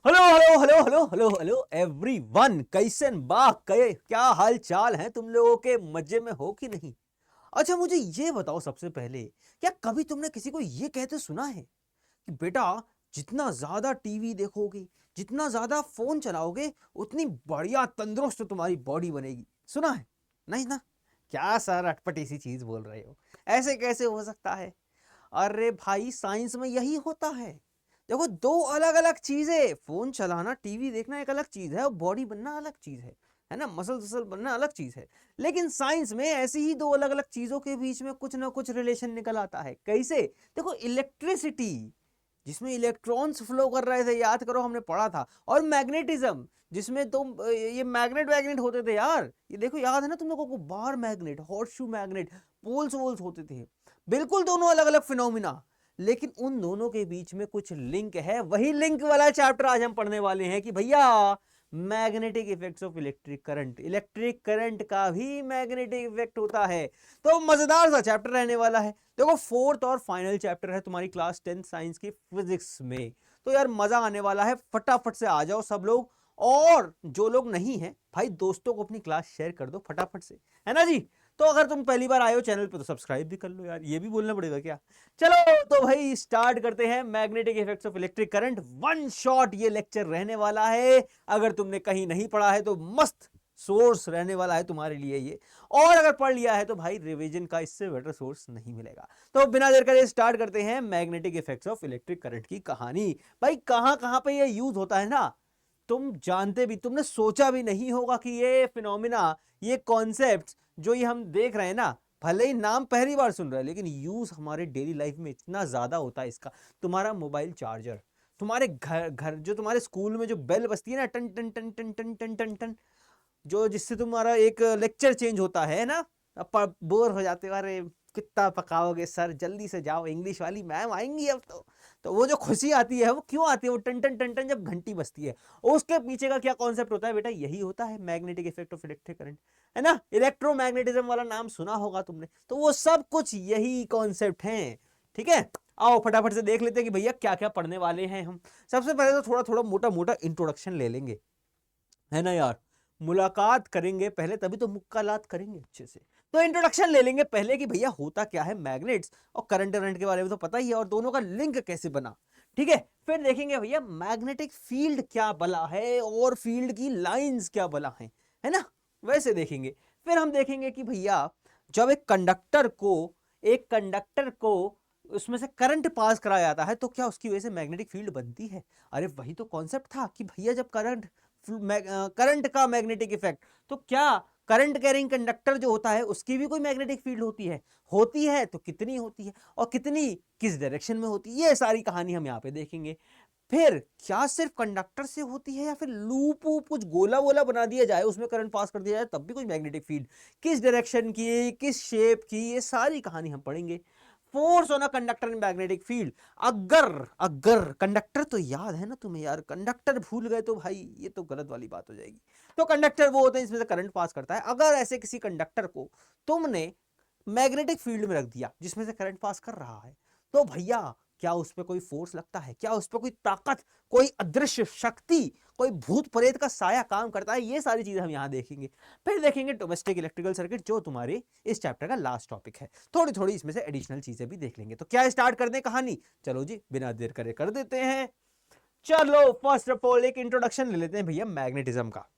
Hello hello hello hello hello hello everyone, कैसन बा क्या हाल चाल है तुम लोगों के? मजे में हो कि नहीं? अच्छा, मुझे ये बताओ सबसे पहले, क्या कभी तुमने किसी को ये कहते सुना है कि बेटा, जितना ज्यादा टीवी देखोगे, जितना ज्यादा फोन चलाओगे, उतनी बढ़िया तंदुरुस्त तुम्हारी बॉडी बनेगी? सुना है? नहीं ना? क्या सर अटपटी सी चीज बोल रहे हो? ऐसे कैसे हो सकता है? अरे भाई, साइंस में यही होता है। देखो, दो अलग अलग चीजें, फोन चलाना, टीवी देखना एक अलग चीज है और बॉडी बनना अलग चीज है ना? मसल मसल बनना अलग चीज है। लेकिन साइंस में ऐसी ही दो अलग अलग चीजों के बीच में कुछ ना कुछ रिलेशन निकल आता है। कैसे? देखो, इलेक्ट्रिसिटी, जिसमें इलेक्ट्रॉन्स फ्लो कर रहे थे, याद करो हमने पढ़ा था। और मैग्नेटिज्म, जिसमें तुम ये मैग्नेट वैग्नेट होते थे यार, ये देखो, याद है ना तुम लोगों को? बार मैग्नेट, हॉट शू मैग्नेट, पोल्स वोल्स होते थे। बिल्कुल दोनों अलग अलग फिनोमिना, लेकिन उन दोनों के बीच में कुछ लिंक है। वही लिंक वाला चैप्टर आज हम पढ़ने वाले हैं कि भैया, magnetic effects of electric current, electric current का भी मैग्नेटिक इफेक्ट होता है। तो मजेदार सा चैप्टर रहने वाला है। देखो, फोर्थ और फाइनल चैप्टर है तुम्हारी क्लास 10 साइंस की फिजिक्स में। तो यार, मजा आने वाला है। फटाफट से आ जाओ सब लोग, और जो लोग नहीं है भाई, दोस्तों को अपनी क्लास शेयर कर दो फटाफट से, है ना जी? तो अगर तुम पहली बार आए हो चैनल पे तो सब्सक्राइब भी कर लो यार, ये भी बोलना पड़ेगा क्या? चलो तो भाई, स्टार्ट करते हैं। Magnetic effects of electric current, one shot ये लेक्चर रहने वाला है। अगर तुमने कहीं नहीं पढ़ा है तो मस्त सोर्स रहने वाला है तुम्हारे लिए ये। और अगर पढ़ लिया है तो भाई, रिवीजन का इससे बेटर सोर्स नहीं मिलेगा। तो बिना देर करे स्टार्ट करते हैं magnetic effects of electric current की कहानी। भाई, कहां कहां पे ये यूज होता है ना, तुम जानते भी, तुमने सोचा भी नहीं होगा कि ये फिनोमिना, ये कॉन्सेप्ट जो ये हम देख रहे हैं ना, भले ही नाम पहली बार सुन रहे हैं, लेकिन यूज हमारे डेली लाइफ में इतना ज्यादा होता है इसका। तुम्हारा मोबाइल चार्जर, तुम्हारे घर घर जो तुम्हारे स्कूल में जो बेल बजती है ना, टन टन टन टन टन टन टन टन, जो जिससे तुम्हारा एक लेक्चर चेंज होता है ना, अब बोर हो जाते हो, अरे कितना पकाओगे सर, जल्दी से जाओ, इंग्लिश वाली मैम आएंगी अब तो वो जो खुशी आती है वो क्यों आती है? वो टन टन टन टन जब घंटी बजती है। उसके पीछे का क्या कॉन्सेप्ट होता है बेटा? यही होता है magnetic effect of electric current, है ना? इलेक्ट्रोमैग्नेटिज्म वाला नाम सुना होगा तुमने, तो वो सब कुछ यही कॉन्सेप्ट है। ठीक है, आओ फटाफट से देख लेते हैं कि भैया क्या क्या पढ़ने वाले हैं हम। सबसे पहले तो थोड़ा थोड़ा मोटा मोटा इंट्रोडक्शन ले लेंगे, है ना यार? मुलाकात करेंगे पहले, तभी तो मुक्कालात करेंगे अच्छे से। तो इंट्रोडक्शन ले लेंगे पहले कि भैया होता क्या है मैग्नेट्स, और करंट करंट के बारे में तो पता ही है, और दोनों का लिंक कैसे बना। ठीक है, फिर देखेंगे भैया मैग्नेटिक फील्ड क्या बला है, और फील्ड की लाइंस क्या बला है ना? वैसे देखेंगे। फिर हम देखेंगे कि भैया, जब एक कंडक्टर को उसमें से करंट पास कराया जाता है, तो क्या उसकी वजह से मैग्नेटिक फील्ड बनती है? अरे वही तो कॉन्सेप्ट था कि भैया, जब करंट का मैग्नेटिक इफेक्ट, तो क्या करंट कैरिंग कंडक्टर जो होता है उसकी भी कोई मैग्नेटिक फील्ड होती है तो कितनी होती है, और कितनी किस डायरेक्शन में होती है? ये सारी कहानी हम यहाँ पे देखेंगे। फिर क्या सिर्फ कंडक्टर से होती है, या फिर लूप वूप कुछ गोला वोला बना दिया जाए, उसमें करंट पास कर दिया जाए, तब भी कोई मैग्नेटिक फील्ड? किस डायरेक्शन की, किस शेप की, ये सारी कहानी हम पढ़ेंगे। Force on a conductor in magnetic field. अगर अगर कंडक्टर तो याद है ना तुम्हें यार? कंडक्टर भूल गए तो भाई ये तो गलत वाली बात हो जाएगी। तो कंडक्टर वो होते हैं इसमें से करंट पास करता है। अगर ऐसे किसी कंडक्टर को तुमने मैग्नेटिक फील्ड में रख दिया जिसमें से करंट पास कर रहा है, तो भैया, क्या उस पर कोई फोर्स लगता है? क्या उस पर कोई ताकत, कोई अदृश्य शक्ति, कोई भूत प्रेत का साया काम करता है? ये सारी चीजें हम यहां देखेंगे। फिर देखेंगे डोमेस्टिक इलेक्ट्रिकल सर्किट, जो तुम्हारे इस चैप्टर का लास्ट टॉपिक है। थोड़ी थोड़ी इसमें से एडिशनल चीजें भी देख लेंगे। तो क्या स्टार्ट कर दें कहानी? चलो जी, बिना देर करे कर देते हैं। चलो, फर्स्ट ऑफ ऑल एक इंट्रोडक्शन ले लेते हैं भैया मैग्नेटिज्म का।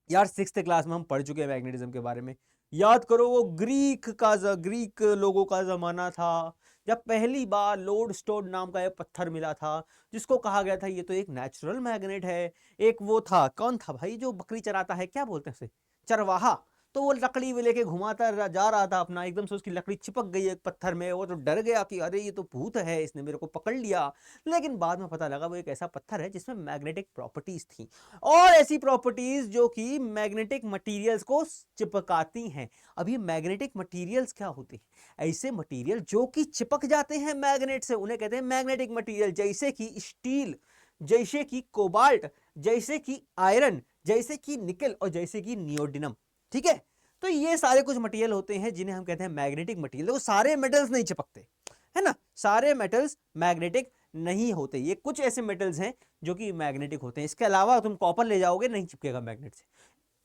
यार, सिक्स्थ क्लास में हम पढ़ चुके हैं मैग्नेटिज्म के बारे में। याद करो, वो ग्रीक लोगों का जमाना था, जब पहली बार लोड स्टोन नाम का एक पत्थर मिला था, जिसको कहा गया था ये तो एक नेचुरल मैग्नेट है। एक वो था, कौन था भाई, जो बकरी चराता है, क्या बोलते हैं उसे? चरवाहा। तो वो लकड़ी भी लेके घुमाता जा रहा था अपना, एकदम से उसकी लकड़ी चिपक गई एक पत्थर में। वो तो डर गया कि अरे ये तो भूत है, इसने मेरे को पकड़ लिया। लेकिन बाद में पता लगा वो एक ऐसा पत्थर है जिसमें मैग्नेटिक प्रॉपर्टीज थी, और ऐसी प्रॉपर्टीज जो कि मैग्नेटिक मटेरियल्स को चिपकाती हैं। अब ये मैग्नेटिक मटेरियल्स क्या होते हैं? ऐसे मटेरियल जो कि चिपक जाते हैं मैग्नेट से, उन्हें कहते हैं मैग्नेटिक मटेरियल। जैसे कि स्टील, जैसे कि कोबाल्ट, जैसे कि आयरन, जैसे कि निकल, और जैसे कि नियोडिनम। ठीक है, तो ये सारे कुछ मटेरियल होते हैं जिन्हें हम कहते हैं मैग्नेटिक मटेरियल। देखो, सारे मेटल्स नहीं चिपकते, है ना? सारे मेटल्स मैग्नेटिक नहीं होते। ये कुछ ऐसे मेटल्स हैं जो कि मैग्नेटिक होते हैं, इसके अलावा तुम कॉपर ले जाओगे नहीं चिपकेगा मैग्नेट से।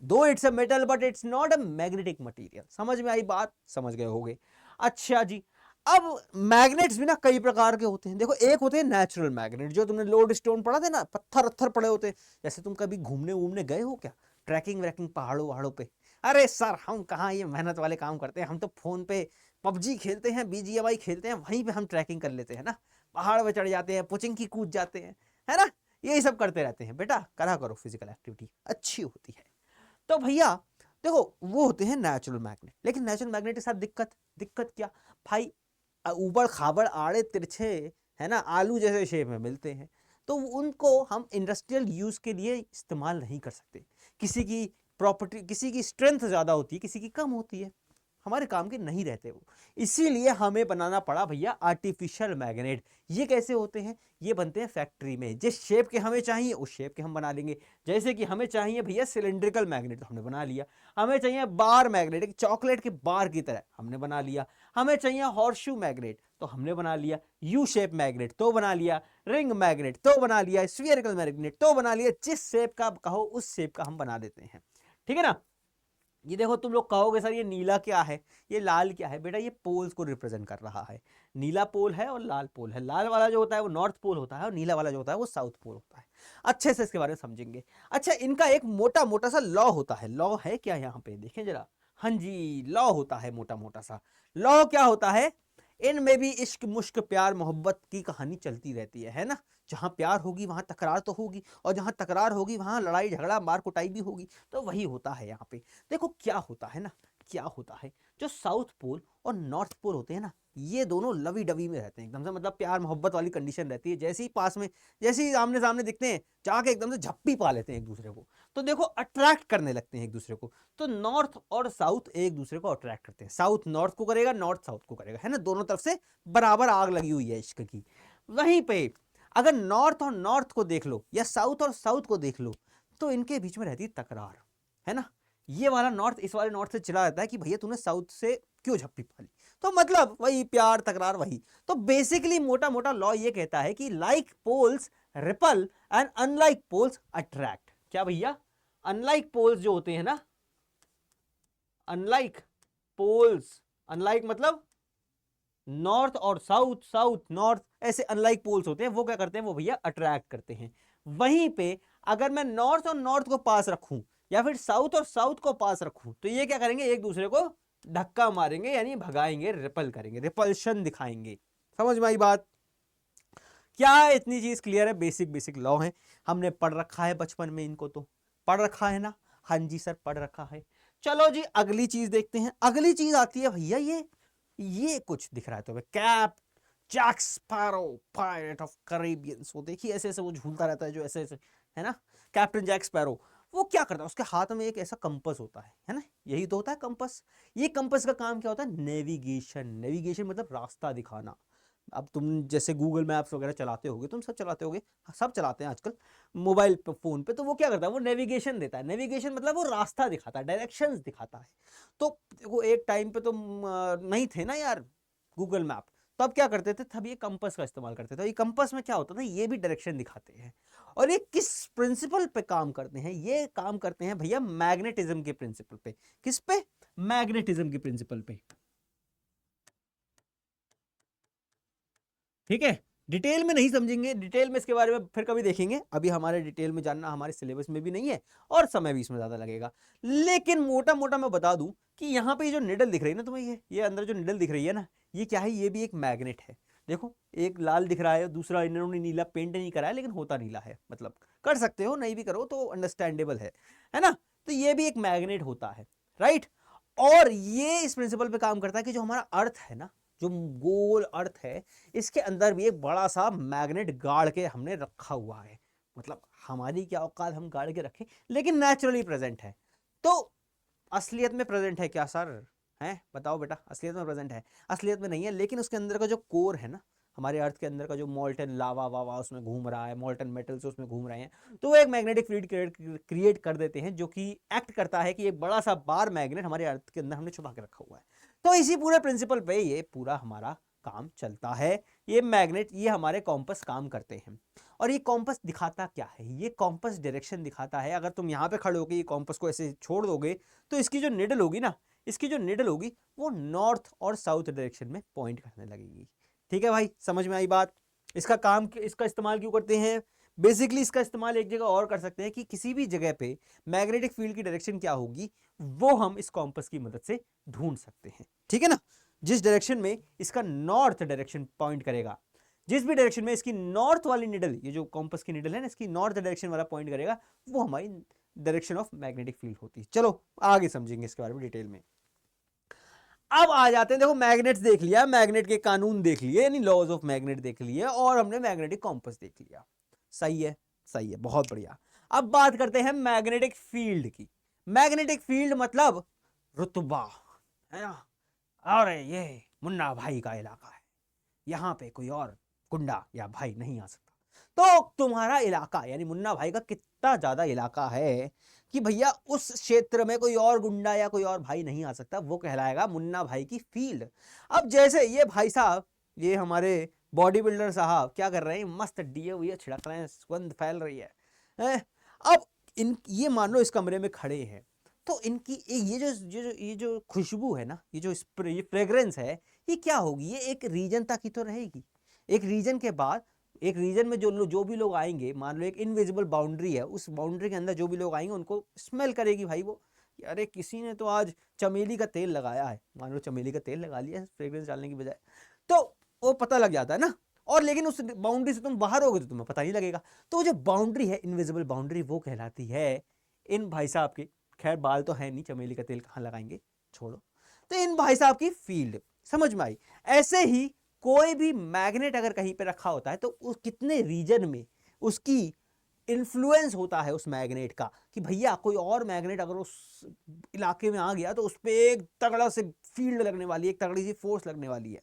दो it's a metal but it's not a magnetic material. समझ में आई बात? समझ गए होगे। अच्छा जी, अब मैग्नेट्स भी ना कई प्रकार के होते हैं। देखो, एक होते हैं नेचुरल मैग्नेट, जो तुमने लोड स्टोन पढ़ा थे ना, पत्थर अत्थर पड़े होते हैं। जैसे तुम कभी घूमने वूमने गए हो क्या, ट्रैकिंग व्रैकिंग पहाड़ों वहाड़ों पे? अरे सर, हम कहाँ ये मेहनत वाले काम करते हैं, हम तो फोन पे पबजी खेलते हैं, बीजीएमआई खेलते हैं, वहीं पे हम ट्रैकिंग कर लेते हैं ना, पहाड़ पे चढ़ जाते हैं, पुचिंग कूद जाते हैं, है ना। यही सब करते रहते हैं। बेटा करा करो, फिजिकल एक्टिविटी अच्छी होती है। तो भैया देखो, वो होते हैं नेचुरल मैग्नेट। लेकिन नेचुरल मैग्नेट के साथ दिक्कत, दिक्कत क्या भाई? ऊबड़ खाबड़ आड़े तिरछे, है ना, आलू जैसे शेप में मिलते हैं, तो उनको हम इंडस्ट्रियल यूज के लिए इस्तेमाल नहीं कर सकते। किसी की प्रॉपर्टी, किसी की स्ट्रेंथ ज्यादा होती है, किसी की कम होती है, हमारे काम के नहीं रहते वो। इसीलिए हमें बनाना पड़ा भैया आर्टिफिशियल मैग्नेट। ये कैसे होते हैं? ये बनते हैं फैक्ट्री में। जिस शेप के हमें चाहिए उस शेप के हम बना लेंगे। जैसे कि हमें चाहिए भैया सिलेंड्रिकल मैग्नेट, तो हमने बना लिया। हमें चाहिए बार मैग्नेट, एक चॉकलेट के बार की तरह, हमने बना लिया। हमें चाहिए हॉर्सशू मैग्नेट, तो हमने बना लिया। यू शेप मैग्नेट तो बना लिया, रिंग मैग्नेट तो बना लिया, स्फीयरिकल मैग्नेट तो बना लिया। जिस शेप का कहो उस शेप का हम बना देते हैं, ठीक है ना। ये देखो, तुम लोग कहोगे सर ये नीला क्या है, ये लाल क्या है? बेटा ये पोल्स को रिप्रेजेंट कर रहा है। नीला पोल है और लाल पोल है। लाल वाला जो होता है वो नॉर्थ पोल होता है, और नीला वाला जो होता है वो साउथ पोल होता है। अच्छे से इसके बारे में समझेंगे। अच्छा, इनका एक मोटा मोटा सा लॉ होता है। लॉ है क्या यहाँ पे, देखें जरा। हाँ जी, लॉ होता है मोटा मोटा सा। लॉ क्या होता है? इनमें भी इश्क मुश्क प्यार मोहब्बत की कहानी चलती रहती है ना। जहां प्यार होगी वहां तकरार तो होगी, और जहां तकरार होगी वहां लड़ाई झगड़ा मार कुटाई भी होगी। तो वही होता है यहाँ पे। देखो क्या होता है ना, क्या होता है, जो साउथ पोल और नॉर्थ पोल होते हैं ना, ये दोनों लवी डवी में रहते हैं एकदम से, मतलब प्यार मोहब्बत वाली कंडीशन रहती है। जैसे ही पास में, जैसे ही आमने सामने दिखते हैं, जाके एकदम से झप्पी पा लेते हैं एक दूसरे को। तो देखो, अट्रैक्ट करने लगते हैं एक दूसरे को। तो नॉर्थ और साउथ एक दूसरे को अट्रैक्ट करते हैं। साउथ नॉर्थ को करेगा, नॉर्थ साउथ को करेगा, है ना। दोनों तरफ से बराबर आग लगी हुई है इश्क की। वहीं पे अगर नॉर्थ और नॉर्थ को देख लो, या साउथ और साउथ को देख लो, तो इनके बीच में रहती है तकरार, है ना। ये वाला नॉर्थ इस वाले नॉर्थ से चिल्ला रहता है कि भैया तूने साउथ से क्यों झप्पी पाली। तो मतलब वही प्यार तकरार वही। तो बेसिकली मोटा मोटा लॉ ये कहता है कि like poles repel and unlike poles attract. क्या भैया? अनलाइक पोल्स जो होते हैं ना, अनलाइक पोल्स, अनलाइक मतलब नॉर्थ और साउथ, साउथ नॉर्थ, ऐसे अनलाइक पोल्स होते हैं, वो क्या करते हैं, वो भैया अट्रैक्ट करते हैं। वहीं पे अगर मैं नॉर्थ और नॉर्थ को पास रखूं, या फिर साउथ और साउथ को पास रखूं, तो ये क्या करेंगे, एक दूसरे को धक्का मारेंगे, यानी भगाएंगे, रिपल करेंगे, रिपल्शन दिखाएंगे। समझ में आई बात? क्या है, इतनी चीज क्लियर है। बेसिक बेसिक लॉ है, हमने पढ़ रखा है बचपन में, इनको तो पढ़ रखा है ना। हाँ जी सर, पढ़ रखा है। चलो जी, अगली चीज देखते हैं। अगली चीज आती है भैया, ये कुछ दिख रहा है तुम्हें, cap Jack Sparrow pirate of Caribbean. वो देखिए ऐसे ऐसे वो झूलता रहता है, जो ऐसे ऐसे, है ना, कैप्टन जैक स्पैरो। वो क्या करता है, उसके हाथ में एक ऐसा कंपस होता है ना, यही तो होता है कंपस। ये कंपस का काम क्या होता है? नेविगेशन। नेविगेशन मतलब रास्ता दिखाना। अब तुम जैसे गूगल मैप्स वगैरह चलाते होगे, तुम सब चलाते होगे, सब चलाते हैं आजकल मोबाइल पे, फोन पे। तो वो क्या करता है, वो नेविगेशन देता है। नेविगेशन मतलब वो रास्ता दिखाता है, डायरेक्शंस दिखाता है। तो वो एक टाइम पे तो नहीं थे ना यार गूगल मैप, तब क्या करते थे, तब ये कंपस का इस्तेमाल करते थे। ये कंपस में क्या होता था, ये भी डायरेक्शन दिखाते हैं। और ये किस प्रिंसिपल पे काम करते हैं? ये काम करते हैं भैया मैग्नेटिज्म के प्रिंसिपल पे। किस पे? मैग्नेटिज्म के प्रिंसिपल पे। ठीक है, डिटेल में नहीं समझेंगे, डिटेल में इसके बारे में फिर कभी देखेंगे। अभी हमारे डिटेल में जानना हमारे सिलेबस में भी नहीं है, और समय भी इसमें ज्यादा लगेगा। लेकिन मोटा मोटा मैं बता दूं कि यहाँ पे जो निडल दिख रही है ना तुम्हें, ये अंदर जो निडल दिख रही है ना, ये क्या है, ये भी एक मैग्नेट है। देखो, एक लाल दिख रहा है, दूसरा इन्होंने नीला पेंट नहीं करा है, लेकिन होता नीला है। मतलब कर सकते हो, नहीं भी करो तो अंडरस्टैंडेबल है ना। तो ये भी एक मैग्नेट होता है, राइट। और ये इस प्रिंसिपल पे काम करता है कि जो हमारा अर्थ है ना, जो गोल अर्थ है, इसके अंदर भी एक बड़ा सा मैग्नेट गाड़ के हमने रखा हुआ है। मतलब हमारी क्या औकात हम गाड़ के रखें, लेकिन नेचुरली प्रेजेंट है। तो असलियत में प्रेजेंट है क्या सर? है, बताओ बेटा, असलियत में प्रेजेंट है? असलियत में नहीं है, लेकिन उसके अंदर का जो कोर है ना, हमारे अर्थ के अंदर का जो मोल्टन लावा वावा उसमें घूम रहा है, मोल्टन मेटल्स उसमें घूम रहे हैं, तो वो एक मैग्नेटिक फील्ड क्रिएट कर देते हैं, जो कि एक्ट करता है कि एक बड़ा सा बार मैग्नेट हमारे अर्थ के अंदर हमने छुपा के रखा हुआ है। तो इसी पूरे प्रिंसिपल पे ये पूरा हमारा काम चलता है। ये मैग्नेट, ये हमारे कॉम्पस काम करते हैं। और ये कॉम्पस दिखाता क्या है? ये कॉम्पस डायरेक्शन दिखाता है। अगर तुम यहाँ पे खड़े होगे ये कॉम्पस को ऐसे छोड़ दोगे तो इसकी जो निडल होगी ना, इसकी जो निडल होगी वो नॉर्थ और साउथ डायरेक्शन में पॉइंट करने लगेगी। ठीक है भाई, समझ में आई बात? इसका काम, इसका इस्तेमाल क्यों करते हैं? बेसिकली इसका इस्तेमाल एक जगह और कर सकते हैं कि किसी भी जगह पे मैग्नेटिक फील्ड की डायरेक्शन क्या होगी वो हम इस कॉम्पस की मदद से ढूंढ सकते हैं। ठीक है ना? जिस डायरेक्शन में इसका नॉर्थ डायरेक्शन पॉइंट करेगा, जिस भी डायरेक्शन में इसकी नॉर्थ वाली निडल, ये जो कॉम्पस की निडल है ना, इसकी नॉर्थ डायरेक्शन वाला पॉइंट करेगा, वो हमारी डायरेक्शन ऑफ मैग्नेटिक फील्ड होती है। चलो आगे समझेंगे इसके बारे में डिटेल में। अब आ जाते हैं, देखो मैग्नेट्स देख लिया, मैग्नेट के कानून देख लिए, यानी लॉज ऑफ मैग्नेट देख लिए, और हमने मैग्नेटिक कॉम्पस देख लिया। सही है, सही है, बहुत बढ़िया। अब बात करते हैं मैग्नेटिक फील्ड की। मैग्नेटिक फील्ड मतलब रुतबा, है ना? अरे ये मुन्ना भाई का इलाका है, यहां पे कोई और गुंडा या भाई नहीं आ सकता। तो तुम्हारा इलाका यानी मुन्ना भाई का कितना ज्यादा इलाका है कि भैया उस क्षेत्र में कोई और गुंडा या कोई और भाई नहीं आ सकता, वो कहलाएगा मुन्ना भाई की फील्ड। अब जैसे ये भाई साहब, ये हमारे बॉडी बिल्डर साहब क्या कर रहे हैं, मस्त डीए हुए छिड़क रहे हैं, सुगंध फैल रही है। अब इन, ये मान लो इस कमरे में खड़े हैं, तो इनकी ये जो खुशबू है ना, ये जो ये फ्रेग्रेंस है, ये क्या होगी? ये एक रीजन तक ही तो रहेगी। एक रीजन के बाद, एक रीजन में जो भी लोग आएंगे, मान लो एक इनविजिबल बाउंड्री है, उस बाउंड्री के अंदर जो भी लोग आएंगे उनको स्मेल करेगी भाई वो, अरे किसी ने तो आज चमेली का तेल लगाया है, मान लो चमेली का तेल लगा लिया फ्रेग्रेंस डालने की बजाय, तो वो पता लग जाता है ना। और लेकिन उस बाउंड्री से तुम बाहर होगे तो तुम्हें पता नहीं लगेगा। तो जो बाउंड्री है, इनविजिबल बाउंड्री, वो कहलाती है इन भाई साहब की, खैर बाल तो है नहीं, चमेली का तेल कहाँ लगाएंगे, छोड़ो, तो इन भाई साहब की फील्ड। समझ में आई? ऐसे ही कोई भी मैग्नेट अगर कहीं पे रखा होता है तो उस कितने रीजन में उसकी इन्फ्लुएंस होता है उस मैग्नेट का, कि भैया कोई और मैग्नेट अगर उस इलाके में आ गया तो उस पर एक तगड़ा से फील्ड लगने वाली है, एक तगड़ी सी फोर्स लगने वाली है।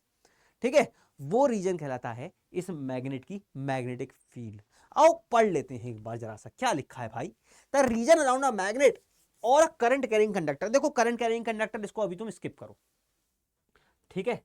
ठीक है, वो रीजन कहलाता है इस मैग्नेट की मैग्नेटिक फील्ड। आओ पढ़ लेते हैं एक बार जरा सा, क्या लिखा है भाई? The region around a magnet और करंट कैरिंग कंडक्टर। देखो करंट कैरिंग कंडक्टर, इसको अभी तुम स्किप करो, ठीक है?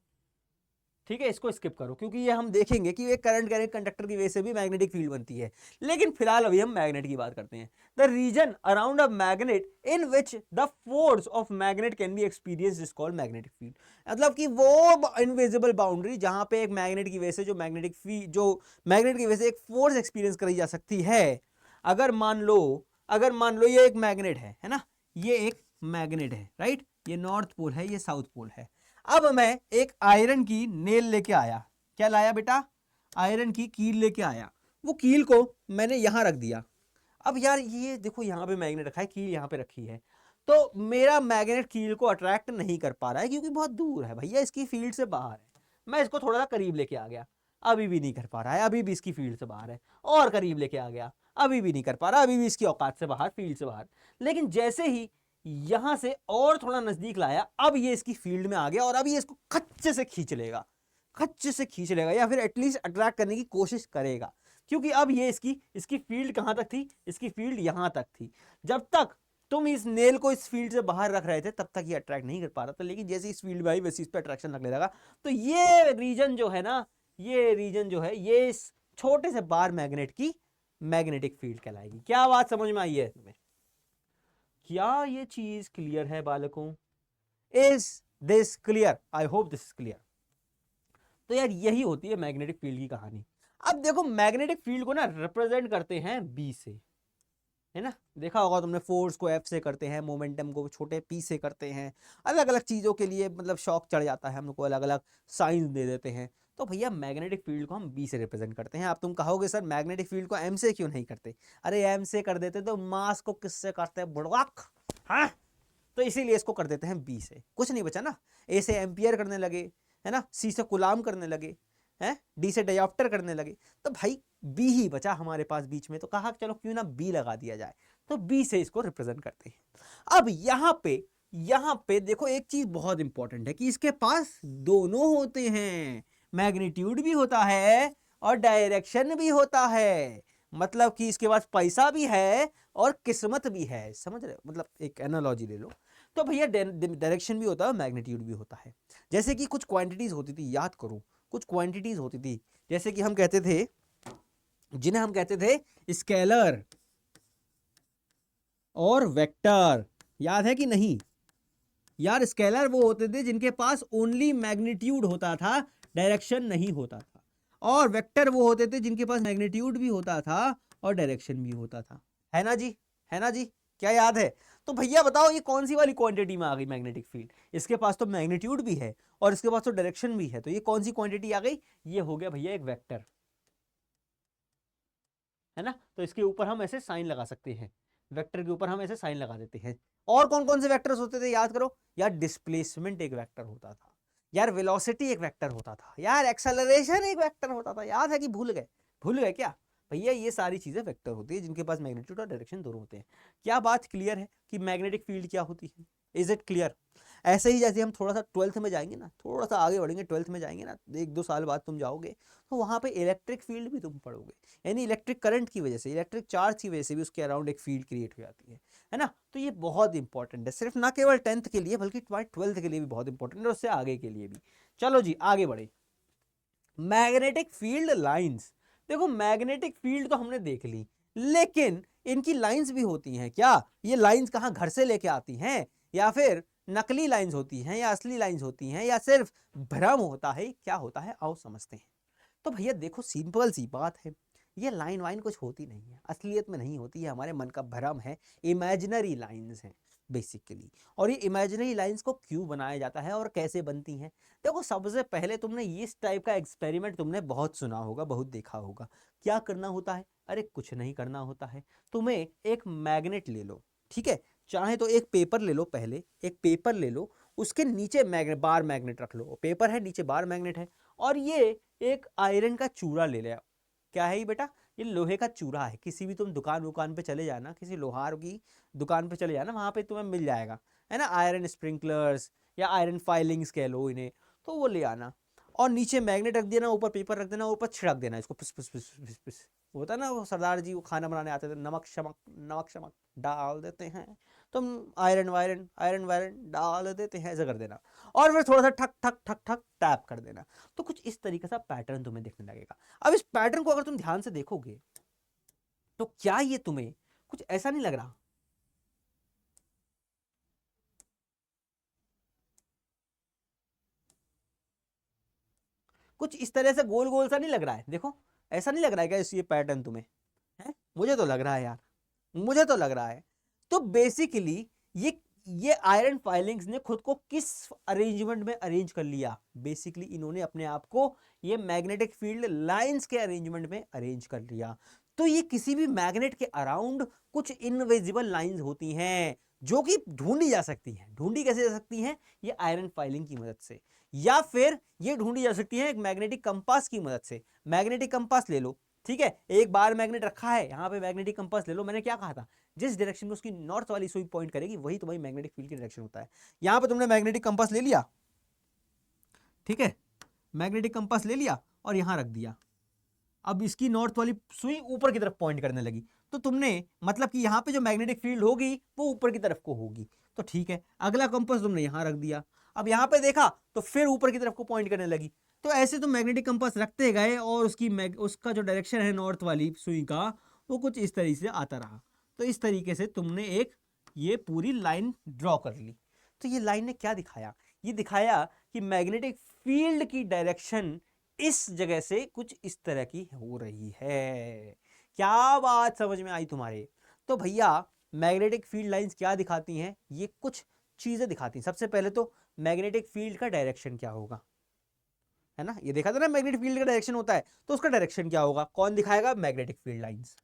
ठीक है, इसको स्किप करो, क्योंकि ये हम देखेंगे कि एक करंट कैरिंग कंडक्टर की वजह से भी मैग्नेटिक फील्ड बनती है। लेकिन फिलहाल अभी हम मैग्नेट की बात करते हैं। The region around a magnet in which the force of magnet can be experienced is called magnetic field. मतलब कि वो इनविजिबल बाउंड्री जहां पे एक मैग्नेट की वजह से जो मैग्नेटिक फील्ड, जो मैग्नेट की वजह से एक फोर्स एक्सपीरियंस करी जा सकती है। अगर मान लो ये एक मैग्नेट है ना, ये एक मैग्नेट है, राइट? ये नॉर्थ पोल है, ये साउथ पोल है। अब मैं एक आयरन की नेल लेके आया, क्या लाया बेटा? आयरन की कील लेके आया। वो कील को मैंने यहां रख दिया। अब यार ये देखो, यहां पे मैग्नेट रखा है, कील यहां पे रखी है, तो मेरा मैग्नेट कील को अट्रैक्ट नहीं कर पा रहा है क्योंकि बहुत दूर है भैया, इसकी फील्ड से बाहर है। मैं इसको थोड़ा सा करीब लेके आ गया, अभी भी नहीं कर पा रहा है, अभी भी इसकी फील्ड से बाहर है। और करीब लेके आ गया, अभी भी नहीं कर पा रहा, अभी भी इसकी औकात से बाहर, फील्ड से बाहर। लेकिन जैसे ही यहां से और थोड़ा नजदीक लाया, अब ये इसकी फील्ड में आ गया और अब ये इसको खच्चे से खींच लेगा, खच्चे से खींच लेगा, या फिर एटलीस्ट अट्रैक्ट करने की कोशिश करेगा। क्योंकि अब ये इसकी फील्ड कहां तक थी? इसकी फील्ड यहां तक थी। जब तक तुम इस नेल को इस फील्ड से बाहर रख रहे थे तब तक ये अट्रैक्ट नहीं कर पा रहा था, लेकिन जैसे इस फील्ड में आई वैसे इस पर अट्रैक्शन लगने लगा। तो ये रीजन जो है ना, ये रीजन जो है, ये इस छोटे से बार मैग्नेट की मैग्नेटिक फील्ड कहलाएगी। क्या बात समझ में आई है तुम्हें? क्या ये चीज क्लियर है बालकों? Is this clear? I hope this is clear. तो यार यही होती है मैग्नेटिक फील्ड की कहानी। अब देखो मैग्नेटिक फील्ड को ना रिप्रेजेंट करते हैं बी से, है ना? देखा होगा तुमने, फोर्स को एफ से करते हैं, मोमेंटम को छोटे पी से करते हैं। अलग अलग चीजों के लिए मतलब शौक चढ़ जाता है, हम लोग को अलग अलग साइंस दे देते हैं। तो भैया मैग्नेटिक फील्ड को हम बी से रिप्रेजेंट करते हैं। आप तुम कहोगे सर मैग्नेटिक फील्ड को एम से क्यों नहीं करते? अरे एम से कर देते तो मास को किससे करते हैं बुड़वाक, हाँ? तो इसीलिए इसको कर देते हैं बी से, कुछ नहीं बचा ना। ए से एम्पियर करने लगे, है ना? सी से कुलाम करने लगे, हैं? डी से डायोप्टर करने लगे, तो भाई बी ही बचा हमारे पास बीच में। तो कहा चलो क्यों ना बी लगा दिया जाए, तो बी से इसको रिप्रेजेंट करते हैं। अब यहाँ पे देखो एक चीज बहुत इंपॉर्टेंट है कि इसके पास दोनों होते हैं, मैग्नीट्यूड भी होता है और डायरेक्शन भी होता है। मतलब कि इसके पास पैसा भी है और किस्मत भी है, समझ रहे हो? मतलब एक एनालॉजी ले लो, तो भैया डायरेक्शन भी होता है, मैग्नीट्यूड भी होता है। जैसे कि कुछ क्वांटिटीज होती थी, याद करो, कुछ क्वांटिटीज होती थी, जैसे कि हम कहते थे, जिन्हें हम कहते थे स्केलर और वेक्टर। याद है कि नहीं यार? स्केलर वो होते थे जिनके पास ओनली मैग्नीट्यूड होता था, डायरेक्शन नहीं होता था, और वेक्टर वो होते थे जिनके पास मैग्नीट्यूड भी होता था और डायरेक्शन भी होता था। है ना जी? है ना जी? क्या याद है? तो भैया बताओ ये कौन सी वाली क्वांटिटी में आ गई मैग्नेटिक फील्ड? इसके पास तो मैग्नीट्यूड भी है और इसके पास तो डायरेक्शन भी है, तो ये कौन सी क्वांटिटी आ गई? ये हो गया भैया एक वेक्टर, है ना? तो इसके ऊपर हम ऐसे साइन लगा सकते हैं, वेक्टर के ऊपर हम ऐसे साइन लगा देते हैं। और कौन कौन से वेक्टर्स होते थे याद करो यार? डिस्प्लेसमेंट एक वेक्टर होता था यार, वेलोसिटी एक वेक्टर होता था यार, एक्सेलरेशन एक वेक्टर होता था। याद है कि भूल गए? भूल गए क्या? भैया ये सारी चीजें वेक्टर होती है जिनके पास मैग्नीट्यूड और डायरेक्शन दोनों होते हैं। क्या बात क्लियर है कि मैग्नेटिक फील्ड क्या होती है? Is it clear? ऐसे ही जैसे हम थोड़ा सा ट्वेल्थ में जाएंगे ना, थोड़ा सा आगे बढ़ेंगे, ट्वेल्थ में जाएंगे ना, 1-2 साल बाद तुम जाओगे तो वहां पे इलेक्ट्रिक फील्ड भी तुम पढ़ोगे, यानी इलेक्ट्रिक करंट की वजह से, इलेक्ट्रिक चार्ज की वजह से भी उसके अराउंड एक फील्ड क्रिएट हो जाती है ना? तो ये बहुत इंपॉर्टेंट है, सिर्फ ना केवल 10th के लिए बल्कि तुम्हारे 12th के लिए भी बहुत इंपॉर्टेंट है, उससे आगे के लिए भी। चलो जी आगे बढ़े। Magnetic field lines. देखो मैग्नेटिक फील्ड तो हमने देख ली, लेकिन इनकी लाइंस भी होती हैं क्या? ये लाइंस कहाँ घर से लेके आती हैं, या फिर नकली लाइंस होती हैं, या असली लाइंस होती हैं, या सिर्फ भ्रम होता है? क्या होता है आओ समझते हैं। तो भैया देखो सिंपल सी बात है, ये लाइन वाइन कुछ होती नहीं है, असलियत में नहीं होती है, हमारे मन का भ्रम है, इमेजिनरी लाइंस हैं बेसिकली। और ये इमेजिनरी लाइंस को क्यों बनाया जाता है और कैसे बनती हैं? देखो सबसे पहले तुमने इस टाइप का एक्सपेरिमेंट तुमने बहुत सुना होगा, बहुत देखा होगा। क्या करना होता है? अरे कुछ नहीं करना होता है, तुम्हें एक मैग्नेट ले लो, ठीक है? चाहे तो एक पेपर ले लो, पहले एक पेपर ले लो, उसके नीचे मैग्नेट, बार मैग्नेट रख लो, पेपर है नीचे बार मैग्नेट है, और ये एक आयरन का चूरा ले लिया। क्या है ये बेटा? ये लोहे का चूरा है। किसी भी तुम दुकान वुकान पे चले जाना, किसी लोहार की दुकान पे चले जाना, वहां पे तुम्हें मिल जाएगा, है ना, आयरन स्प्रिंकलर्स या आयरन फाइलिंग्स कह लो इन्हें, तो वो ले आना। और नीचे मैग्नेट रख देना, ऊपर पेपर रख देना, ऊपर छिड़क देना इसको, पिस पिस पिस पिस पिस। होता है ना वो सरदार जी वो खाना बनाने आते थे, नमक शमक, नमक शमक डाल देते हैं, तुम आयरन वायरन, आयरन वायरन डाल देते हैं, ऐसा कर देना। और फिर थोड़ा सा ठक ठक ठक ठक टैप कर देना, तो कुछ इस तरीके का पैटर्न तुम्हें दिखने लगेगा। अब इस पैटर्न को अगर तुम ध्यान से देखोगे तो क्या ये तुम्हें कुछ ऐसा नहीं लग रहा? कुछ इस तरह से गोल गोल सा नहीं लग रहा है? देखो ऐसा नहीं लग रहा है क्या ये पैटर्न तुम्हें? है? मुझे तो लग रहा है यार, मुझे तो लग रहा है। तो बेसिकली ये आयरन फाइलिंग्स ने खुद को किस अरेंजमेंट में अरेंज कर लिया? बेसिकली इन्होंने अपने आप को ये मैग्नेटिक फील्ड लाइंस के अरेंजमेंट में अरेंज कर लिया। तो ये किसी भी मैग्नेट के अराउंड कुछ इनविजिबल लाइंस होती हैं जो कि ढूंढी जा सकती हैं। ढूंढी कैसे जा सकती हैं? ये आयरन फाइलिंग की मदद से, या फिर ये ढूंढी जा सकती है एक मैग्नेटिक कंपास की मदद से। मैग्नेटिक कंपास ले लो, ठीक है, एक बार मैग्नेट रखा है यहाँ पे, मैग्नेटिक कंपास ले लो। मैंने क्या कहा था? जिस डायरेक्शन में उसकी नॉर्थ वाली सुई पॉइंट करेगी वही तुम्हारी मैग्नेटिक फील्ड की डायरेक्शन होता है। यहाँ पे तुमने मैग्नेटिक कंपास ले लिया, ठीक है, मैग्नेटिक कंपास ले लिया और यहाँ रख दिया। अब इसकी नॉर्थ वाली सुई ऊपर की तरफ पॉइंट करने लगी, तो तुमने मतलब कि यहाँ पे जो मैग्नेटिक फील्ड होगी वो ऊपर की तरफ को होगी, तो ठीक है। अगला कंपास तुमने यहाँ रख दिया, अब यहाँ पे देखा तो फिर ऊपर की तरफ को पॉइंट करने लगी। तो ऐसे तो मैग्नेटिक कंपास रखते गए और उसका जो डायरेक्शन है नॉर्थ वाली सुई का, वो कुछ इस तरीके से आता रहा। तो इस तरीके से तुमने एक ये पूरी लाइन ड्रॉ कर ली। तो ये लाइन ने क्या दिखाया? ये दिखाया कि मैग्नेटिक फील्ड की डायरेक्शन इस जगह से कुछ इस तरह की हो रही है। क्या बात समझ में आई तुम्हारे? तो भैया मैग्नेटिक फील्ड लाइंस क्या दिखाती हैं? ये कुछ चीजें दिखाती हैं। सबसे पहले तो मैग्नेटिक फील्ड का डायरेक्शन क्या होगा, है ना? ये देखा था ना मैग्नेटिक फील्ड का डायरेक्शन होता है, तो उसका डायरेक्शन क्या होगा? कौन दिखाएगा? Magnetic field lines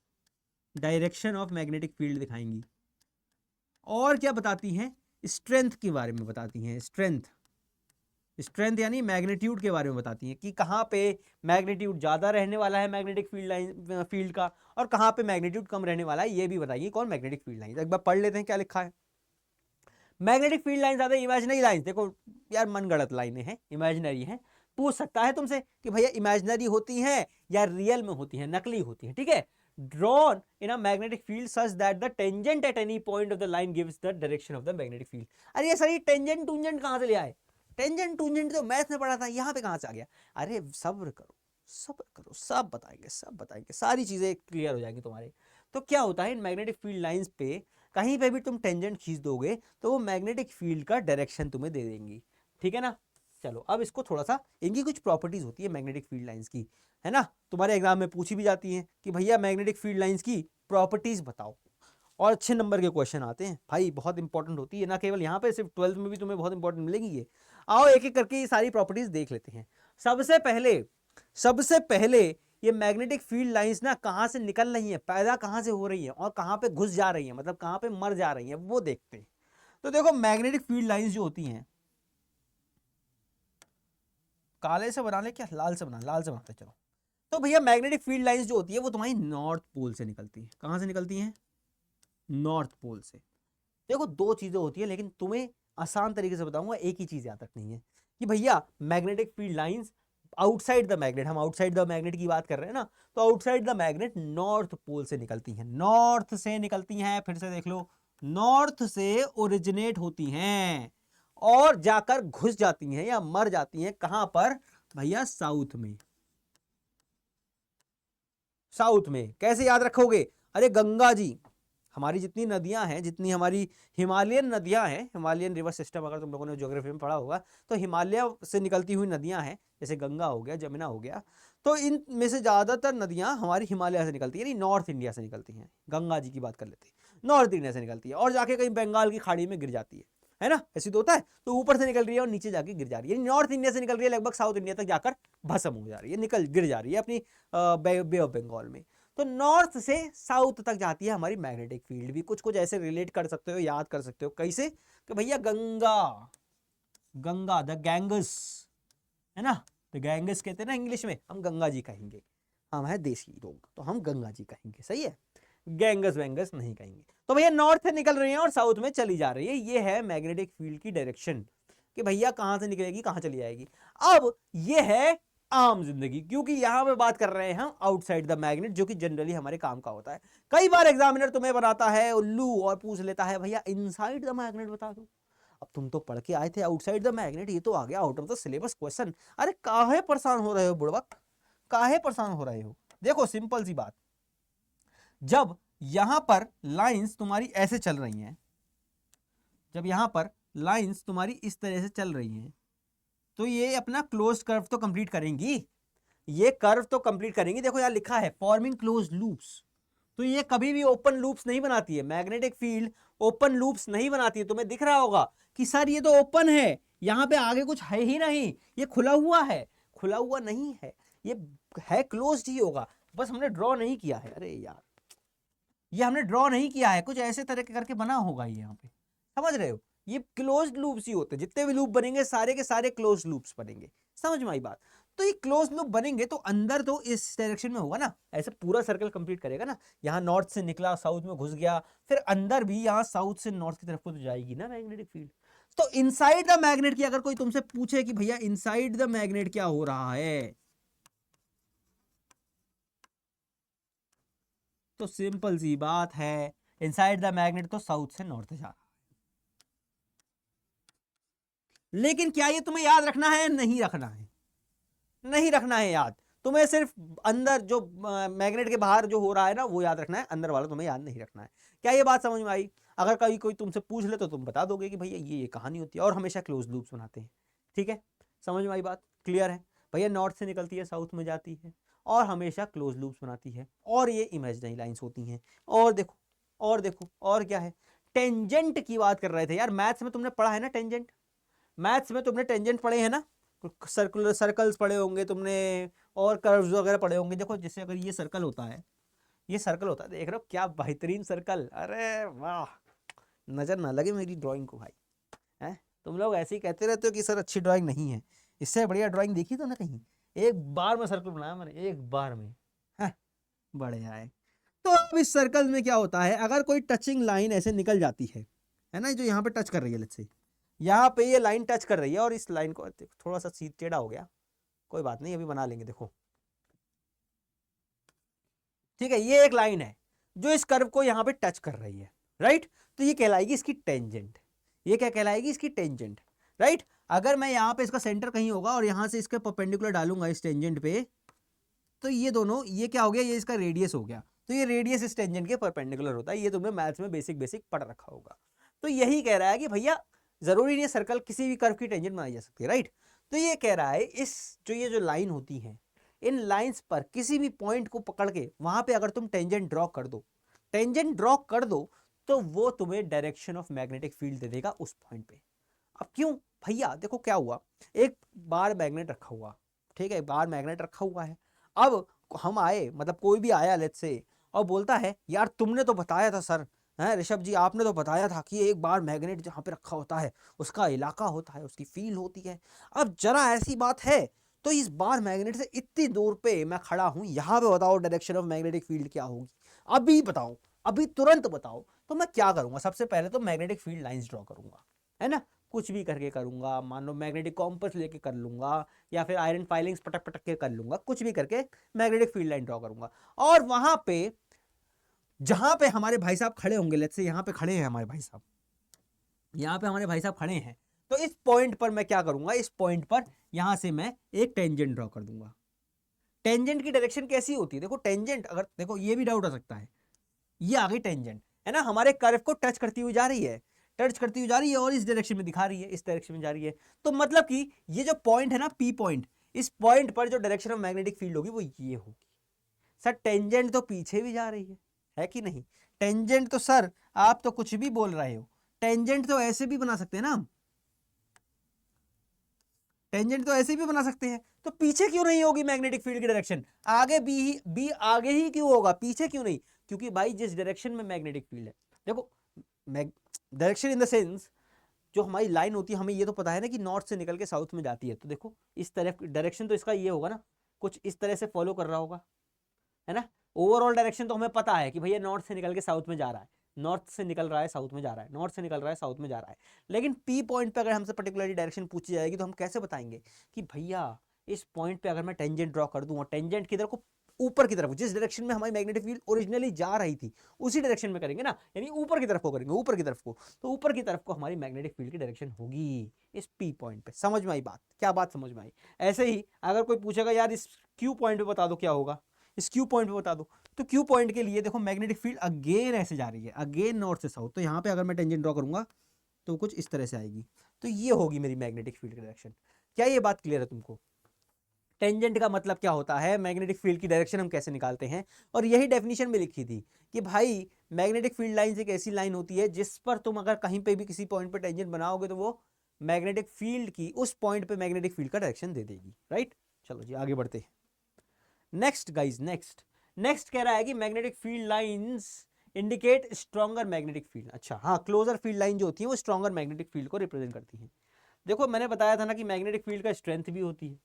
direction of magnetic field दिखाएंगी। और क्या बताती हैं? स्ट्रेंथ के बारे में बताती हैं। स्ट्रेंथ यानी मैग्नीट्यूड के बारे में बताती हैं कि कहाँ पे मैग्नीट्यूड ज़्यादा रहने वाला है मैग्नेटिक फील्ड लाइन फील्ड का, और कहाँ पे मैग्नीट्यूड कम रहने वाला है, ये भी बताइए। कौन? Magnetic field line. एक बार पढ़ लेते हैं क्या लिखा है। मैग्नेटिक फील्ड लाइन आते हैं इमेजिनरी लाइन। देखो यार मन गढ़ंत लाइनें हैं, इमेजिनरी हैं। पूछ सकता है तुमसे कि भैया इमेजिनरी होती हैं या रियल में होती हैं, नकली होती हैं, ठीक है। drawn in a magnetic field such that the tangent at any point of the line gives the direction of the magnetic field। अरे ये सही टेंजेंट टूंजेंट कहाँ से ले आए? टेंजेंट टूंजेंट तो मैथ में पढ़ा था, यहाँ पे कहाँ से आ गया? अरे सब्र करो, सब्र करो, सब बताएंगे, सब बताएंगे, सारी चीजें क्लियर हो जाएंगी तुम्हारे। तो क्या होता है इन मैग्नेटिक फील्ड लाइंस पे, कहीं पे भी तुम टेंजेंट खींच दोगे तो वो मैग्नेटिक फील्ड का डायरेक्शन तुम्हें दे देंगी, ठीक है ना। चलो अब इसको थोड़ा सा, इनकी कुछ प्रॉपर्टीज होती है मैग्नेटिक फील्ड लाइंस की, है ना, तुम्हारे एग्जाम में पूछी भी जाती है कि भैया मैग्नेटिक फील्ड लाइंस की प्रॉपर्टीज बताओ, और अच्छे नंबर के क्वेश्चन आते हैं भाई, बहुत इंपॉर्टेंट होती है, ना केवल यहाँ पे, सिर्फ 12th में भी तुम्हें बहुत इंपॉर्टेंट मिलेगी ये। आओ एक एक करके ये सारी प्रॉपर्टीज देख लेते हैं। सबसे पहले ये मैग्नेटिक फील्ड लाइंस ना कहां से निकल रही हैं, पैदा कहां से हो रही हैं, और कहां पे घुस जा रही हैं, मतलब कहां पे मर जा रही हैं, वो देखते हैं। तो देखो मैग्नेटिक फील्ड लाइंस जो होती हैं, काले से बना ले क्या, लाल से बनाते चलो। तो भैया मैग्नेटिक फील्ड लाइंस जो होती है वो तुम्हारी नॉर्थ पोल से निकलती है। कहां से निकलती हैं? नॉर्थ पोल से। देखो दो चीजें होती है, लेकिन तुम्हें आसान तरीके से बताऊंगा, एक ही चीज याद रखनी है कि भैया magnetic field lines outside the magnet, हम आउटसाइड द मैग्नेट की बात कर रहे हैं ना, तो outside the magnet north pole से निकलती हैं, नॉर्थ से निकलती हैं, फिर से देख लो, नॉर्थ से ओरिजिनेट होती हैं और जाकर घुस जाती हैं या मर जाती हैं कहां पर भैया? साउथ में। साउथ में कैसे याद रखोगे? अरे गंगा जी, हमारी जितनी नदियां हैं, जितनी हमारी हिमालयन नदियां हैं, हिमालयन रिवर सिस्टम अगर तुम लोगों ने ज्योग्राफी में पढ़ा होगा, तो हिमालय से निकलती हुई नदियां हैं, जैसे गंगा हो गया, जमुना हो गया, तो इन में से ज्यादातर नदियां हमारी हिमालय से निकलती है, यानी नॉर्थ इंडिया से निकलती हैं। गंगा जी की बात कर लेते हैं, नॉर्थ इंडिया से निकलती है और जाके कहीं बंगाल की खाड़ी में गिर जाती है ना, ऐसी तो होता है। तो ऊपर से निकल रही है और नीचे जाके गिर जा रही है, नॉर्थ इंडिया से निकल रही है, लगभग साउथ इंडिया तक जाकर भस्म हो जा रही है, निकल गिर जा रही है अपनी बे ऑफ बंगाल में। तो नॉर्थ से साउथ तक जाती है हमारी मैग्नेटिक फील्ड भी। कुछ कुछ ऐसे रिलेट कर सकते हो, याद कर सकते हो, कैसे कि भैया गंगा, गंगा द गैंगस, है ना, तो गैंगस कहते हैं ना इंग्लिश में, हम गंगा जी कहेंगे, हम है देसी लोग तो हम गंगा जी कहेंगे, सही है, गैंगस वैंगस नहीं कहेंगे। तो भैया नॉर्थ से निकल रही है और साउथ में चली जा रही है, ये है मैग्नेटिक फील्ड की डायरेक्शन कि भैया कहां से निकलेगी, कहां चली जाएगी। अब ये है आम जिंदगी, क्योंकि यहां पे बात कर रहे हैं हम आउटसाइड द मैग्नेट, जो कि जनरली हमारे काम का होता है। कई बार एग्जामिनर तुम्हें बनाता है उल्लू और पूछ लेता है भैया इनसाइड द मैग्नेट बता दो। अब तुम तो पढ़ के आए थे आउटसाइड द मैग्नेट, ये तो आ गया out of the syllabus question. अरे काहे परेशान हो रहे हो बुड़बक, काहे परेशान हो रहे हो? देखो सिंपल सी बात, जब यहां पर लाइंस तुम्हारी ऐसे चल रही हैं, जब यहां पर लाइंस तुम्हारी इस तरह से चल रही हैं, तो ये अपना क्लोज कर्व तो कंप्लीट करेंगी, ये कर्व तो कंप्लीट करेंगी। देखो यहां लिखा है फॉर्मिंग क्लोज लूप्स, तो ये कभी भी ओपन लूप्स नहीं बनाती है, मैग्नेटिक फील्ड ओपन लूप्स नहीं बनाती है। तुम्हें दिख रहा होगा कि सर ये तो ओपन है, यहां पे आगे कुछ है ही नहीं, ये खुला हुआ है, खुला हुआ नहीं है, ये है क्लोज्ड ही होगा, बस हमने ड्रॉ नहीं किया है। अरे यार ये हमने ड्रॉ नहीं किया है, कुछ ऐसे तरह के करके बना होगा ये, यहाँ पे समझ रहे हो, ये क्लोज्ड लूप्स ही होते हैं, जितने भी लूप बनेंगे सारे के सारे क्लोज्ड लूप्स बनेंगे, समझ में आई बात। तो ये क्लोज लूप बनेंगे तो अंदर तो इस डायरेक्शन में होगा ना, ऐसे पूरा सर्कल कंप्लीट करेगा ना, यहाँ नॉर्थ से निकला साउथ में घुस गया, फिर अंदर भी यहाँ साउथ से नॉर्थ की तरफ को तो जाएगी ना मैग्नेटिक फील्ड। तो इनसाइड द मैग्नेट की अगर कोई तुमसे पूछे कि भैया इनसाइड द मैग्नेट क्या हो रहा है, तो सिंपल सी बात है, इनसाइड द मैग्नेट तो साउथ से नॉर्थ जा रहा है। लेकिन क्या ये तुम्हें याद रखना है? नहीं रखना है, नहीं रखना है याद, तुम्हें सिर्फ अंदर जो मैग्नेट के बाहर जो हो रहा है ना वो याद रखना है, अंदर वाला तुम्हें याद नहीं रखना है। क्या ये बात समझ में आई? अगर कभी कोई तुमसे पूछ ले तो तुम बता दोगे कि भैया ये कहानी होती है, और हमेशा क्लोज लूप्स बनाते हैं, ठीक है, समझ में आई बात, क्लियर है भैया। नॉर्थ से निकलती है साउथ में जाती है और हमेशा क्लोज लूप्स बनाती है, और ये इमेजिनरी लाइंस होती हैं। और देखो, और देखो, और क्या है, टेंजेंट की बात कर रहे थे यार, मैथ्स में तुमने पढ़ा है ना टेंजेंट, मैथ्स में तुमने टेंजेंट पढ़े हैं ना, सर्कुलर सर्कल्स पढ़े होंगे तुमने, और कर्व्स वगैरह पढ़े होंगे। देखो जैसे अगर ये सर्कल होता है, ये सर्कल होता है, देख रहे हो क्या बेहतरीन सर्कल, अरे वाह, नजर ना लगे मेरी ड्राइंग को भाई, हैं तुम लोग ऐसे ही कहते रहते हो कि सर अच्छी ड्राइंग नहीं है, इससे बढ़िया ड्राइंग देखी तो ना कहीं, एक बार में सर्कल बनाया मैंने, एक बार में, हैं बढ़िया है। तो अब इस सर्कल में क्या होता है, अगर कोई टचिंग लाइन ऐसे निकल जाती है ना, जो यहाँ पे टच कर रही है, लेट्स से यहाँ पे ये लाइन टच कर रही है, और इस लाइन को थोड़ा सा सीधा टेढ़ा हो गया, कोई बात नहीं अभी बना लेंगे, देखो ठीक है, ये एक लाइन है जो इस कर्व को यहाँ पे टच कर रही है, राइट, तो ये कहलाएगी इसकी टेंजेंट, ये क्या कहलाएगी, इसकी टेंजेंट, राइट। अगर मैं यहाँ पे इसका सेंटर कहीं होगा और यहाँ से इसके परपेंडिकुलर डालूंगा इस टेंजेंट पे, तो ये दोनों, ये क्या हो गया, ये इसका रेडियस हो गया, तो ये रेडियस इस टेंजेंट के परपेंडिकुलर होता है। ये तुमने मैथ्स में बेसिक बेसिक पढ़ रखा होगा। तो यही कह रहा है कि भैया जरूरी नहीं है सर्कल, किसी भी कर्व की टेंजेंट बनाई जा सकती है, राइट। तो ये कह रहा है इस ये जो लाइन होती है, इन लाइंस पर किसी भी पॉइंट को पकड़ के वहां पे अगर तुम टेंजेंट ड्रॉ कर दो, टेंजेंट ड्रॉ कर दो, तो वो तुम्हें डायरेक्शन ऑफ मैग्नेटिक फील्ड दे देगा उस पॉइंट पे। अब क्यों भैया, देखो क्या हुआ, एक बार मैग्नेट रखा हुआ, ठीक है, बार मैग्नेट रखा हुआ है। अब हम आए, मतलब कोई भी आया लेट्स से, और बोलता है यार तुमने तो बताया था सर, हैं ऋषभ जी, आपने तो बताया था कि एक बार मैग्नेट जहाँ पे रखा होता है उसका इलाका होता है, उसकी फील होती है। अब जरा ऐसी बात है, तो इस बार मैग्नेट से इतनी दूर पे मैं खड़ा हूं, यहाँ पे बताओ डायरेक्शन ऑफ मैग्नेटिक फील्ड क्या होगी, अभी बताओ, अभी तुरंत बताओ। तो मैं क्या करूंगा, सबसे पहले तो मैग्नेटिक फील्ड लाइंस ड्रॉ करूंगा, है ना, कुछ भी करके करूंगा, मान लो मैग्नेटिक कॉम्पस लेके कर लूंगा, या फिर आयरन फाइलिंग्स पटक पटक के कर लूंगा, कुछ भी करके मैग्नेटिक फील्ड लाइन ड्रॉ करूंगा। और वहां पे जहां पे हमारे भाई साहब खड़े होंगे, लेट्स से यहाँ पे खड़े हैं हमारे भाई साहब, यहाँ पे हमारे भाई साहब खड़े हैं, तो इस पॉइंट पर मैं क्या करूंगा, इस पॉइंट पर यहां से मैं एक टेंजेंट ड्रॉ कर दूंगा। टेंजेंट की डायरेक्शन कैसी होती है, देखो टेंजेंट, अगर देखो ये भी डाउट आ सकता है, ये आ गई टेंजेंट, है ना, हमारे कर्व को टच करती हुई जा रही है, टच करती हुई जा रही है, और इस डायरेक्शन में दिखा रही है, इस डायरेक्शन में जा रही है। तो मतलब कि ये जो पॉइंट है ना, पी पॉइंट, इस पॉइंट पर जो डायरेक्शन ऑफ मैग्नेटिक फील्ड होगी वो ये होगी। सर टेंजेंट तो पीछे भी जा रही है कि नहीं, टेंजेंट तो सर आप तो कुछ भी बोल रहे हो, टेंजेंट तो ऐसे भी बना सकते हैं ना हम, टेंजेंट तो ऐसे भी बना सकते हैं, तो पीछे क्यों नहीं होगी मैग्नेटिक फील्ड की डायरेक्शन, आगे बी आगे ही क्यों होगा, पीछे क्यों नहीं, क्योंकि भाई जिस डायरेक्शन में मैग्नेटिक फील्ड है, देखो डायरेक्शन इन द सेंस, जो हमारी लाइन होती है, हमें ये तो पता है ना कि नॉर्थ से निकल के साउथ में जाती है, तो देखो इस तरफ डायरेक्शन तो इसका ये होगा ना, कुछ इस तरह से फॉलो कर रहा होगा, है ना। ओवरऑल डायरेक्शन तो हमें पता है कि भैया नॉर्थ से निकल के साउथ में जा रहा है, नॉर्थ से निकल रहा है साउथ में जा रहा है, नॉर्थ से निकल रहा है साउथ में जा रहा है। लेकिन पी पॉइंट पे अगर हमसे पर्टिकुलरली डायरेक्शन पूछी जाएगी, तो हम कैसे बताएंगे कि भैया इस पॉइंट पे अगर मैं टेंजेंट ड्रॉ कर दूं, और टेंजेंट किधर को, ऊपर की तरफ, जिस डायरेक्शन में हमारी मैग्नेटिक फील्ड ओरिजिनली जा रही थी उसी डायरेक्शन में करेंगे ना, यानी ऊपर की तरफ को करेंगे, ऊपर की तरफ को, तो ऊपर की तरफ को हमारी मैग्नेटिक फील्ड की डायरेक्शन होगी इस पी पॉइंट पे। समझ में आई बात, क्या बात समझ में आई। ऐसे ही अगर कोई पूछेगा यार इस क्यू पॉइंट पे बता दो क्या होगा, इस क्यू पॉइंट पे बता दो, तो क्यू पॉइंट के लिए देखो मैग्नेटिक फील्ड अगेन ऐसे जा रही है, अगेन नॉर्थ से साउथ, तो यहाँ पे अगर मैं टेंजेंट ड्रॉ करूंगा तो कुछ इस तरह से आएगी, तो ये होगी मेरी मैग्नेटिक फील्ड की डायरेक्शन। क्या ये बात क्लियर है तुमको, टेंजेंट का मतलब क्या होता है, मैग्नेटिक फील्ड की डायरेक्शन हम कैसे निकालते हैं, और यही डेफिनेशन में लिखी थी कि भाई मैग्नेटिक फील्ड लाइन एक ऐसी लाइन होती है जिस पर तुम अगर कहीं पे भी किसी पॉइंट पे टेंजेंट बनाओगे तो वो मैग्नेटिक फील्ड की उस पॉइंट पे मैग्नेटिक फील्ड का डायरेक्शन दे देगी, राइट। चलो जी आगे बढ़ते हैं। नेक्स्ट गाइज, नेक्स्ट कह रहा है कि magnetic field lines indicate stronger magnetic field. अच्छा हाँ, क्लोजर फील्ड लाइन जो होती है वो स्ट्रॉन्गर मैग्नेटिक फील्ड को रिप्रेजेंट करती है। देखो मैंने बताया था ना कि मैग्नेटिक फील्ड का स्ट्रेंथ भी होती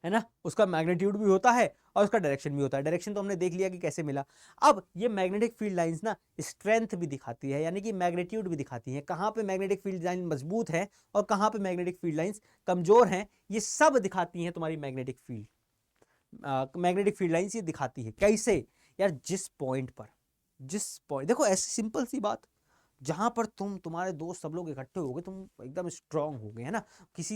है ना, उसका मैग्नीट्यूड भी होता है और उसका डायरेक्शन भी होता है। डायरेक्शन तो हमने देख लिया कि कैसे मिला। अब ये मैग्नेटिक फील्ड लाइंस ना स्ट्रेंथ भी दिखाती है, यानी कि मैग्नीट्यूड भी दिखाती है, कहाँ पे मैग्नेटिक फील्ड लाइन मजबूत है और कहाँ पे मैग्नेटिक फील्ड लाइंस कमजोर हैं, ये सब दिखाती हैं तुम्हारी magnetic field, magnetic field lines ये दिखाती है। कैसे यार, जिस पॉइंट पर, जिस पॉइंट, देखो ऐसी सिंपल सी बात, जहां पर तुम्हारे दोस्त सब लोग इकट्ठे हो गए, तुम एकदम स्ट्रांग हो गए, है ना,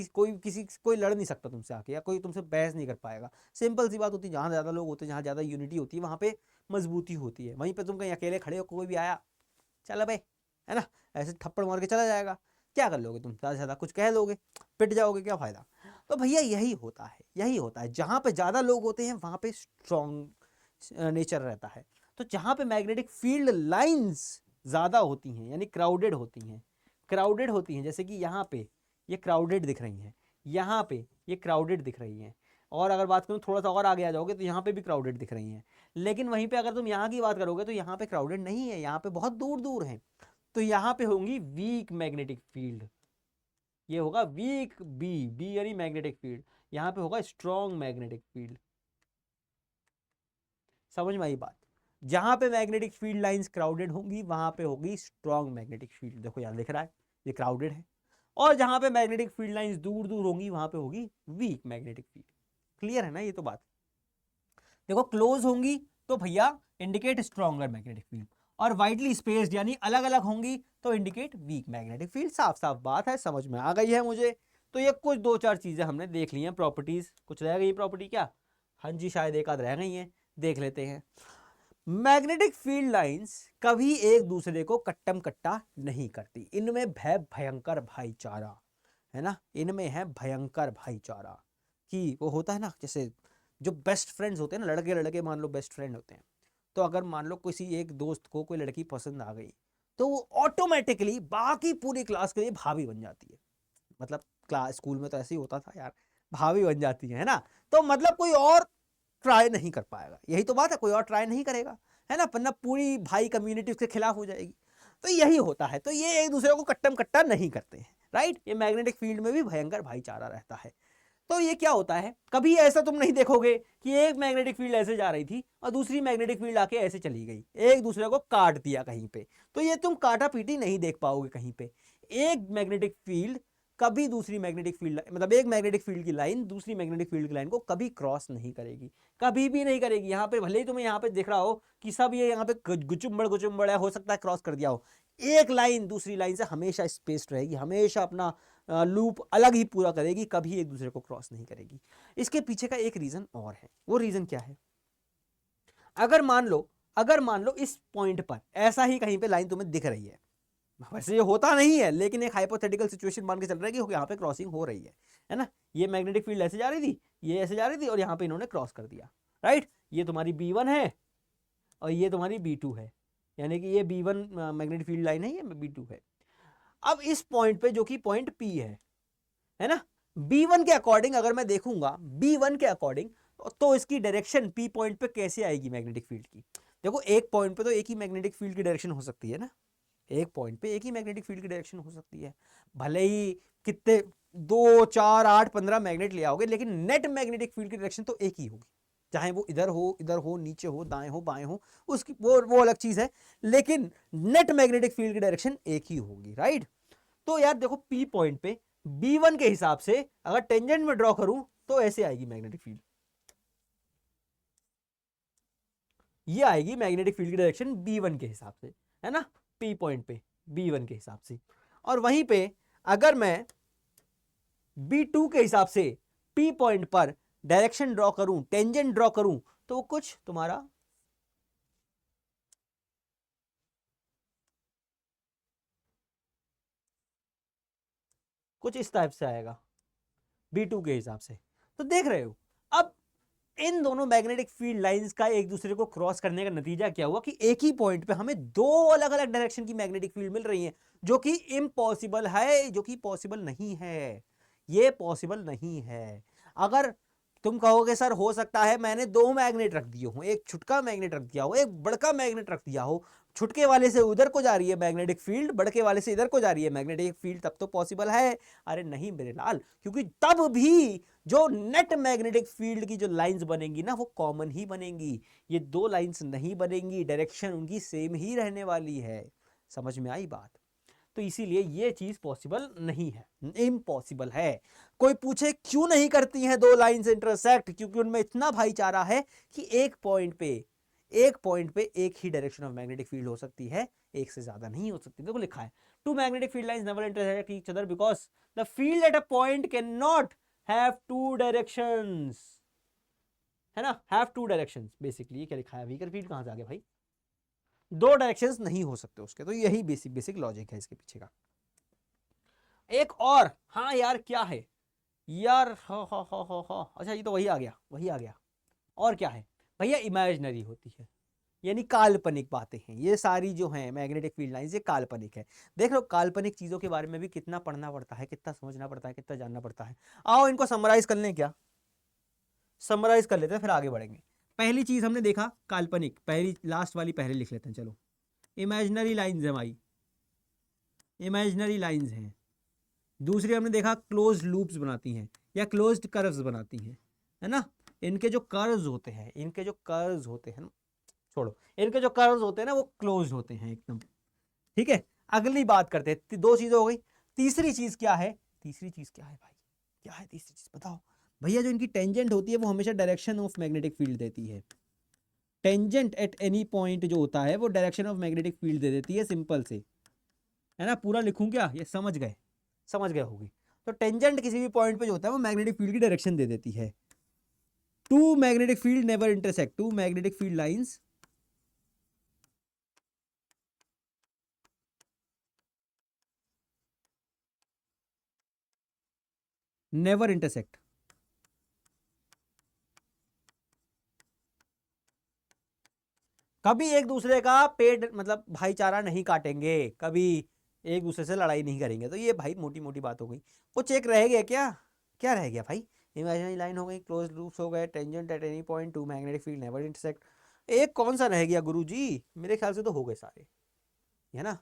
कोई लड़ नहीं सकता तुमसे आके, या कोई तुमसे बहस नहीं कर पाएगा। सिंपल सी बात होती है, जहां ज्यादा लोग होते हैं, जहां ज्यादा यूनिटी होती है, वहां पे मजबूती होती है। वहीं पे तुम कहीं अकेले खड़े हो, कोई भी आया चलो भाई, है ना, ऐसे थप्पड़ मार के चला जाएगा, क्या कर लोगे तुम, ज्यादा से ज्यादा कुछ कह लोगे, पिट जाओगे, क्या फायदा। तो भैया यही होता है, यही होता है, जहां पे ज्यादा लोग होते हैं वहां पे स्ट्रॉन्ग नेचर रहता है। तो जहां पे मैग्नेटिक फील्ड लाइंस ज़्यादा होती हैं, यानी क्राउडेड होती हैं, क्राउडेड होती हैं, जैसे कि यहाँ पे ये क्राउडेड दिख रही हैं, यहाँ पे ये क्राउडेड दिख रही हैं, और अगर बात करूँ थोड़ा सा और आगे आ जाओगे तो यहाँ पे भी क्राउडेड दिख रही हैं। लेकिन वहीं पे अगर तुम यहाँ की बात करोगे तो यहाँ पे क्राउडेड नहीं है, यहाँ पे बहुत दूर दूर हैं, तो यहाँ पे होंगी वीक मैग्नेटिक फील्ड, ये होगा वीक बी यानी मैग्नेटिक फील्ड, यहाँ पे होगा स्ट्रॉन्ग मैग्नेटिक फील्ड। समझ में आई बात, जहां पे मैग्नेटिक फील्ड लाइंस क्राउडेड होंगी वहां पे होगी स्ट्रॉन्ग मैग्नेटिक फील्ड, देखो यहां लिख रहा है ये क्राउडेड है, और जहां पे मैग्नेटिक फील्ड लाइंस दूर दूर होंगी वहां पे होगी वीक मैग्नेटिक फील्ड। क्लियर है ना ये तो बात। देखो क्लोज होंगी तो भैया इंडिकेट स्ट्रॉन्गर मैग्नेटिक फील्ड, और वाइडली स्पेस्ड यानी अलग अलग होंगी तो इंडिकेट वीक मैग्नेटिक फील्ड। साफ साफ बात है, समझ में आ गई है मुझे। तो ये कुछ दो चार चीजें हमने देख ली हैं, प्रॉपर्टीज। कुछ रह गई प्रॉपर्टी क्या? हाँ जी, शायद एक आध रह गई हैं, देख लेते हैं। मैग्नेटिक फील्ड लाइंस कभी एक दूसरे को कट्टम कट्टा नहीं करती, इनमें है भयंकर भाईचारा, है ना, इनमें है भयंकर भाईचारा। कि वो होता है ना, जैसे जो बेस्ट फ्रेंड्स होते हैं ना, लड़के लड़के मान लो बेस्ट फ्रेंड होते हैं, तो अगर मान लो किसी एक दोस्त को कोई लड़की पसंद आ गई तो वो ऑटोमेटिकली बाकी पूरी क्लास के लिए भाभी बन जाती है। मतलब क्लास स्कूल में तो ऐसे ही होता था यार, भाभी बन जाती है ना। तो मतलब कोई और ट्राई नहीं कर पाएगा, यही तो बात है, कोई और ट्राई नहीं करेगा, है ना, वरना पूरी भाई कम्युनिटी उसके खिलाफ हो जाएगी। तो यही होता है, तो ये एक दूसरे को कट्टम कट्टा नहीं करते हैं, राइट। ये मैग्नेटिक फील्ड में भी भयंकर भाईचारा रहता है। तो ये क्या होता है, कभी ऐसा तुम नहीं देखोगे कि एक मैग्नेटिक फील्ड ऐसे जा रही थी और दूसरी मैग्नेटिक फील्ड आके ऐसे चली गई, एक दूसरे को काट दिया कहीं पे। तो ये तुम काटा पीटी नहीं देख पाओगे कहीं पे। एक मैग्नेटिक फील्ड कभी दूसरी मैग्नेटिक फील्ड, मतलब एक मैग्नेटिक फील्ड की लाइन दूसरी मैग्नेटिक फील्ड की लाइन को कभी क्रॉस नहीं करेगी, कभी भी नहीं करेगी। यहाँ पे भले ही तुम्हें यहाँ पे दिख रहा हो कि सब ये यहाँ पे गुचुम्बड़ है, हो सकता है क्रॉस कर दिया हो, एक लाइन दूसरी लाइन से हमेशा स्पेस्ड रहेगी, हमेशा अपना लूप अलग ही पूरा करेगी, कभी एक दूसरे को क्रॉस नहीं करेगी। इसके पीछे का एक रीजन और है। वो रीजन क्या है? अगर मान लो इस पॉइंट पर ऐसा ही कहीं पे लाइन तुम्हें दिख रही है, वैसे ये होता नहीं है लेकिन एक हाइपोथेटिकल सिचुएशन मान के चल रहा है कि यहाँ पे क्रॉसिंग हो रही है ना। ये मैग्नेटिक फील्ड ऐसे जा रही थी, ये ऐसे जा रही थी और यहाँ पे इन्होंने क्रॉस कर दिया, राइट। ये तुम्हारी B1 है और ये तुम्हारी B2 है, यानी कि ये B1 मैग्नेटिक फील्ड लाइन है, ये B2 है। अब इस पॉइंट पे जो कि पॉइंट P है ना, B1 के अकॉर्डिंग अगर मैं देखूंगा, B1 के अकॉर्डिंग, तो इसकी डायरेक्शन P पॉइंट पे कैसे आएगी मैग्नेटिक फील्ड की? देखो एक पॉइंट पे तो एक ही मैग्नेटिक फील्ड की डायरेक्शन हो सकती है ना, एक पॉइंट पे एक ही मैग्नेटिक फील्ड की डायरेक्शन हो सकती है। भले ही कितने 2 4 8 15 मैग्नेट ले आओगे, लेकिन नेट मैग्नेटिक फील्ड की डायरेक्शन तो एक ही होगी, चाहे वो इधर हो, नीचे हो, दाएं हो, बाएं हो, उसकी वो अलग चीज है, लेकिन नेट मैग्नेटिक फील्ड की डायरेक्शन एक ही होगी, राइट। तो यार देखो P पॉइंट पे B1 के हिसाब से अगर टेंजेंट में ड्रॉ करूं तो ऐसे आएगी मैग्नेटिक फील्ड, ये आएगी मैग्नेटिक फील्ड की डायरेक्शन B1 के हिसाब से, है ना, P पॉइंट पे B1 के हिसाब से। और वहीं पे अगर मैं B2 के हिसाब से P पॉइंट पर डायरेक्शन ड्रॉ करूं, टेंजेंट ड्रॉ करूं, तो कुछ तुम्हारा कुछ इस टाइप से आएगा B2 के हिसाब से। तो देख रहे हो, अब इन दोनों मैग्नेटिक फील्ड लाइंस का एक दूसरे को क्रॉस करने का नतीजा क्या हुआ कि एक ही पॉइंट पे हमें दो अलग अलग डायरेक्शन की मैग्नेटिक फील्ड मिल रही है, जो कि इम्पॉसिबल है, जो कि पॉसिबल नहीं है, ये पॉसिबल नहीं है। अगर तुम कहोगे सर हो सकता है मैंने दो मैग्नेट रख दिए हो, एक छुटका मैग्नेट रख दिया हो, एक बड़का मैग्नेट रख दिया हो, छुटके वाले से उधर को जा रही है मैग्नेटिक फील्ड, बड़के वाले से इधर को जा रही है मैग्नेटिक फील्ड, तब तो पॉसिबल है। अरे नहीं मेरे लाल, क्योंकि तब भी जो नेट मैग्नेटिक फील्ड की जो लाइंस बनेंगी ना, वो कॉमन ही बनेंगी, ये दो लाइंस नहीं बनेंगी, डायरेक्शन उनकी सेम ही रहने वाली है। समझ में आई बात? तो इसीलिए ये चीज पॉसिबल नहीं है, इम्पॉसिबल है। कोई पूछे क्यों नहीं करती हैं दो लाइंस इंटरसेक्ट? क्योंकि उनमें इतना भाईचारा है कि एक पॉइंट पे एक ही डायरेक्शन ऑफ मैग्नेटिक फील्ड हो सकती है, एक से ज्यादा नहीं हो सकती। देखो लिखा है, two magnetic field lines never intersect each other because the field at a point can not have two directions, है ना, हैव टू डायरेक्शंस। बेसिकली क्या लिखा है, वीकर फील्ड कहां से आ गया भाई, दो डायरेक्शंस नहीं हो सकते उसके। तो यही बेसिक लॉजिक है इसके पीछे का। एक और, हाँ यार क्या है यार, अच्छा ये तो वही आ गया। और क्या है भैया, इमेजिनरी होती है, यानी काल्पनिक बातें हैं ये सारी जो हैं मैग्नेटिक फील्ड लाइंस, ये काल्पनिक है। देख लो काल्पनिक चीजों के बारे में भी कितना पढ़ना पड़ता है, कितना समझना पड़ता है, कितना जानना पड़ता है। आओ इनको समराइज कर लें, क्या समराइज कर लेते हैं फिर आगे बढ़ेंगे। पहली चीज हमने देखा काल्पनिक, पहली लास्ट वाली पहले लिख लेते हैं, चलो। इमेजिनरी लाइंस है भाई, इमेजिनरी लाइंस हैं। दूसरी हमने देखा क्लोज लूप्स बनाती हैं या क्लोज्ड कर्व्स बनाती हैं, है ना। इनके जो कर्व्स होते हैं, ना, छोड़ो, इनके जो कर्व्स होते हैं ना, वो क्लोज होते हैं एकदम, ठीक है। अगली बात करते हैं, दो चीजें हो गई, तीसरी चीज क्या है, भाई क्या है तीसरी चीज बताओ भैया? जो इनकी टेंजेंट होती है वो हमेशा डायरेक्शन ऑफ मैग्नेटिक फील्ड देती है, टेंजेंट एट एनी पॉइंट जो होता है वो डायरेक्शन ऑफ मैग्नेटिक फील्ड दे देती है, सिंपल से, है ना। पूरा लिखूं क्या, ये समझ गए, समझ गए होगी। तो टेंजेंट किसी भी पॉइंट पे जो होता है वो मैग्नेटिक फील्ड की डायरेक्शन दे देती है। Two magnetic field never intersect, two magnetic field lines never intersect. कभी एक दूसरे का पेट मतलब भाईचारा नहीं काटेंगे, कभी एक दूसरे से लड़ाई नहीं करेंगे। तो ये भाई मोटी मोटी बात हो गई। कुछ एक रह गया क्या, क्या रह गया भाई? इमेजिनरी लाइन हो गई, क्लोज लूप्स हो गए, tangent at any point two magnetic field never intersect. एक कौन सा रह गया गुरुजी? मेरे ख्याल से तो हो गए सारे, है ना।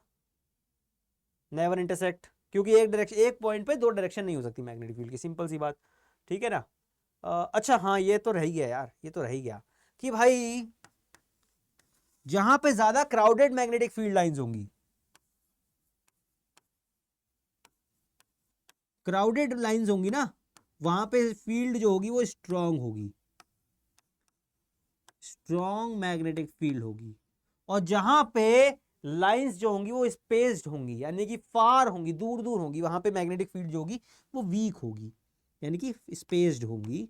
नेवर इंटरसेक्ट, क्योंकि एक डायरेक्शन, एक पॉइंट पे दो डायरेक्शन नहीं हो सकती मैग्नेटिक फील्ड की, सिंपल सी बात, ठीक है ना। अच्छा हाँ, ये तो रह ही गया यार, ये तो रह ही गया कि भाई जहां पे ज्यादा क्राउडेड मैग्नेटिक फील्ड लाइंस होंगी, क्राउडेड लाइंस होंगी ना, वहां पे फील्ड जो होगी वो स्ट्रांग होगी, स्ट्रांग मैग्नेटिक फील्ड होगी। और जहां पे लाइंस जो होंगी वो स्पेस्ड होंगी, यानी कि फार होंगी, दूर दूर होंगी, वहां पे मैग्नेटिक फील्ड जो होगी वो वीक होगी, यानी कि स्पेस्ड होगी।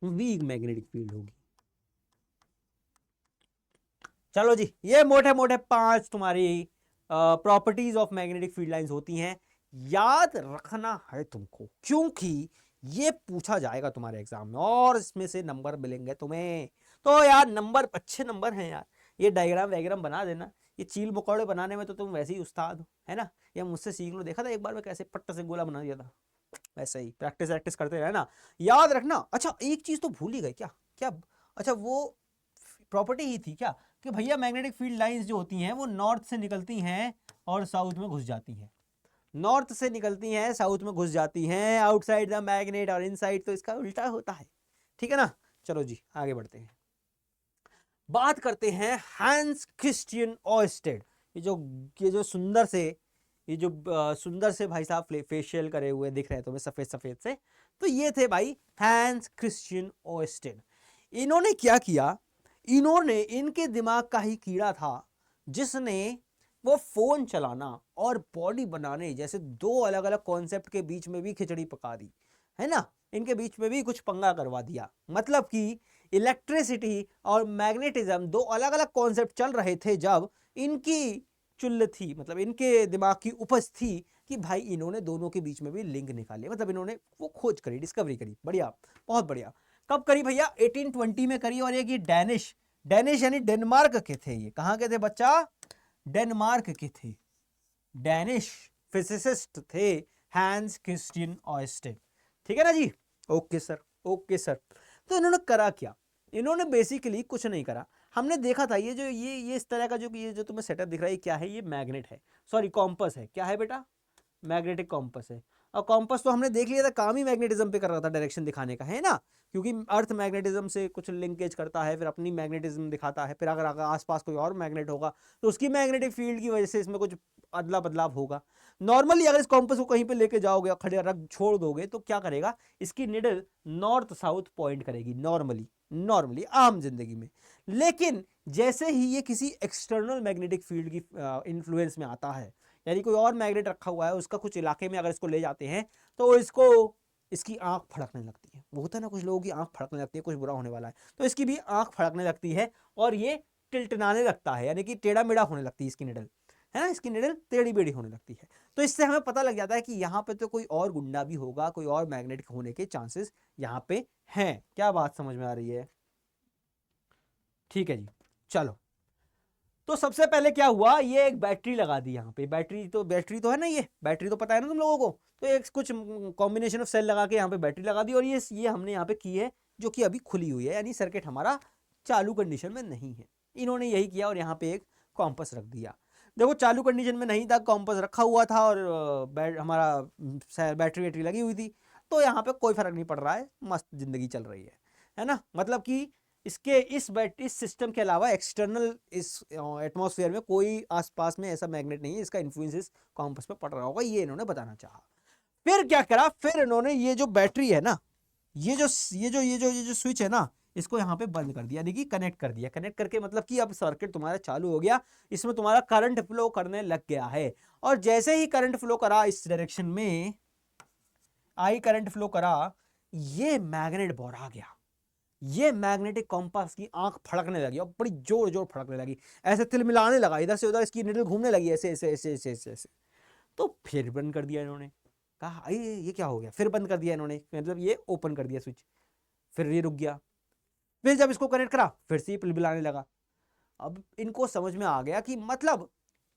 वीक मैग्नेटिक फील्ड होगी। चलो जी, ये मोटे मोटे 5 तुम्हारी properties of magnetic field lines होती हैं। याद रखना है तुमको, क्योंकि ये पूछा जाएगा तुम्हारे एग्जाम में और इसमें से नंबर मिलेंगे तुम्हें। तो यार नंबर, अच्छे नंबर हैं यार। ये डायग्राम वैग्राम बना देना, ये चील मकौड़े बनाने में तो तुम वैसे ही उस्ताद हो, है ना। ये मुझसे सीख लो, देखा था एक बार मैं कैसे पट्ट से गोला बना दिया था, वैसे ही प्रैक्टिस प्रैक्टिस करते रहना, याद रखना। अच्छा एक चीज तो भूल ही गए क्या, क्या? अच्छा वो प्रॉपर्टी ही थी क्या कि भैया मैग्नेटिक फील्ड लाइंस जो होती हैं वो नॉर्थ से निकलती हैं और साउथ में घुस जाती हैं, नॉर्थ से निकलती हैं साउथ में घुस जाती हैं, आउटसाइड द मैग्नेट, और इनसाइड तो इसका उल्टा होता है, ठीक है ना। चलो जी आगे बढ़ते हैं, बात करते हैं हैंस क्रिश्चियन ओयस्टेड। ये जो सुंदर से, ये जो सुंदर से भाई साहब फेशियल करे हुए दिख रहे हैं तुम्हें सफेद सफेद से, तो ये थे भाई हैंस क्रिश्चियन ओयस्टेड। इन्होंने क्या किया, इन्होंने, इनके दिमाग का ही कीड़ा था जिसने वो फोन चलाना और बॉडी बनाने जैसे दो अलग अलग कॉन्सेप्ट के बीच में भी खिचड़ी पका दी, है ना। इनके बीच में भी कुछ पंगा करवा दिया, मतलब कि इलेक्ट्रिसिटी और मैग्नेटिज्म दो अलग अलग कॉन्सेप्ट चल रहे थे जब इनकी चुल्ल थी, मतलब इनके दिमाग की उपज थी कि भाई इन्होंने दोनों के बीच में भी लिंक निकाले, मतलब इन्होंने वो खोज करी, डिस्कवरी करी। बढ़िया, बहुत बढ़िया। कब करी भैया? 1820 में करी। और एक ये डैनिश, डैनिश यानी डेनमार्क के थे। ये कहाँ के थे बच्चा? डेनमार्क के थे, डैनिश फिजिसिस्ट थे हैंस क्रिश्चियन ऑयस्टेड, ठीक है ना जी। Okay sir, okay sir. तो इन्होंने करा क्या? इन्होंने बेसिकली कुछ नहीं करा। हमने देखा था ये जो ये इस तरह का जो ये जो तुम्हें सेटअप दिख रहा है, क्या है? ये मैग्नेट है, सॉरी कॉम्पस है। क्या है बेटा? मैग्नेटिक कॉम्पस है। और कॉम्पस तो हमने देख लिया था, काम ही मैग्नेटिज्म पे कर रहा था, डायरेक्शन दिखाने का, है ना। क्योंकि अर्थ मैग्नेटिज्म से कुछ लिंकेज करता है, फिर अपनी मैग्नेटिज्म दिखाता है, फिर अगर आसपास कोई और मैग्नेट होगा तो उसकी मैग्नेटिक फील्ड की वजह से इसमें कुछ अदला बदलाव होगा। नॉर्मली अगर इस कॉम्पस को कहीं पे लेके जाओगे, खड़े रख छोड़ दोगे, तो क्या करेगा? इसकी निडल नॉर्थ साउथ पॉइंट करेगी नॉर्मली, नॉर्मली आम जिंदगी में। लेकिन जैसे ही ये किसी एक्सटर्नल मैग्नेटिक फील्ड की इन्फ्लुएंस में आता है, यानी कोई और मैग्नेट रखा हुआ है, उसका कुछ इलाके में अगर इसको ले जाते हैं तो इसको, इसकी आंख फड़कने लगती है। वो होता है ना, कुछ लोगों की आंख फड़कने लगती है, कुछ बुरा होने वाला है तो इसकी भी आंख फड़कने लगती है और ये टिल्टनाने लगता है, यानी कि टेढ़ा मेढ़ा होने लगती है इसकी निडल, है ना। इसकी निडल टेढ़ी बेढ़ी होने लगती है। तो इससे हमें पता लग जाता है कि यहाँ पे तो कोई और गुंडा भी होगा, कोई और मैग्नेटिक होने के चांसेस यहाँ पे हैं। क्या बात समझ में आ रही है? ठीक है जी, चलो। तो सबसे पहले क्या हुआ, ये एक बैटरी लगा दी यहाँ पे। बैटरी तो है ना, ये बैटरी तो पता है ना तुम लोगों को। तो एक कुछ कॉम्बिनेशन ऑफ सेल लगा के यहाँ पे बैटरी लगा दी, और ये हमने यहाँ पे की है, जो कि अभी खुली हुई है, यानी सर्किट हमारा चालू कंडीशन में नहीं है। इन्होंने यही किया और यहाँ पे एक कॉम्पस रख दिया। देखो चालू कंडीशन में नहीं था, कॉम्पस रखा हुआ था और हमारा बैटरी वैटरी लगी हुई थी, तो यहाँ पे कोई फर्क नहीं पड़ रहा है, मस्त जिंदगी चल रही है ना। मतलब कि इसके इस सिस्टम के अलावा एक्सटर्नल इस एटमॉस्फेयर में कोई आसपास में ऐसा मैग्नेट नहीं है, इसका इन्फ्लुएंस इस कॉम्पस पे पड़ रहा होगा, ये इन्होंने बताना चाहा। फिर क्या करा, फिर इन्होंने ये जो बैटरी है ना, ये जो स्विच है ना, इसको यहाँ पे बंद कर दिया, यानी कि कनेक्ट कर दिया। कनेक्ट करके मतलब कि अब सर्किट तुम्हारा चालू हो गया, इसमें तुम्हारा करंट फ्लो करने लग गया है। और जैसे ही करंट फ्लो करा इस डायरेक्शन में, आई करंट फ्लो करा, ये मैग्नेट बोरा गया, ये मैग्नेटिक कॉम्पास की आंख फड़कने लगी और बड़ी जोर जोर फड़कने लगी, ऐसे तिलमिलाने लगा, इधर से उधर इसकी निडल घूमने लगी, ऐसे ऐसे ऐसे ऐसे ऐसे ऐसे। तो फिर बंद कर दिया इन्होंने, कहा अरे ये क्या हो गया, फिर बंद कर दिया इन्होंने, मतलब ये ओपन कर दिया स्विच, फिर ये रुक गया। फिर जब इसको कनेक्ट करा, फिर से ये पिलपिलाने लगा। अब इनको समझ में आ गया कि मतलब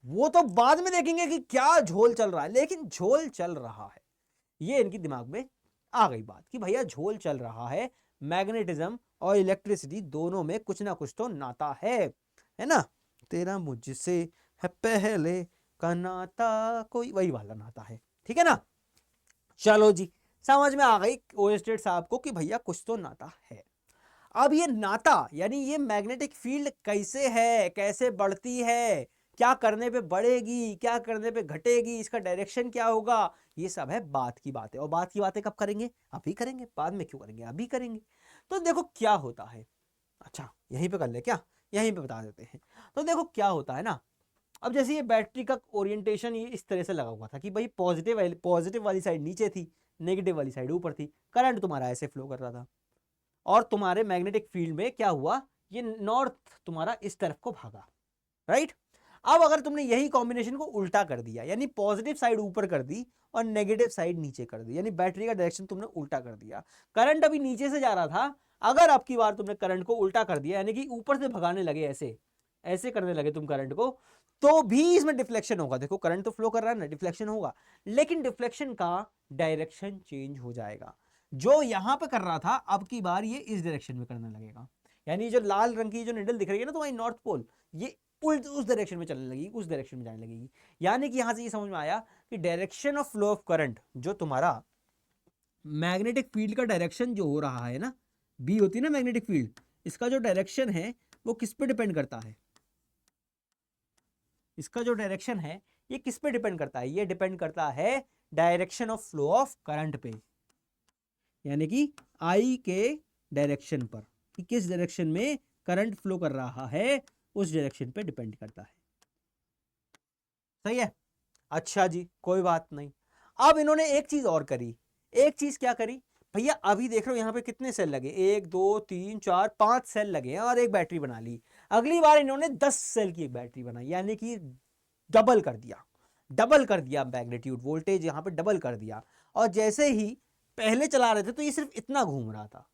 वो तो बाद में देखेंगे कि क्या झोल चल रहा है, लेकिन झोल चल रहा है। ये इनकी दिमाग में आ गई बात कि भैया झोल चल रहा है, मैग्नेटिज्म और इलेक्ट्रिसिटी दोनों में कुछ ना कुछ तो नाता है ना। तेरा मुझसे है पहले का नाता कोई, वही वाला नाता है, ठीक है ना। चलो जी, समझ में आ गई ओएस्टेड साहब को कि भैया कुछ तो नाता है। अब ये नाता यानी ये मैग्नेटिक फील्ड कैसे है, कैसे बढ़ती है, क्या करने पे बढ़ेगी, क्या करने पे घटेगी, इसका डायरेक्शन क्या होगा, ये सब है बात की बातें। और बात की बातें कब करेंगे, अभी करेंगे, बाद में क्यों करेंगे, अभी करेंगे। तो देखो क्या होता है, अच्छा यहीं पे कर ले क्या, यहीं पे बता देते हैं। तो देखो क्या होता है ना, अब जैसे ये बैटरी का ओरिएंटेशन ये इस तरह से लगा हुआ था कि भाई पॉजिटिव वाली साइड नीचे थी, नेगेटिव वाली साइड ऊपर थी, करंट तुम्हारा ऐसे फ्लो कर रहा था। और तुम्हारे मैग्नेटिक फील्ड में क्या हुआ, ये नॉर्थ तुम्हारा इस तरफ को भागा, राइट। अब अगर तुमने यही कॉम्बिनेशन को उल्टा कर दिया, यानी पॉजिटिव साइड ऊपर कर दी और नेगेटिव साइड नीचे कर दी, यानी बैटरी का डायरेक्शन तुमने उल्टा कर दिया। करंट अभी नीचे से जा रहा था, अगर आपकी बार तुमने करंट को उल्टा कर दिया, यानी कि ऊपर से भगाने लगे, ऐसे ऐसे करने लगे तुम करंट को, तो भी इसमें डिफ्लेक्शन होगा। देखो करंट तो फ्लो कर रहा है ना, डिफ्लेक्शन होगा, लेकिन डिफ्लेक्शन का डायरेक्शन चेंज हो जाएगा। जो यहां पे कर रहा था, अब की बार ये इस डायरेक्शन में करने लगेगा, यानी जो लाल रंग की जो निडल दिख रही है ना तुम्हारी नॉर्थ पोल, ये उल्ट उस डायरेक्शन में चलने लगेगी, उस डायरेक्शन में जाने लगेगी। यानी कि यहां से ये समझ में आया कि direction of flow of current, जो तुम्हारा मैग्नेटिक फील्ड का डायरेक्शन जो हो रहा है ना, बी होती है ना मैग्नेटिक फील्ड, इसका जो डायरेक्शन है वो किस पे डिपेंड करता है, इसका जो डायरेक्शन है ये किस पे डिपेंड करता है, ये डिपेंड करता है direction of flow of current पे, यानी कि आई के डायरेक्शन पर, कि किस डायरेक्शन में करंट फ्लो कर रहा है, उस डायरेक्शन पे डिपेंड करता है। सही है, अच्छा जी कोई बात नहीं। अब इन्होंने एक चीज और करी, एक चीज क्या करी भैया, अभी देख रहे हो यहाँ पे कितने सेल लगे, 1 2 3 4 5 सेल लगे हैं और एक बैटरी बना ली। अगली बार इन्होंने 10 सेल की एक बैटरी बनाई, यानी कि डबल कर दिया, डबल कर दिया मैग्नीट्यूड, वोल्टेज यहाँ पे डबल कर दिया। और जैसे ही पहले चला रहे थे तो ये सिर्फ इतना घूम रहा था,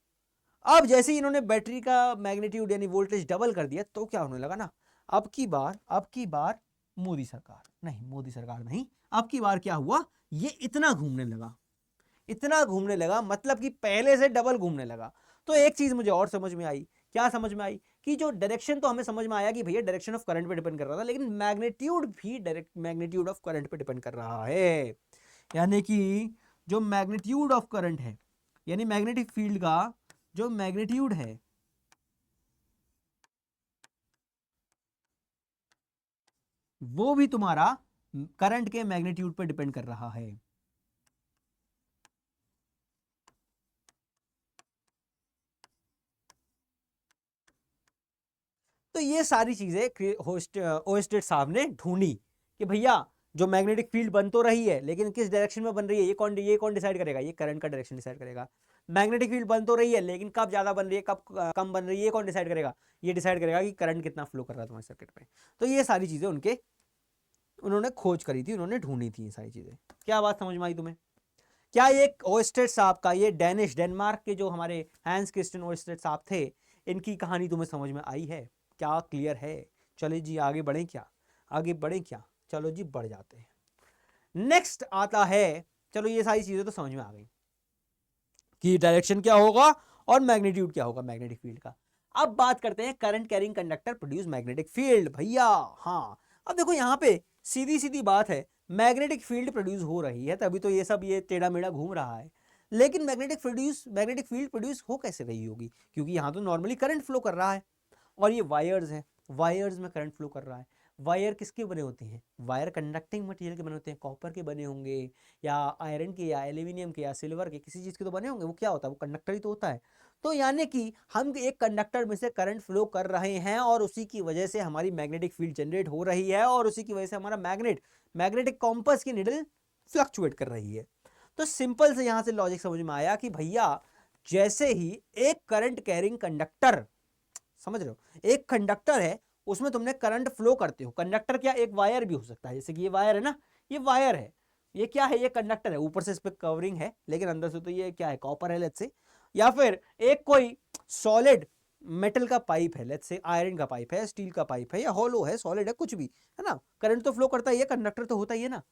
अब जैसे ही इन्होंने बैटरी का मैग्नीट्यूड यानी वोल्टेज डबल कर दिया, तो क्या होने लगा ना, अब की बार मोदी सरकार नहीं, मोदी सरकार नहीं, अब की बार क्या हुआ, ये इतना घूमने लगा, इतना घूमने लगा, मतलब कि पहले से डबल घूमने लगा। तो एक चीज मुझे और समझ में आई, क्या समझ में आई, कि जो डायरेक्शन तो हमें समझ में आया कि भैया डायरेक्शन ऑफ करंट पे डिपेंड कर रहा था, लेकिन मैग्नीट्यूड भी डायरेक्ट मैग्नीट्यूड ऑफ करंट पे डिपेंड कर रहा है। यानी कि जो मैग्नीट्यूड ऑफ करंट है, यानी मैग्नेटिक फील्ड का जो मैग्नीट्यूड है, वो भी तुम्हारा करंट के मैग्नीट्यूड पर डिपेंड कर रहा है। तो ये सारी चीजें ओएस्टेड साहब ने ढूंढी कि भैया जो मैग्नेटिक फील्ड बन तो रही है, लेकिन किस डायरेक्शन में बन रही है, ये कौन डिसाइड करेगा, ये करंट का डायरेक्शन डिसाइड करेगा। मैग्नेटिक फील्ड बन तो रही है, लेकिन कब ज्यादा बन रही है, कब कम बन रही है, ये कौन डिसाइड करेगा, ये डिसाइड करेगा कि करंट कितना फ्लो कर रहा है तुम्हारे सर्किट में। तो ये सारी चीजें उन्होंने खोज करी थी, उन्होंने ढूंढी थी ये सारी चीजें। क्या बात समझ में आई तुम्हें? क्या ये ओएस्टेड साहब का, ये डेनमार्क के जो हमारे हैंस क्रिस्टियन ओएस्टेड साहब थे, इनकी कहानी तुम्हें समझ में आई है? क्या क्लियर है? चले जी आगे बढ़े क्या, आगे बढ़े क्या, चलो जी बढ़ जाते हैं। नेक्स्ट आता है, चलो ये सारी चीजें तो समझ में आ गई कि डायरेक्शन क्या होगा और मैग्नीट्यूड क्या होगा मैग्नेटिक फील्ड का। अब बात करते हैं current carrying conductor produce magnetic field. भैया हाँ, अब देखो यहाँ पे सीधी सीधी बात है, मैग्नेटिक फील्ड प्रोड्यूस हो रही है, तभी तो ये सब ये टेढ़ा मेढ़ा घूम रहा है। लेकिन मैग्नेटिक फील्ड प्रोड्यूस हो कैसे रही होगी, क्योंकि यहाँ तो नॉर्मली करंट फ्लो कर रहा है और ये वायर्स हैं, वायर्स में करंट फ्लो कर रहा है। वायर किसके बने होते हैं? वायर कंडक्टिंग मटेरियल के बने होते हैं, कॉपर के बने होंगे या आयरन के या एल्यूमिनियम के या सिल्वर के, किसी चीज़ के तो बने होंगे। वो क्या होता है? वो कंडक्टर ही तो होता है। तो यानी कि हम एक कंडक्टर में से करंट फ्लो कर रहे हैं और उसी की वजह से हमारी मैग्नेटिक फील्ड जनरेट हो रही है और उसी की वजह से हमारा मैग्नेटिक कॉम्पस की निडल फ्लक्चुएट कर रही है। तो सिंपल से यहां से लॉजिक समझ में आया कि भैया जैसे ही एक करंट कैरिंग कंडक्टर, समझ रहे हो, एक कंडक्टर है उसमें तुमने करंट फ्लो करते हो। कंडक्टर क्या, एक वायर भी हो सकता है, जैसे कि ये वायर है ना, ये वायर है, ये क्या है, ये कंडक्टर है, ऊपर से इस पे कवरिंग है लेकिन अंदर से तो ये क्या है, कॉपर है लेट्स से। या फिर एक कोई सॉलिड मेटल का पाइप है, लेट्स से आयरन का पाइप है, स्टील का पाइप है, या हॉलो है, सॉलिड है, कुछ भी है ना, करंट तो फ्लो करता ही है, कंडक्टर तो होता ही है ना।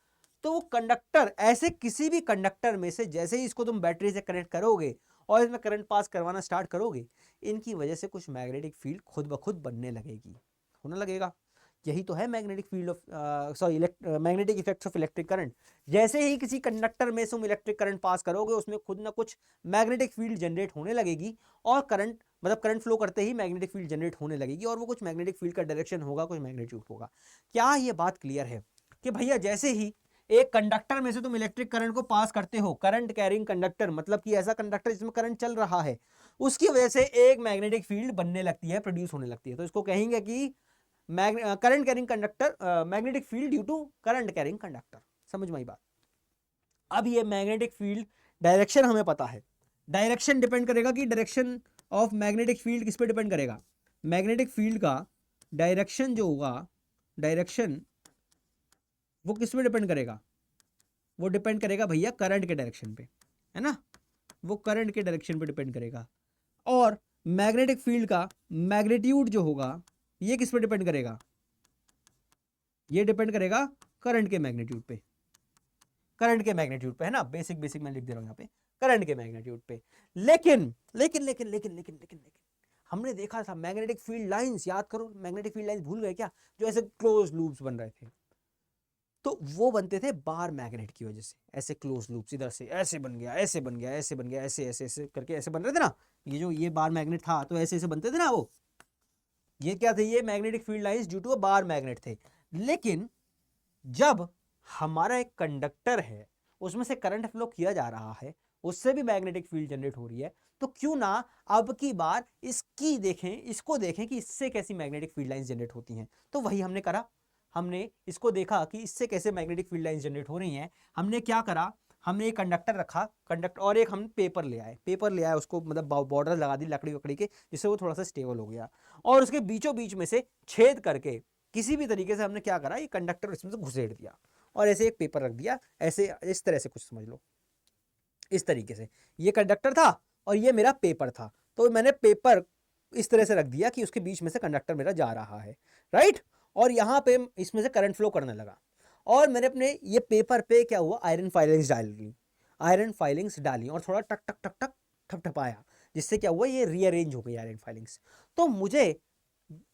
तो वो कंडक्टर, ऐसे किसी भी कंडक्टर में से जैसे ही इसको तुम बैटरी से कनेक्ट करोगे और इसमें करंट पास करवाना स्टार्ट करोगे, इनकी वजह से कुछ मैग्नेटिक फील्ड खुद ब खुद बनने लगेगी, होने लगेगा। यही तो है magnetic field of magnetic effects of electric current. जैसे ही किसी कंडक्टर में से तुम इलेक्ट्रिक करंट पास करोगे उसमें खुद ना कुछ मैग्नेटिक फील्ड जनरेट होने लगेगी और करंट मतलब करंट फ्लो करते ही मैग्नेटिक फील्ड जनरेट होने लगेगी और वो कुछ मैग्नेटिक फील्ड का डायरेक्शन होगा, कुछ मैग्नीट्यूड होगा। क्या ये बात क्लियर है कि भैया जैसे ही एक कंडक्टर में से तुम इलेक्ट्रिक करंट को पास करते हो, करंट कैरिंग कंडक्टर मतलब कि ऐसा कंडक्टर जिसमें करंट चल रहा है, उसकी वजह से एक मैग्नेटिक फील्ड बनने लगती है, प्रोड्यूस होने लगती है। तो इसको कहेंगे कि current carrying conductor, magnetic field due to current carrying conductor. समझ में आई बात? अब ये मैग्नेटिक फील्ड डायरेक्शन हमें पता है, डायरेक्शन डिपेंड करेगा कि डायरेक्शन ऑफ मैग्नेटिक फील्ड किस पे डिपेंड करेगा? मैग्नेटिक फील्ड का डायरेक्शन जो होगा, डायरेक्शन वो किस पे डिपेंड करेगा? वो डिपेंड करेगा भैया करंट के डायरेक्शन पे, है ना, वो करंट के डायरेक्शन पे डिपेंड करेगा। और मैग्नेटिक फील्ड का मैग्नीट्यूड जो होगा ये किस पे डिपेंड करेगा? ये डिपेंड करेगा करंट के मैग्नीट्यूड पे, करंट के मैग्नीट्यूड पे, है ना, बेसिक बेसिक मैं लिख दे रहा हूं यहाँ पे, करंट के मैग्नीट्यूड पे। लेकिन लेकिन लेकिन लेकिन लेकिन लेकिन लेकिन हमने देखा था मैग्नेटिक फील्ड लाइंस, याद करो, मैग्नेटिक फील्ड लाइंस भूल गए क्या, जो ऐसे क्लोज लूप्स बन रहे थे, तो वो बनते थे बार मैग्नेट की वजह से। ऐसे क्लोज लूप्स इधर से ऐसे बन गया, ऐसे बन गया, ऐसे बन गया, ऐसे ऐसे ऐसे करके ऐसे बन रहे थे ना, ये जो ये बार मैग्नेट था तो ऐसे ऐसे बनते थे ना वो, ये क्या थे, ये magnetic field lines due to a bar magnet थे। लेकिन जब हमारा एक कंडक्टर है उसमें से करंट फ्लो किया जा रहा है, उससे भी मैग्नेटिक फील्ड जनरेट हो रही है, तो क्यों ना अब की बार इसकी देखें, इसको देखें कि इससे कैसी मैग्नेटिक फील्ड लाइंस जनरेट होती हैं। तो वही हमने करा, हमने इसको देखा कि इससे कैसे मैग्नेटिक फील्ड लाइंस जनरेट हो रही हैं। हमने क्या करा, हमने एक कंडक्टर रखा, कंडक्टर, और एक हम पेपर ले आए, उसको मतलब बॉर्डर लगा दी लकड़ी वकड़ी के, जिससे वो थोड़ा सा स्टेबल हो गया, और उसके बीचों बीच में से छेद करके किसी भी तरीके से हमने क्या करा, ये कंडक्टर इसमें से घुसेड़ दिया और ऐसे एक पेपर रख दिया, ऐसे इस तरह से कुछ समझ लो, इस तरीके से ये कंडक्टर था और ये मेरा पेपर था, तो मैंने पेपर इस तरह से रख दिया कि उसके बीच में से कंडक्टर मेरा जा रहा है, राइट, और यहाँ पे इसमें से करंट फ्लो करने लगा, और मैंने अपने ये पेपर पे क्या हुआ, आयरन फाइलिंग्स डाल दी, आयरन फाइलिंग्स डाली और थोड़ा टक टक टक टक ठपठपाया, जिससे क्या हुआ, ये रीअरेंज हो गई आयरन फाइलिंग्स। तो मुझे,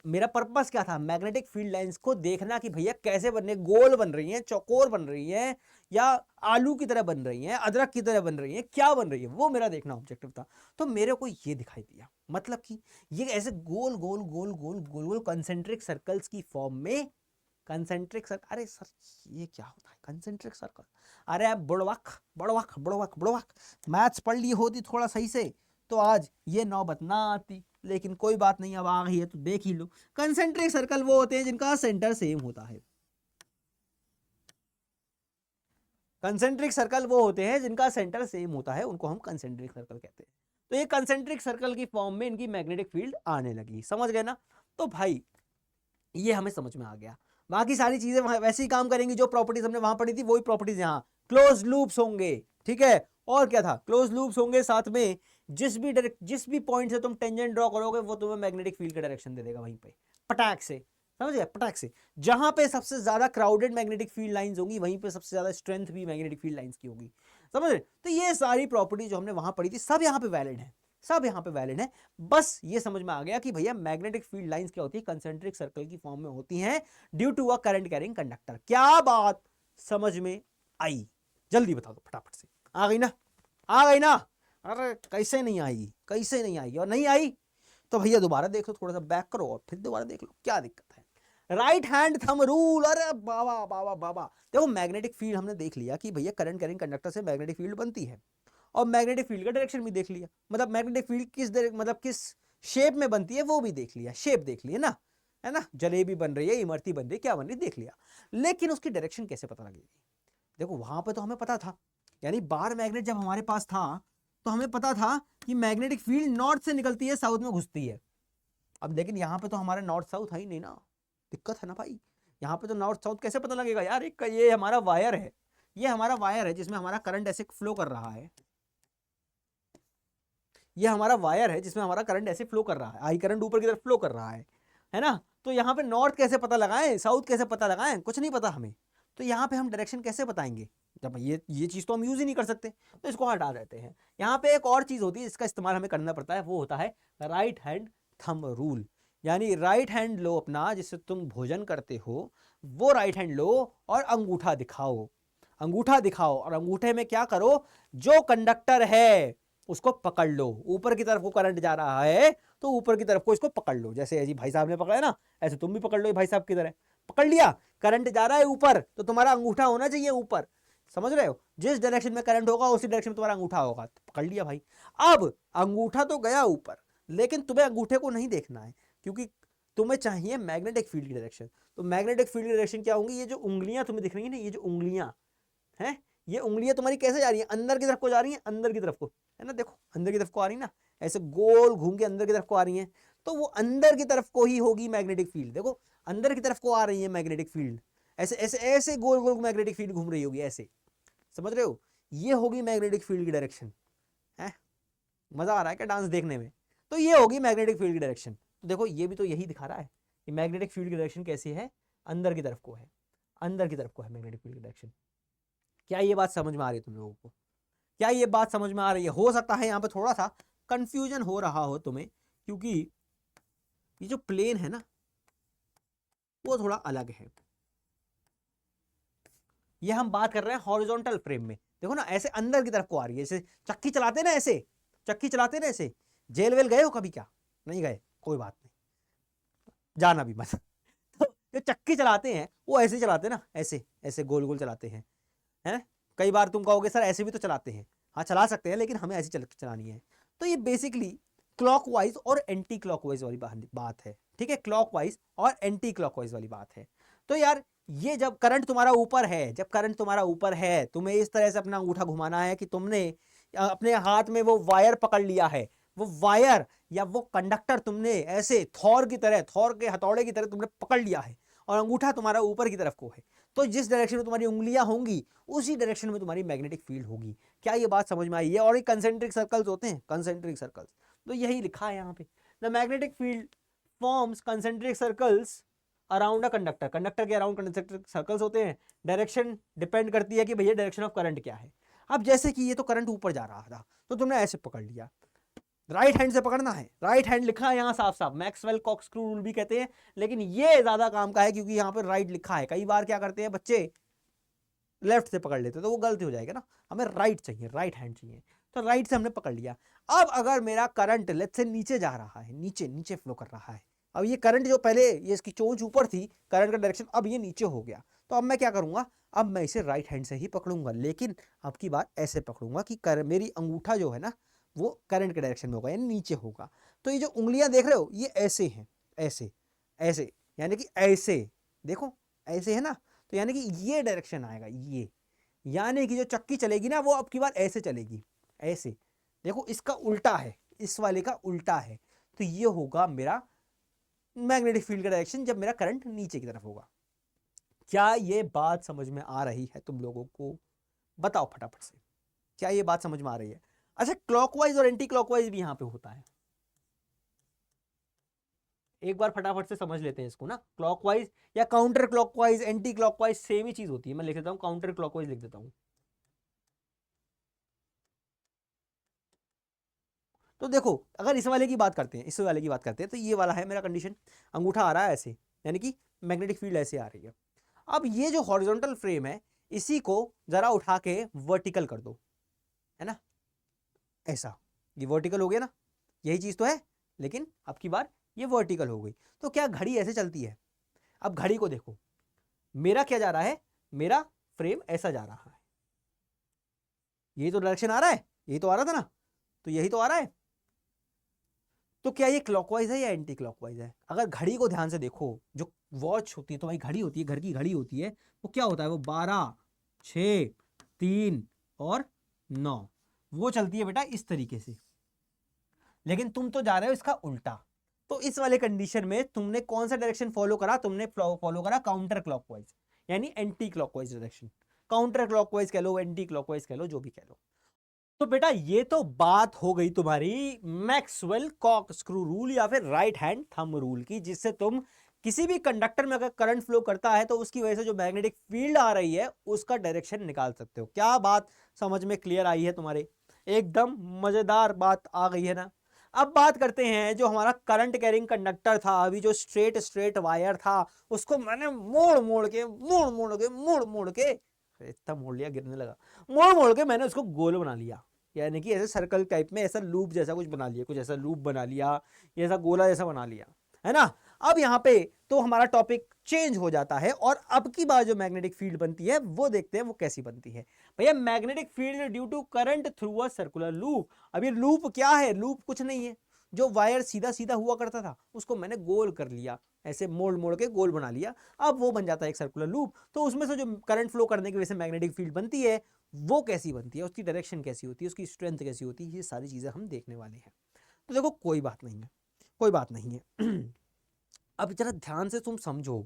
मेरा पर्पस क्या था, मैग्नेटिक फील्ड लाइंस को देखना कि भैया कैसे बन रही है, गोल बन रही हैं, चौकोर बन रही हैं, या आलू की तरह बन रही हैं, अदरक की तरह बन रही हैं, क्या बन रही है, वो मेरा देखना ऑब्जेक्टिव था। तो मेरे को ये दिखाई दिया, मतलब कि ये ऐसे गोल गोल गोल गोल गोल गोल कंसेंट्रिक सर्कल्स की फॉर्म में, कंसेंट्रिक सर्कल, अरे सर ये क्या होता है कंसेंट्रिक सर्कल, अरे आप बुड़वक बुड़वक बुड़वक बुड़वक मैथ्स पढ़ ली होती थोड़ा सही से तो आज ये नौबत ना आती, लेकिन कोई बात नहीं, अब आ गई है तो देख ही लो। कंसेंट्रिक सर्कल वो होते हैं जिनका सेंटर सेम होता है, कंसेंट्रिक सर्कल वो होते हैं जिनका सेंटर सेम होता है, उनको हम कंसेंट्रिक सर्कल कहते हैं। तो ये कंसेंट्रिक सर्कल की फॉर्म में इनकी मैग्नेटिक फील्ड आने लगी, समझ गए ना? तो भाई ये हमें समझ में आ गया, बाकी सारी चीजें वैसे ही काम करेंगी, जो प्रॉपर्टीज हमने वहां पढ़ी थी वही प्रॉपर्टीज यहाँ, क्लोज लूप्स होंगे, ठीक है, और क्या था, क्लोज लूप्स होंगे, साथ में जिस भी पॉइंट से तुम टेंजेंट ड्रॉ करोगे वो तुम्हें मैग्नेटिक फील्ड का डायरेक्शन दे देगा वहीं पे, पटाक से, समझ गए, पटाक से। जहां पे सबसे ज्यादा क्राउडेड मैग्नेटिक फील्ड लाइंस होंगी वहीं पे सबसे ज्यादा स्ट्रेंथ भी मैग्नेटिक फील्ड लाइंस की होगी, समझ रहे? तो ये सारी प्रॉपर्टी जो हमने वहां पढ़ी थी सब यहाँ पे वैलिड है, सब यहाँ पे वैलिड है। बस ये समझ में आ गया कि भैया मैग्नेटिक फील्ड लाइंस क्या होती है, कंसेंट्रिक सर्कल की फॉर्म में होती हैं due to a current carrying conductor. क्या बात समझ में आई? जल्दी बता दो फटाफट से, आ गई ना, आ गई ना? अरे कैसे नहीं आई, कैसे नहीं आई, और नहीं आई तो भैया दोबारा देख लो, थोड़ा सा बैक करो और फिर दोबारा देख लो, क्या दिक्कत है। Right hand thumb rule. अरे बाबा बाबा बाबा, देखो मैग्नेटिक फील्ड हमने देख लिया कि भैया करंट कैरिंग कंडक्टर से मैग्नेटिक फील्ड बनती है, और मैग्नेटिक फील्ड का डायरेक्शन भी देख लिया, मतलब मैग्नेटिक फील्ड मतलब किस शेप में बनती है वो भी देख लिया, शेप देख लिया ना, है ना, जलेबी बन रही है, इमरती बन रही है, क्या बन रही है देख लिया। लेकिन उसकी डायरेक्शन कैसे पता लगेगी? देखो वहां पे तो हमें पता था, यानी बार मैग्नेट जब हमारे पास था तो हमें पता था कि मैग्नेटिक फील्ड नॉर्थ से निकलती है, साउथ में घुसती है। अब लेकिन यहाँ पे तो हमारा नॉर्थ साउथ है ही नहीं ना, दिक्कत है ना भाई। यहाँ पे तो नॉर्थ साउथ कैसे पता लगेगा यार? एक ये हमारा वायर है, ये हमारा वायर है जिसमें हमारा करंट ऐसे फ्लो कर रहा है, ये हमारा वायर है जिसमें हमारा करंट ऐसे फ्लो कर रहा है, आई करंट ऊपर की तरफ फ्लो कर रहा है ना। तो यहाँ पे नॉर्थ कैसे पता लगाएं, साउथ कैसे पता लगाएं, कुछ नहीं पता हमें। तो यहाँ पे हम डायरेक्शन कैसे बताएंगे? जब ये चीज़ तो हम यूज़ ही नहीं कर सकते, तो इसको हटा देते हैं। यहाँ पे एक और चीज़ होती है इसका इस्तेमाल हमें करना पड़ता है, वो होता है राइट हैंड थंब रूल। यानी राइट हैंड लो अपना, जिससे तुम भोजन करते हो, वो राइट हैंड लो और अंगूठा दिखाओ, अंगूठा दिखाओ, और अंगूठे में क्या करो, जो कंडक्टर है उसको पकड़ लो। ऊपर की तरफ को करंट जा रहा है तो ऊपर की तरफ को इसको पकड़ लो, जैसे जी भाई साहब ने पकड़ा ना, ऐसे तुम भी पकड़ लो भाई साहब की तरह, पकड़ लिया। करंट जा रहा है ऊपर तो तुम्हारा अंगूठा होना चाहिए ऊपर, समझ रहे हो? जिस डायरेक्शन में करंट होगा उसी डायरेक्शन में तुम्हारा अंगूठा होगा, तो पकड़ लिया भाई। अब अंगूठा तो गया ऊपर, लेकिन तुम्हें अंगूठे को नहीं देखना है, क्योंकि तुम्हें चाहिए मैग्नेटिक फील्ड की डायरेक्शन। तो मैग्नेटिक फील्ड की डायरेक्शन क्या होंगी? ये जो उंगलियां तुम्हें दिख रही है ना, ये जो उंगलियां हैं, ये उंगलियां तुम्हारी कैसे जा रही है? अंदर की तरफ को जा रही है, अंदर की तरफ को, है ना, देखो अंदर की तरफ को आ रही है ना, ऐसे गोल घूम के अंदर की तरफ को आ रही है। तो वो अंदर की तरफ को ही होगी मैग्नेटिक फील्ड। देखो अंदर की तरफ को आ रही है मैग्नेटिक फील्ड, ऐसे ऐसे ऐसे गोल गोल मैग्नेटिक फील्ड घूम रही होगी ऐसे, समझ रहे हो? ये होगी मैग्नेटिक फील्ड की डायरेक्शन। है, मजा आ रहा है क्या डांस देखने में? तो ये होगी मैग्नेटिक फील्ड की डायरेक्शन। तो देखो ये भी तो यही दिखा रहा है कि मैग्नेटिक फील्ड की डायरेक्शन कैसी है, अंदर की तरफ को है, अंदर की तरफ को है मैग्नेटिक फील्ड की डायरेक्शन। क्या ये बात समझ में आ रही है तुम लोगों को? क्या ये बात समझ में आ रही है? हो सकता है यहाँ पे थोड़ा सा कंफ्यूजन हो रहा हो तुम्हें, क्योंकि ये जो प्लेन है ना वो थोड़ा अलग है। ये हम बात कर रहे हैं हॉरिजॉन्टल फ्रेम में, देखो ना ऐसे अंदर की तरफ को आ रही है, जैसे चक्की चलाते ना, ऐसे चक्की चलाते ना ऐसे। जेल वेल गए हो कभी? क्या नहीं गए? कोई बात नहीं, जाना भी मत। तो जो चक्की चलाते हैं वो ऐसे चलाते हैं ना, ऐसे ऐसे गोल गोल चलाते हैं, है। कई बार तुम कहोगे सर ऐसे भी तो चलाते हैं, हाँ चला सकते हैं, लेकिन हमें ऐसी चलानी है। तो ये बेसिकली क्लॉकवाइज और एंटी क्लॉकवाइज वाली बात है, ठीक है, क्लॉकवाइज और एंटी क्लॉकवाइज वाली बात है। तो यार ये जब करंट तुम्हारा ऊपर है, जब करंट तुम्हारा ऊपर है, तुम्हें इस तरह से अपना अंगूठा घुमाना है कि तुमने अपने हाथ में वो वायर पकड़ लिया है, वो वायर या वो कंडक्टर तुमने ऐसे थॉर की तरह, थॉर के हथौड़े की तरह तुमने पकड़ लिया है, और अंगूठा तुम्हारा ऊपर की तरफ को है। तो जिस डायरेक्शन में तुम्हारी उंगलियां होंगी उसी डायरेक्शन में तुम्हारी मैग्नेटिक फील्ड होगी। क्या ये बात समझ में आई है? और ये कंसेंट्रिक सर्कल्स होते हैं, कंसेंट्रिक सर्कल्स, तो यही लिखा है यहाँ पे, the magnetic field forms concentric circles around a conductor. Conductor के अराउंड कंसेंट्रिक सर्कल्स होते हैं। डायरेक्शन डिपेंड करती है कि भैया डायरेक्शन ऑफ करंट क्या है। अब जैसे कि ये तो करंट ऊपर जा रहा था तो तुमने ऐसे पकड़ लिया, राइट हैंड से पकड़ना है, राइट हैंड लिखा है यहाँ साफ साफ, मैक्सवेल कॉर्कस्क्रू रूल भी कहते हैं, लेकिन ये ज्यादा काम का है क्योंकि यहाँ पे राइट लिखा है। कई बार क्या करते हैं बच्चे, लेफ्ट से पकड़ लेते तो वो गलती हो जाएगा ना, हमें राइट चाहिए, राइट हैंड चाहिए। तो राइट से हमने पकड़ लिया। अब अगर मेरा करंट लेफ्ट से नीचे जा रहा है, नीचे नीचे फ्लो कर रहा है, अब ये करंट जो पहले ये इसकी चोंच ऊपर थी, करंट का डायरेक्शन अब ये नीचे हो गया, तो अब मैं क्या करूंगा, अब मैं इसे राइट हैंड से ही पकड़ूंगा, लेकिन अब की बार ऐसे पकड़ूंगा कि मेरी अंगूठा जो है ना वो करंट के डायरेक्शन में होगा, यानी नीचे होगा। तो ये जो उंगलियां देख रहे हो ये ऐसे हैं, ऐसे ऐसे, यानी कि ऐसे, देखो ऐसे है ना, तो यानी कि ये डायरेक्शन आएगा, ये यानी कि जो चक्की चलेगी ना वो अब की बार ऐसे चलेगी, ऐसे, देखो इसका उल्टा है, इस वाले का उल्टा है। तो ये होगा मेरा मैग्नेटिक फील्ड का डायरेक्शन जब मेरा करंट नीचे की तरफ होगा। क्या ये बात समझ में आ रही है तुम लोगों को? बताओ फटाफट से, क्या ये बात समझ में आ रही है? अच्छा क्लॉकवाइज और एंटी क्लॉकवाइज भी यहां पे होता है, एक बार फटाफट से समझ लेते हैं इसको ना। क्लॉकवाइज या counter clockwise, anti clockwise same ही चीज होती है। मैं लिख देता हूं, काउंटर क्लॉकवाइज लिख देता हूं। तो देखो अगर इस वाले की बात करते हैं, इस वाले की बात करते हैं, तो ये वाला है मेरा कंडीशन, अंगूठा आ रहा है ऐसे, यानी कि मैग्नेटिक फील्ड ऐसे आ रही है। अब ये जो हॉरिजॉन्टल फ्रेम है इसी को जरा उठा के वर्टिकल कर दो, है ना, ऐसा, ये वर्टिकल हो गया ना, यही चीज तो है, लेकिन अब की बार ये वर्टिकल हो गई। तो क्या घड़ी ऐसे चलती है? अब घड़ी को देखो, मेरा क्या जा रहा है, मेरा फ्रेम ऐसा जा रहा है, यही तो डायरेक्शन आ रहा है, यही तो आ रहा था ना, तो यही तो आ रहा है। तो क्या ये क्लॉकवाइज है या एंटी क्लॉकवाइज है? अगर घड़ी को ध्यान से देखो, जो वॉच होती है, तो भाई घड़ी होती है, घर की घड़ी होती है, वो क्या होता है, वो 12, 6, 3 और 9, वो चलती है बेटा इस तरीके से। लेकिन तुम तो जा रहे हो इसका उल्टा। तो इस वाले कंडीशन में तुमने कौन सा डायरेक्शन फॉलो करा, तुमने फॉलो करा काउंटर क्लॉकवाइज, यानी anti clockwise direction. Counter clockwise कह लो, एंटी क्लॉकवाइज कह लो, जो भी कह लो। तो बेटा ये तो बात हो गई तुम्हारी मैक्सवेल कॉक स्क्रू रूल या फिर राइट हैंड थंब रूल की, जिससे तुम किसी भी कंडक्टर में अगर करंट फ्लो करता है तो उसकी वजह से जो मैग्नेटिक फील्ड आ रही है उसका डायरेक्शन निकाल सकते हो। क्या बात समझ में क्लियर आई है तुम्हारे? एकदम मजेदार बात आ गई है ना। अब बात करते हैं जो हमारा करंट कैरिंग कंडक्टर था, अभी जो स्ट्रेट स्ट्रेट वायर था, उसको मैंने मोड़ मोड़ के इतना मोड़ लिया, गिरने लगा, मोड़ मोड़ के मैंने उसको गोल बना लिया, यानी कि ऐसे सर्कल टाइप में ऐसा लूप जैसा कुछ बना लिया, कुछ ऐसा लूप बना लिया, ये ऐसा गोला जैसा बना लिया, है ना। अब यहाँ पे तो हमारा टॉपिक चेंज हो जाता है और अब की बार जो मैग्नेटिक फील्ड बनती है वो देखते हैं वो कैसी बनती है। भैया magnetic field due to current through a circular loop. अब ये लूप क्या है? लूप कुछ नहीं है, जो वायर सीधा सीधा हुआ करता था उसको मैंने गोल कर लिया, ऐसे मोड़ मोड़ के गोल बना लिया, अब वो बन जाता है एक सर्कुलर लूप। तो उसमें से जो करंट फ्लो करने की वजह से मैग्नेटिक फील्ड बनती है वो कैसी बनती है, उसकी डायरेक्शन कैसी होती है, उसकी स्ट्रेंथ कैसी होती है, ये सारी चीजें हम देखने वाले हैं। तो देखो कोई बात नहीं है, कोई बात नहीं है। अब जरा ध्यान से तुम समझो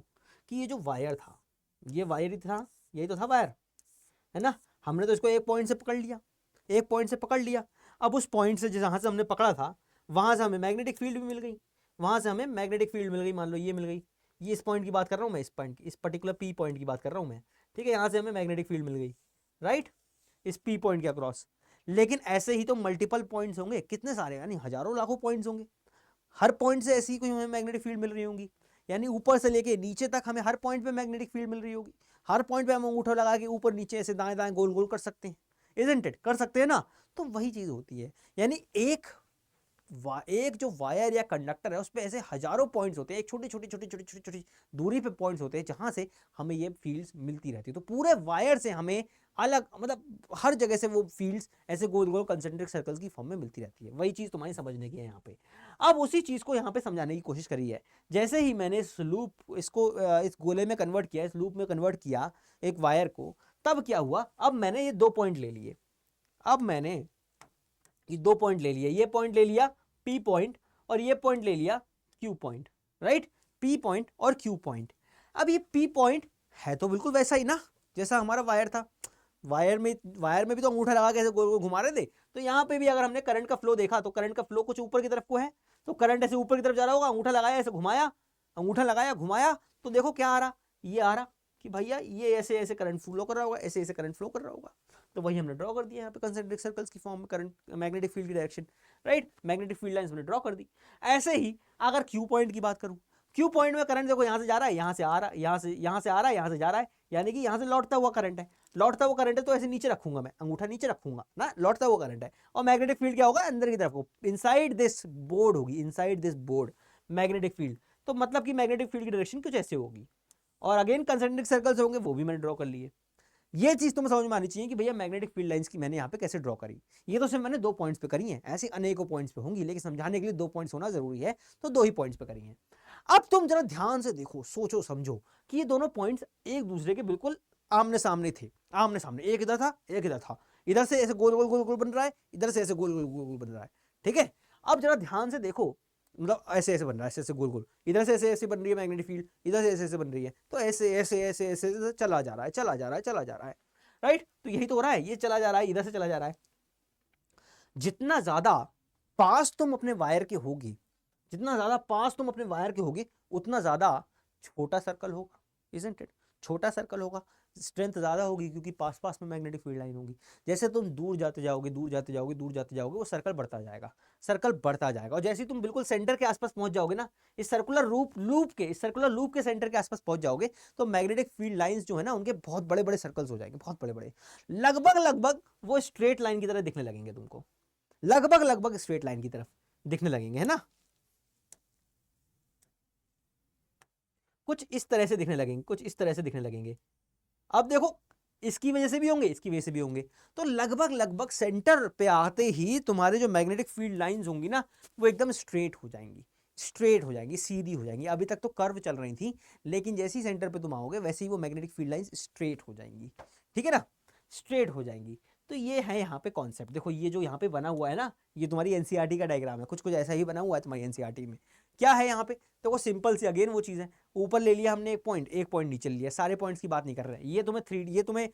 कि ये जो वायर था, ये वायर ही था, यही तो था वायर, है ना। हमने तो इसको एक पॉइंट से पकड़ लिया, एक पॉइंट से पकड़ लिया। अब उस पॉइंट से जहाँ से हमने पकड़ा था वहां से हमें मैग्नेटिक फील्ड भी मिल गई, वहां से हमें मैग्नेटिक फील्ड मिल गई, मान लो ये मिल गई, ये इस पॉइंट की बात कर रहा हूँ मैं, इस पॉइंट इस पर्टिकुलर पी पॉइंट की बात कर रहा हूँ मैं, ठीक है। यहाँ से हमें मैग्नेटिक फील्ड मिल गई, राइट, इस पी पॉइंट के अक्रॉस। लेकिन ऐसे ही तो मल्टीपल पॉइंट्स होंगे, कितने सारे, यानी हजारों लाखों पॉइंट्स होंगे, हर पॉइंट से ऐसी कोई हमें मैग्नेटिक फील्ड मिल रही होगी, यानी ऊपर से लेके नीचे तक हमें हर पॉइंट पे मैग्नेटिक फील्ड मिल रही होगी। हर पॉइंट पे हम अंगूठा लगा के ऊपर नीचे ऐसे दाएं दाएं गोल गोल कर सकते हैं, इजंट इट, कर सकते हैं ना। तो वही चीज होती है, यानी एक जो वायर या कंडक्टर है उस पर ऐसे हजारों पॉइंट्स होते हैं, एक छोटी छोटी छोटी छोटी छोटी छोटी दूरी पे पॉइंट्स होते हैं जहां से हमें ये फील्ड्स मिलती रहती है। तो पूरे वायर से हमें अलग, मतलब हर जगह से वो फील्ड्स ऐसे गोल गोल कंसेंट्रिक सर्कल्स की फॉर्म में मिलती रहती है। वही चीज तुम्हारी समझने की है यहाँ पे। अब उसी चीज को यहाँ पे समझाने की कोशिश करी है। जैसे ही मैंने इस लूप इसको इस गोले में कन्वर्ट किया, इस लूप में कन्वर्ट किया एक वायर को, तब क्या हुआ, अब मैंने ये 2 पॉइंट ले लिए, अब मैंने ये 2 पॉइंट ले लिए, ये पॉइंट ले लिया पी पॉइंट और ये पॉइंट ले लिया Q point, right, P point और क्यू पॉइंट। अब ये पी पॉइंट है तो बिल्कुल वैसा ही ना जैसा हमारा वायर था, वायर में भी तो अंगूठा लगा के ऐसे गोल गोल घुमा रहे थे। तो यहाँ पे भी अगर हमने करंट का फ्लो देखा तो करंट का फ्लो कुछ ऊपर की तरफ को है, तो करंट ऐसे ऊपर की तरफ जा रहा होगा, अंगूठा लगाया ऐसे घुमाया, अंगूठा लगाया घुमाया, तो देखो क्या आ रहा, ये आ रहा कि भैया ये ऐसे ऐसे करंट फ्लो कर रहा होगा, ऐसे ऐसे करंट फ्लो कर रहा होगा। तो वही हमने ड्रॉ कर दिया यहाँ पे कंसेंट्रिक सर्कल्स की फॉर्म में करंट मैग्नेटिक फील्ड की direction, right, magnetic field lines हमने ड्रॉ कर दी। ऐसे ही अगर क्यू पॉइंट की बात करूँ, क्यू पॉइंट में करंट देखो यहाँ से जा रहा है, यहाँ से आ रहा है, यहाँ से आ रहा है, यहाँ से जा रहा है, यानी कि यहाँ से लौटता हुआ करंट है, लौटता हुआ करंट है, तो ऐसे नीचे रखूंगा मैं, अंगूठा नीचे रखूंगा ना, लौटता हुआ करंट है। और मैग्नेटिक फील्ड क्या होगा, अंदर की तरफ को, इनसाइड दिस बोर्ड होगी, inside this board magnetic field. तो मतलब कि मैग्नेटिक फील्ड की डायरेक्शन कुछ ऐसे होगी। और अगेन कंसेंट्रिक सर्कल्स होंगे, वो भी मैंने ड्रॉ कर लिए। ये चीज तुम्हें समझ में आनी चाहिए कि भैया मैग्नेटिक फील्ड लाइंस की मैंने यहाँ पे कैसे ड्रॉ करी। ये तो सिर्फ मैंने 2 पॉइंट्स पे करी है, ऐसे अनेकों पॉइंट्स पे होंगी, लेकिन समझाने के लिए 2 पॉइंट्स होना जरूरी है, तो 2 ही पॉइंट्स पे करी है। अब तुम जरा ध्यान से देखो, सोचो समझो कि ये दोनों पॉइंट्स एक दूसरे के बिल्कुल आमने सामने थे, आमने सामने, एक इधर था एक इधर था, इधर से ऐसे गोल गोल गोल गोल बन रहा है, इधर से ऐसे गोल गोल गोल गोल बन रहा है, ठीक है। अब जरा ध्यान से देखो, मतलब ऐसे ऐसे बन रहा है, ऐसे ऐसे गोल गोल, इधर से ऐसे ऐसे बन रही है मैग्नेटिक फील्ड, इधर से ऐसे ऐसे बन रही है, तो ऐसे ऐसे ऐसे ऐसे चला जा रहा है, चला जा रहा है, चला जा रहा है, राइट। तो यही तो हो रहा है, ये चला जा रहा है, इधर से चला जा रहा है। जितना ज्यादा पास तुम अपने वायर के होगी, जितना ज्यादा पास तुम अपने वायर के होगे, उतना ज्यादा छोटा सर्कल होगा, इजंट इट, छोटा सर्कल होगा, स्ट्रेंथ ज्यादा होगी, क्योंकि पास पास में मैग्नेटिक फील्ड लाइन होगी। जैसे तुम दूर जाते जाओगे, दूर जाते जाओगे, दूर जाते जाओगे, वो सर्कल बढ़ता जाएगा, सर्कल बढ़ता जाएगा। और जैसे ही तुम बिल्कुल सेंटर के आसपास पहुंच जाओगे ना, इस सर्कुलर लूप के सेंटर के आसपास पहुंच जाओगे, तो मैग्नेटिक फील्ड लाइंस जो है ना, उनके बहुत बड़े बड़े सर्कल्स हो जाएंगे, बहुत बड़े बड़े, लगभग लगभग वो स्ट्रेट लाइन की तरह दिखने लगेंगे तुमको, लगभग लगभग स्ट्रेट लाइन की तरफ दिखने लगेंगे, है ना। कुछ इस तरह से दिखने लगेंगे, कुछ इस तरह से दिखने लगेंगे। अब देखो इसकी वजह से भी होंगे, इसकी वजह से भी होंगे, तो लगभग लगभग सेंटर पे आते ही तुम्हारे जो मैग्नेटिक फील्ड लाइंस होंगी ना वो एकदम स्ट्रेट हो जाएंगी, स्ट्रेट हो जाएंगी, सीधी हो जाएंगी। अभी तक तो कर्व चल रही थी, लेकिन जैसे ही सेंटर पे तुम आओगे वैसे ही वो मैग्नेटिक फील्ड लाइंस स्ट्रेट हो जाएंगी, ठीक है ना, स्ट्रेट हो जाएंगी। तो ये है यहाँ पे कॉन्सेप्ट। देखो ये जो यहाँ पे बना हुआ है ना, ये तुम्हारी एनसीईआरटी का डायग्राम है, कुछ कुछ ऐसा ही बना हुआ है तुम्हारी एनसीईआरटी में। क्या है यहाँ पे, तो वो सिंपल सी अगेन वो चीज़ है, ऊपर ले लिया हमने एक पॉइंट नीचे ले लिया, सारे पॉइंट्स की बात नहीं कर रहे हैं। ये तुम्हें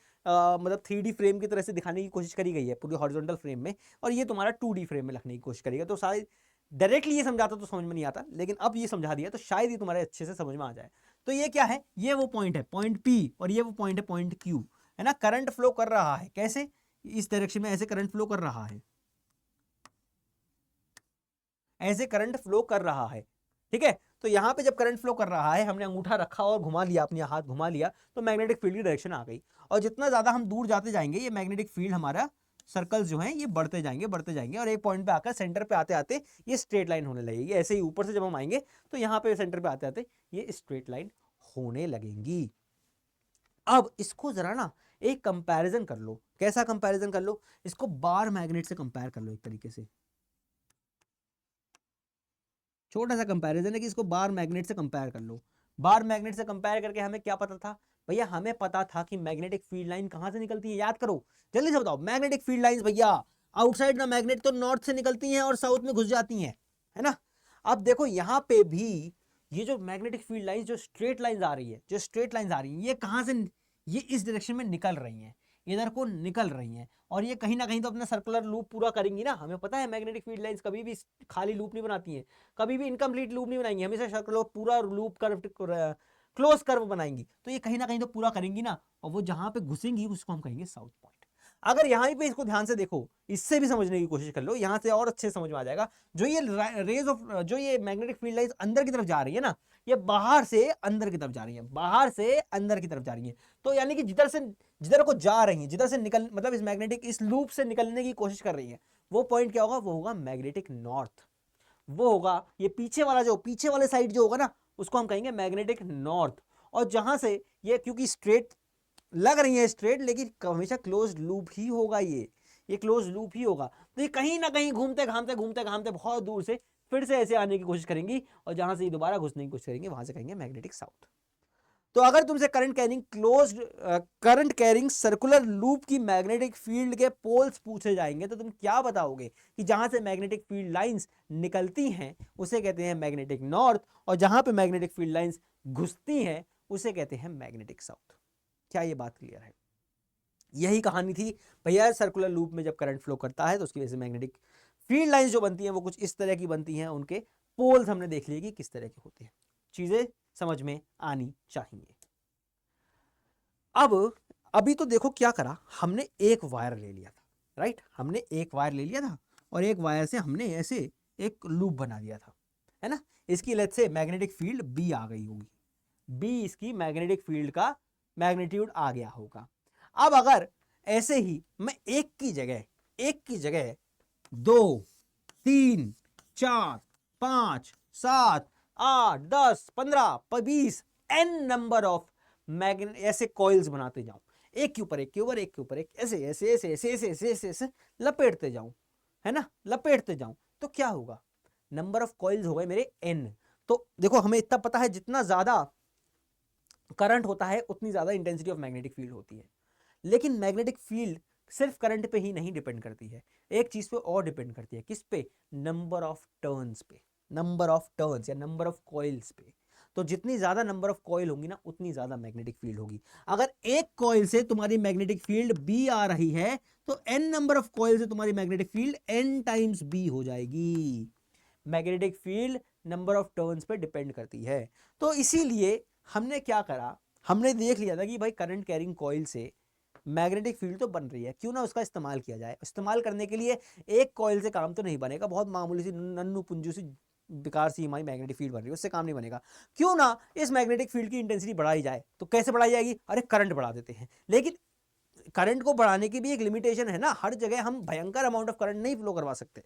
मतलब 3D फ्रेम की तरह से दिखाने की कोशिश करी गई है पूरी हॉरिजॉन्टल फ्रेम में, और ये तुम्हारा 2D फ्रेम में रखने की कोशिश करेगा। तो शायद डायरेक्टली ये समझाता तो समझ में नहीं आता, लेकिन अब ये समझा दिया तो शायद ये तुम्हारे अच्छे से समझ में आ जाए। तो ये क्या है, ये वो पॉइंट है पॉइंट P, और ये वो पॉइंट है पॉइंट Q, है ना। करंट फ्लो कर रहा है कैसे, इस डायरेक्शन में ऐसे करंट फ्लो कर रहा है, ऐसे करंट फ्लो कर रहा है, ठीक है। तो यहां पे जब करंट फ्लो कर रहा है, हमने अंगूठा रखा और घुमा लिया, अपने हाथ घुमा लिया, तो मैग्नेटिक फील्ड की डायरेक्शन आ गई। और जितना ज्यादा हम दूर जाते जाएंगे ये मैग्नेटिक फील्ड हमारा सर्कल्स जो हैं ये बढ़ते जाएंगे, और एक पॉइंट पे आकर सेंटर पे आते आते ये स्ट्रेट लाइन होने लगेगी। ऐसे ही ऊपर से जब हम आएंगे तो यहाँ पे सेंटर पे आते आते ये स्ट्रेट लाइन होने लगेंगी। अब इसको जरा ना एक कंपैरिजन कर लो। कैसा कंपैरिजन कर लो, इसको बार मैग्नेट से कंपेयर कर लो एक तरीके से। छोटा सा कंपैरिजन है कि इसको बार मैग्नेट से कंपेयर कर लो। बार मैग्नेट से कंपेयर करके हमें क्या पता था भैया, हमें पता था कि मैग्नेटिक फील्ड लाइन कहां से निकलती है, याद करो जल्दी से बताओ। मैग्नेटिक फील्ड लाइंस भैया आउटसाइड द मैग्नेट तो नॉर्थ से निकलती हैं और साउथ में घुस जाती हैं, है ना। अब देखो यहाँ पे भी ये जो मैग्नेटिक फील्ड लाइंस जो स्ट्रेट लाइंस आ रही है, जो स्ट्रेट लाइंस आ रही है, ये कहां से, ये इस डायरेक्शन में निकल रही हैं, इधर को निकल रही हैं, और ये कहीं ना कहीं तो अपना सर्कुलर लूप पूरा करेंगी ना। हमें पता है मैग्नेटिक फील्ड लाइंस कभी भी खाली लूप नहीं बनाती हैं, कभी भी इनकम्प्लीट लूप नहीं बनाएंगी, हमेशा सर्कुलर पूरा लूप कर्व क्लोज कर्व बनाएंगी। तो ये कहीं ना कहीं तो पूरा करेंगी ना, और वो जहां पे घुसेंगी उसको हम कहेंगे साउथ पॉइंट। अगर यहाँ पे इसको ध्यान से देखो, इससे भी समझने की कोशिश कर लो, यहाँ से और अच्छे से समझ में आ जाएगा। जो ये रेज ऑफ, जो ये मैग्नेटिक फील्ड लाइंस अंदर की तरफ जा रही है ना, ये बाहर से अंदर की तरफ जा रही है, बाहर से अंदर की तरफ जा रही है। तो यानी कि जिधर को जा रही है, जिधर से निकल, मतलब इस मैग्नेटिक इस लूप से निकलने की कोशिश कर रही है, वो पॉइंट क्या होगा, वो होगा मैग्नेटिक नॉर्थ। वो होगा ये पीछे वाला, जो पीछे वाले साइड जो होगा ना, उसको हम कहेंगे मैग्नेटिक नॉर्थ। और जहां से ये क्योंकि स्ट्रेट लग रही है, स्ट्रेट, लेकिन हमेशा क्लोज लूप ही होगा, ये क्लोज लूप ही होगा। तो ये कहीं ना कहीं घूमते घामते बहुत दूर से फिर से ऐसे आने की कोशिश करेंगी, और जहां से ये दोबारा घुसने की कोशिश करेंगे वहां से कहेंगे मैग्नेटिक साउथ। तो अगर तुमसे करंट कैरिंग सर्कुलर लूप की मैग्नेटिक फील्ड के पोल्स पूछे जाएंगे, तो तुम क्या बताओगे कि जहां से मैग्नेटिक फील्ड लाइंस निकलती हैं उसे कहते हैं मैग्नेटिक नॉर्थ, और जहां पे मैग्नेटिक फील्ड लाइंस घुसती हैं उसे कहते हैं मैग्नेटिक साउथ। क्या ये बात क्लियर है? यही कहानी थी भैया, सर्कुलर लूप में जब करंट फ्लो करता है तो उसकी वजह से मैग्नेटिक फील्ड लाइंस जो बनती हैं वो कुछ इस तरह की बनती हैं, उनके पोल्स हमने देख लिए कि किस तरह के होते हैं। चीजें समझ में आनी चाहिए। अब अभी तो देखो क्या करा हमने, एक वायर ले लिया था, राइट, हमने एक वायर ले लिया था, और एक वायर से हमने ऐसे एक लूप बना दिया था, है ना। इसकी लेट से मैग्नेटिक फील्ड बी आ गई होगी, बी इसकी मैग्नेटिक फील्ड का मैग्नीट्यूड आ गया होगा। अब अगर ऐसे ही मैं एक की जगह 2, 3, 4, 5, 7, 8, 10, 15, 20 n नंबर ऑफ मैग्नेट ऐसे कॉइल्स बनाते जाऊं, एक के ऊपर एक ऐसे ऐसे ऐसे ऐसे ऐसे ऐसे ऐसे ऐसे लपेटते जाऊं, है ना, लपेटते जाऊं, तो क्या होगा, नंबर ऑफ कॉइल्स हो गए मेरे n। तो देखो हमें इतना पता है जितना ज्यादा करंट होता है उतनी ज्यादा इंटेंसिटी ऑफ मैग्नेटिक फील्ड होती है। लेकिन मैग्नेटिक फील्ड सिर्फ करंट पे ही नहीं डिपेंड करती है, एक चीज पे और डिपेंड करती है, किस पे, नंबर ऑफ टर्न्स पे, नंबर ऑफ टर्न्स या नंबर ऑफ कॉइल्स पे। तो जितनी ज्यादा नंबर ऑफ कॉइल होंगी ना उतनी ज्यादा मैग्नेटिक फील्ड होगी। अगर एक कॉइल से तुम्हारी मैग्नेटिक फील्ड बी आ रही है तो एन नंबर ऑफ कॉइल से तुम्हारी magnetic field n times B हो जाएगी। Magnetic field number of turns पे डिपेंड करती है। तो इसीलिए हमने क्या करा, हमने देख लिया था कि भाई करंट कैरिंग कॉइल से मैग्नेटिक फील्ड तो बन रही है, क्यों ना उसका इस्तेमाल किया जाए। इस्तेमाल करने के लिए एक कॉइल से काम तो नहीं बनेगा, बहुत मामूली सी नन्नू पुंजू सी बेकार सी हमारी मैग्नेटिक फील्ड बन रही है, उससे काम नहीं बनेगा। क्यों ना इस मैग्नेटिक फील्ड की इंटेंसिटी बढ़ाई जाए। तो कैसे बढ़ाई जाएगी, अरे करंट बढ़ा देते हैं। लेकिन करंट को बढ़ाने की भी एक लिमिटेशन है ना, हर जगह हम भयंकर अमाउंट ऑफ करंट नहीं फ्लो करवा सकते।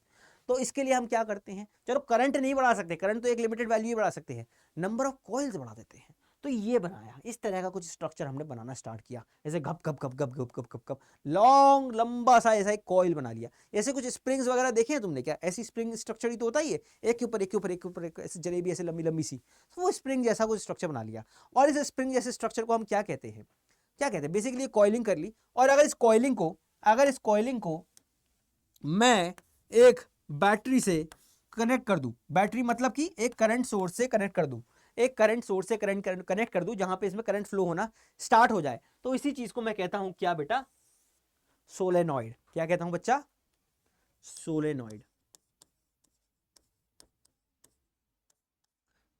तो इसके लिए हम क्या करते हैं, चलो करंट नहीं बढ़ा सकते, करंट तो एक लिमिटेड वैल्यू ही बढ़ा सकते हैं, नंबर ऑफ कॉइल्स बढ़ा देते हैं। तो ये बनाया, इस तरह का कुछ स्ट्रक्चर हमने बनाना स्टार्ट किया, जैसे घप घप घप घप घप घप घप घप लॉन्ग लंबा सा ऐसा एक कॉइल बना लिया। ऐसे कुछ स्प्रिंग्स वगैरह देखे हैं तुमने क्या? ऐसी स्प्रिंग स्ट्रक्चर ही तो होता ही है, एक के ऊपर एक के ऊपर एक के ऊपर एक, ऐसे जलेबी ऐसे लंबी लंबी सी, तो वो स्प्रिंग जैसा कुछ स्ट्रक्चर बना लिया। और इस स्प्रिंग जैसे स्ट्रक्चर को हम क्या कहते हैं, क्या कहते हैं? बेसिकली कॉइलिंग कर ली। और अगर इस कॉइलिंग को मैं एक बैटरी से कनेक्ट कर दूं, बैटरी मतलब कि एक करंट सोर्स से कनेक्ट कर दूं, एक करंट सोर्स से करंट कनेक्ट कर दूं जहां पे इसमें करंट फ्लो होना स्टार्ट हो जाए, तो इसी चीज को मैं कहता हूं क्या बेटा? सोलेनॉइड। क्या कहता हूं बच्चा? सोलेनॉइड।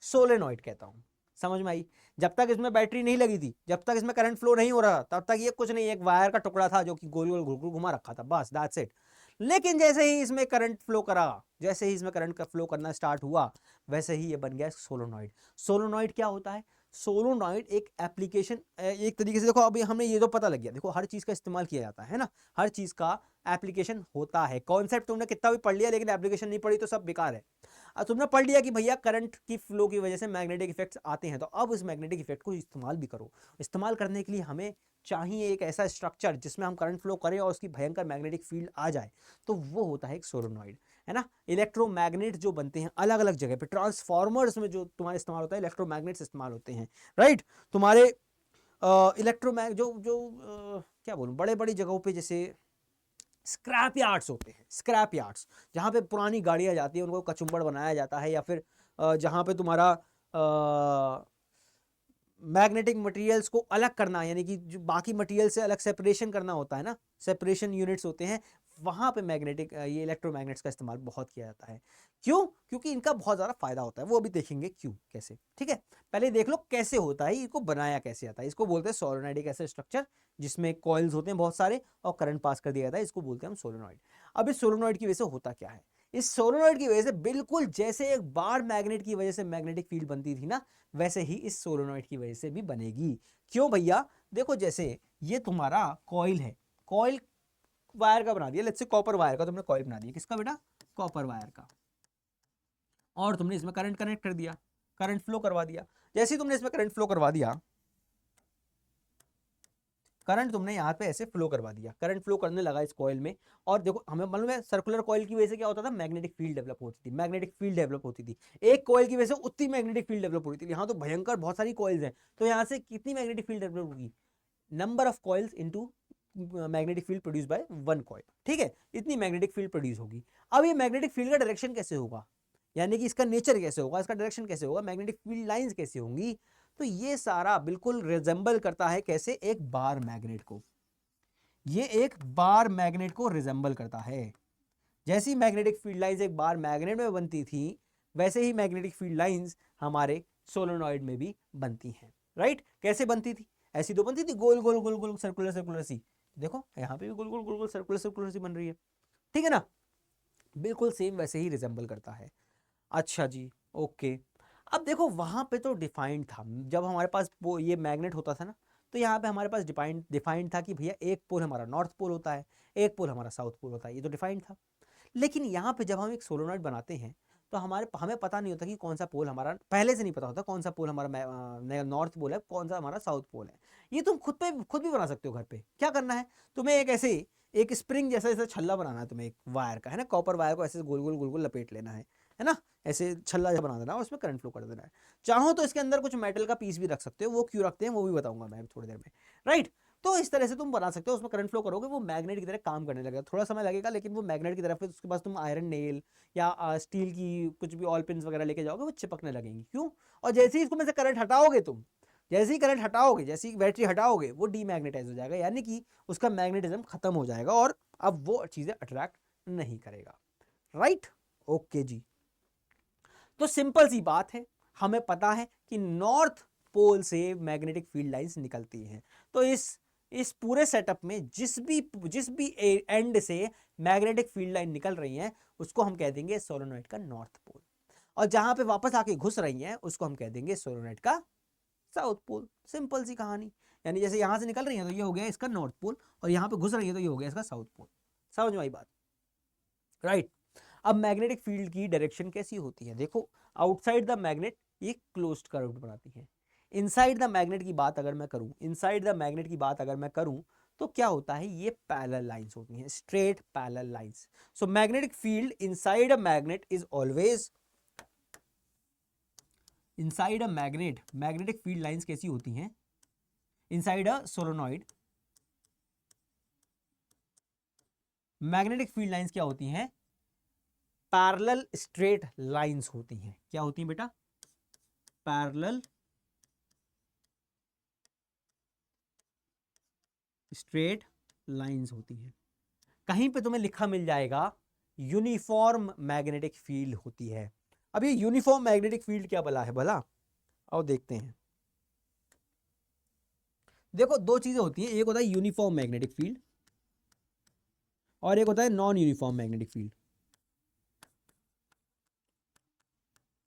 सोलेनॉइड कहता हूं। समझ में आई? जब तक इसमें बैटरी नहीं लगी थी, जब तक इसमें करंट फ्लो नहीं हो रहा, तब तक ये कुछ नहीं, एक वायर का टुकड़ा था जो कि गोल गोल घुल घुमा रखा था, बस दैट्स इट। लेकिन जैसे ही इसमें करंट फ्लो करा, जैसे ही इसमें करंट का फ्लो करना स्टार्ट हुआ, वैसे ही ये बन गया सोलोनॉइड। सोलोनॉइड क्या होता है? सोलोनॉइड एक एप्लीकेशन, एक तरीके से देखो, अभी हमें ये तो पता लग गया, देखो हर चीज का इस्तेमाल किया जाता है ना, हर चीज का एप्लीकेशन होता है। कॉन्सेप्ट तुमने कितना भी पढ़ लिया, लेकिन एप्लीकेशन नहीं पढ़ी तो सब बेकार है। अब तुमने पढ़ लिया कि भैया करंट की फ्लो की वजह से मैग्नेटिक इफेक्ट्स आते हैं, तो अब उस मैग्नेटिक इफेक्ट को इस्तेमाल भी करो। इस्तेमाल करने के लिए हमें चाहिए एक ऐसा स्ट्रक्चर जिसमें हम करंट फ्लो करें और उसकी भयंकर मैग्नेटिक फील्ड आ जाए, तो वो होता है एक सोलोनॉइड, है ना। इलेक्ट्रोमैग्नेट जो बनते हैं अलग अलग जगह पे, ट्रांसफॉर्मर्स में जो तुम्हारे इस्तेमाल होता है, इलेक्ट्रोमैग्नेट्स इस्तेमाल होते हैं, राइट। तुम्हारे इलेक्ट्रोमैग जो जो क्या बोलूं, बड़े बड़ी जगहों पे जैसे स्क्रैप यार्ड्स होते हैं, स्क्रैप यार्ड्स जहाँ पे पुरानी गाड़ियाँ जाती हैं, उनको कचुम्बड़ बनाया जाता है, या फिर जहाँ पे तुम्हारा मैग्नेटिक मटेरियल्स को अलग करना, यानी कि जो बाकी मटेरियल से अलग सेपरेशन करना होता है ना, सेपरेशन यूनिट्स होते हैं, वहाँ पे मैग्नेटिक ये इलेक्ट्रोमैग्नेट्स का इस्तेमाल बहुत किया जाता है। क्यों? क्योंकि इनका बहुत ज़्यादा फायदा होता है, वो अभी देखेंगे क्यों, कैसे, ठीक है। पहले देख लो कैसे होता है, इसको बनाया कैसे आता है। इसको बोलते हैं सोलेनॉइड, एक ऐसा स्ट्रक्चर जिसमें कॉइल्स होते हैं बहुत सारे और करंट पास कर दिया जाता है, इसको बोलते हैं हम सोलेनॉइड। अब इस सोलेनॉइड की वजह से होता क्या है? इस सोलेनॉइड की वजह से बिल्कुल जैसे एक बार मैग्नेट की वजह से मैग्नेटिक फील्ड बनती थी ना, वैसे ही इस सोलेनॉइड की वजह से भी बनेगी। क्यों भैया? देखो जैसे ये तुम्हारा कॉइल है, कॉइल वायर का बना दिया, लेट्स से कॉपर वायर का तुमने कॉइल बना दिया, किसका बेटा? कॉपर वायर का। और तुमने इसमें करंट कनेक्ट कर दिया, करंट फ्लो करवा दिया। जैसे ही तुमने इसमें करंट फ्लो करवा दिया, करंट तुमने यहाँ पे ऐसे फ्लो करवा दिया, करंट फ्लो करने लगा इस कॉइल में। और देखो हमें मालूम है सर्कुलर कॉइल की वजह से क्या होता था? मैग्नेटिक फील्ड डेवलप होती थी, मैग्नेटिक फील्ड डेवलप होती थी। एक कॉइल की वजह से उतनी मैग्नेटिक फील्ड डेवलप होती थी। यहाँ तो भयंकर बहुत सारी कॉइल्स हैं, तो यहाँ से कितनी मैग्नेटिक फील्ड डेवलप होगी? Number of coils into magnetic field produce by one coil, ठीक है, इतनी मैग्नेटिक फील्ड प्रोड्यूस होगी। अब ये मैग्नेटिक फील्ड का डायरेक्शन कैसे होगा, यानी कि इसका नेचर कैसे होगा, इसका डायरेक्शन कैसे होगा, मैग्नेटिक फील्ड लाइंस कैसे होंगी? तो ये सारा बिल्कुल रिजेंबल करता है कैसे? एक बार मैग्नेट को। ये एक बार मैग्नेट को रिजेंबल करता है। जैसी मैग्नेटिक फील्ड लाइंस एक बार मैग्नेट में बनती थी, वैसे ही मैग्नेटिक फील्ड लाइंस हमारे सोलेनॉइड में भी बनती हैं, राइट। कैसे बनती थी? ऐसी तो बनती थी गोल गोल गोल गोल सर्कुलर सर्कुलर सी। देखो यहाँ पे भी गोल गोल गोल गोल सर्कुलर सर्कुलर सी बन रही है, ठीक है ना। बिल्कुल सेम वैसे ही रिजेंबल करता है। अच्छा जी, ओके। अब देखो वहां पे तो डिफाइंड था, जब हमारे पास वो ये मैग्नेट होता था ना, तो यहाँ पे हमारे पास डिफाइंड डिफाइंड था कि भैया एक पोल हमारा नॉर्थ पोल होता है, एक पोल हमारा साउथ पोल होता है, ये तो डिफाइंड था। लेकिन यहाँ पे जब हम एक सोलोनॉइड बनाते हैं, तो हमें पता नहीं होता कि कौन सा पोल हमारा, पहले से नहीं पता होता कौन सा पोल हमारा नॉर्थ पोल है, कौन सा हमारा साउथ पोल है। ये तुम खुद भी बना सकते हो घर पे। क्या करना है तुम्हें? एक ऐसे एक स्प्रिंग जैसा जैसा छल्ला बनाना है तुम्हें, एक वायर का, है ना, कॉपर वायर को ऐसे गोल गोल लपेट लेना है ना, ऐसे छल्ला जैसा बना देना है और उसमें करंट फ्लो कर देना है। चाहो तो इसके अंदर कुछ मेटल का पीस भी रख सकते हो, वो क्यों रखते हैं वो भी बताऊंगा मैं थोड़ी देर में, राइट। तो इस तरह से तुम बना सकते हो, उसमें करंट फ्लो करोगे, वो मैग्नेट की तरह काम करने लगेगा। थोड़ा समय लगेगा, लेकिन वो मैग्नेट की तरफ, फिर उसके पास तुम आयरन नेल या स्टील की कुछ भी ऑल पिन्स वगैरह लेके जाओगे, वो चिपकने लगेंगी। क्यों? और जैसे ही इसको में से करंट हटाओगे तुम, जैसे ही करंट हटाओगे, जैसे ही बैटरी हटाओगे, वो डीमैग्नेटाइज हो जाएगा, यानी कि उसका मैग्नेटिज्म खत्म हो जाएगा और अब वो चीजें अट्रैक्ट नहीं करेगा, राइट। ओके जी। तो सिंपल सी बात है, हमें पता है कि नॉर्थ पोल से मैग्नेटिक फील्ड लाइंस निकलती हैं। तो इस पूरे सेटअप में जिस भी एंड से मैग्नेटिक फील्ड लाइन निकल रही हैं, उसको हम कह देंगे सोलेनॉइड का नॉर्थ पोल। और जहां पे वापस आके घुस रही हैं, उसको हम कह देंगे सोलेनॉइड का साउथ पोल। सिंपल सी कहानी। यानी जैसे यहां से निकल रही है तो ये हो गया इसका नॉर्थ पोल, और यहां पे घुस रही है तो ये हो गया इसका साउथ पोल। समझ में आई बात, राइट। अब मैग्नेटिक फील्ड की डायरेक्शन कैसी होती है? देखो, आउटसाइड द मैग्नेट ये क्लोज्ड कर्व बनाती है, इनसाइड द मैग्नेट की बात अगर मैं करूं, इनसाइड द मैग्नेट की बात अगर मैं करूं, तो क्या होता है, ये पैरेलल लाइंस होती हैं, straight parallel lines. So magnetic field inside a magnet is always, inside a magnet, magnetic field lines कैसी होती हैं, inside a solenoid, magnetic field lines क्या होती हैं, पैरेलल स्ट्रेट लाइंस होती हैं। क्या होती हैं बेटा, पैरेलल स्ट्रेट लाइंस होती हैं। कहीं पे तुम्हें लिखा मिल जाएगा यूनिफॉर्म मैग्नेटिक फील्ड होती है। अब ये यूनिफॉर्म मैग्नेटिक फील्ड क्या भला है, भला आओ देखते हैं। देखो दो चीजें होती हैं, एक होता है यूनिफॉर्म मैग्नेटिक फील्ड और एक होता है नॉन यूनिफॉर्म मैग्नेटिक फील्ड।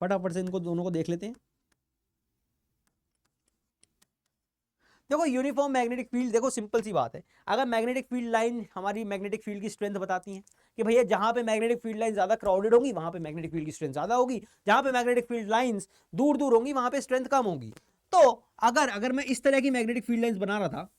फटाफट से इनको दोनों को देख लेते हैं। देखो यूनिफॉर्म मैग्नेटिक फील्ड, देखो सिंपल सी बात है, अगर मैग्नेटिक फील्ड लाइन हमारी मैग्नेटिक फील्ड की स्ट्रेंथ बताती हैं कि भैया जहां पे मैग्नेटिक फील्ड लाइन ज्यादा क्राउडेड होगी वहां पे मैग्नेटिक फील्ड की स्ट्रेंथ ज्यादा होगी, जहां पे मैग्नेटिक फील्ड लाइंस दूर दूर होंगी वहां पे स्ट्रेंथ कम होगी। तो अगर अगर मैं इस तरह की मैग्नेटिक फील्ड लाइंस बना रहा था,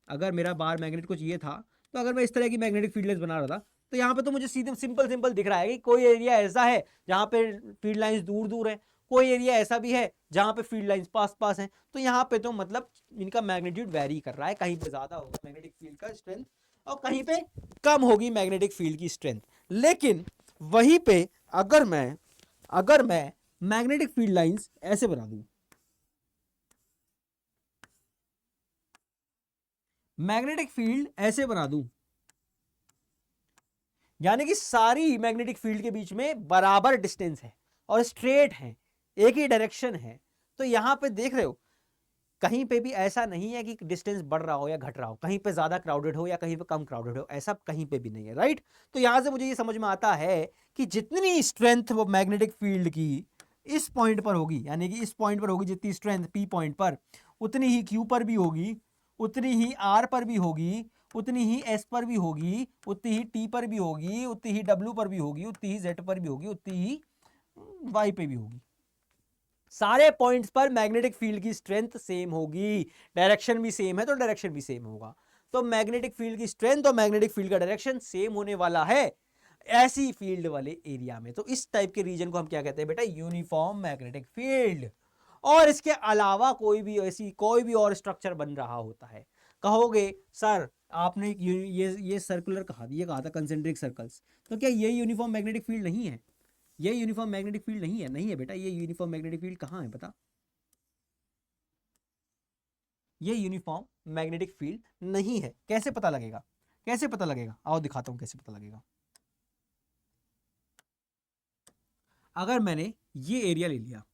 अगर मेरा बार मैग्नेट को चाहिए था, तो अगर मैं इस तरह की मैग्नेटिक फील्ड लाइंस बना रहा था, तो यहाँ पे तो मुझे सीधे सिंपल सिंपल दिख रहा है कि कोई एरिया ऐसा है जहां पे फील्ड लाइंस दूर दूर है, कोई एरिया ऐसा भी है जहां पे फील्ड लाइंस पास पास हैं। तो यहाँ पे तो मतलब इनका मैग्नीट्यूड वेरी कर रहा है, कहीं पे ज्यादा होगा मैग्नेटिक फील्ड का स्ट्रेंथ और कहीं पे कम होगी मैग्नेटिक फील्ड की स्ट्रेंथ। लेकिन वहीं पे अगर मैं मैग्नेटिक फील्ड लाइंस ऐसे बना दूं, मैग्नेटिक फील्ड ऐसे बना दूं, यानी कि सारी मैग्नेटिक फील्ड के बीच में बराबर डिस्टेंस है और स्ट्रेट है, एक ही डायरेक्शन है, तो यहां पे देख रहे हो कहीं पे भी ऐसा नहीं है कि डिस्टेंस बढ़ रहा हो या घट रहा हो, कहीं पे ज्यादा क्राउडेड हो या कहीं पे कम क्राउडेड हो, ऐसा कहीं पे भी नहीं है, राइट। तो यहां से मुझे ये समझ में आता है कि जितनी स्ट्रेंथ वो मैग्नेटिक फील्ड की इस पॉइंट पर होगी, यानी कि इस पॉइंट पर होगी जितनी स्ट्रेंथ पी पॉइंट पर, उतनी ही क्यू पर भी होगी, उतनी ही आर पर भी होगी, उतनी ही एस पर भी होगी, उतनी ही टी पर भी होगी, उतनी ही डब्ल्यू पर भी होगी, उतनी ही जेड पर भी होगी, उतनी ही वाई पे भी होगी। सारे पॉइंट्स पर मैग्नेटिक फील्ड की स्ट्रेंथ सेम होगी, डायरेक्शन भी सेम है तो डायरेक्शन भी सेम होगा। तो मैग्नेटिक फील्ड की स्ट्रेंथ और मैग्नेटिक फील्ड का डायरेक्शन सेम होने वाला है ऐसी फील्ड वाले एरिया में। तो इस टाइप के रीजन को हम क्या कहते हैं बेटा, यूनिफॉर्म मैग्नेटिक फील्ड। और इसके अलावा कोई भी और स्ट्रक्चर बन रहा होता है, कहोगे सर आपने ये सर्कुलर कहा था कंसेंट्रिक सर्कल्स, तो क्या ये यूनिफॉर्म मैग्नेटिक फील्ड नहीं है? ये यूनिफॉर्म मैग्नेटिक फील्ड नहीं है, नहीं है बेटा, ये यूनिफॉर्म मैग्नेटिक फील्ड कहाँ है पता, ये यूनिफॉर्म मैग्नेटिक फील्ड नहीं है। कैसे पता लगेगा, कैसे पता लगेगा, आओ दिखाता हूं कैसे पता लगेगा। अगर मैंने ये एरिया ले लिया,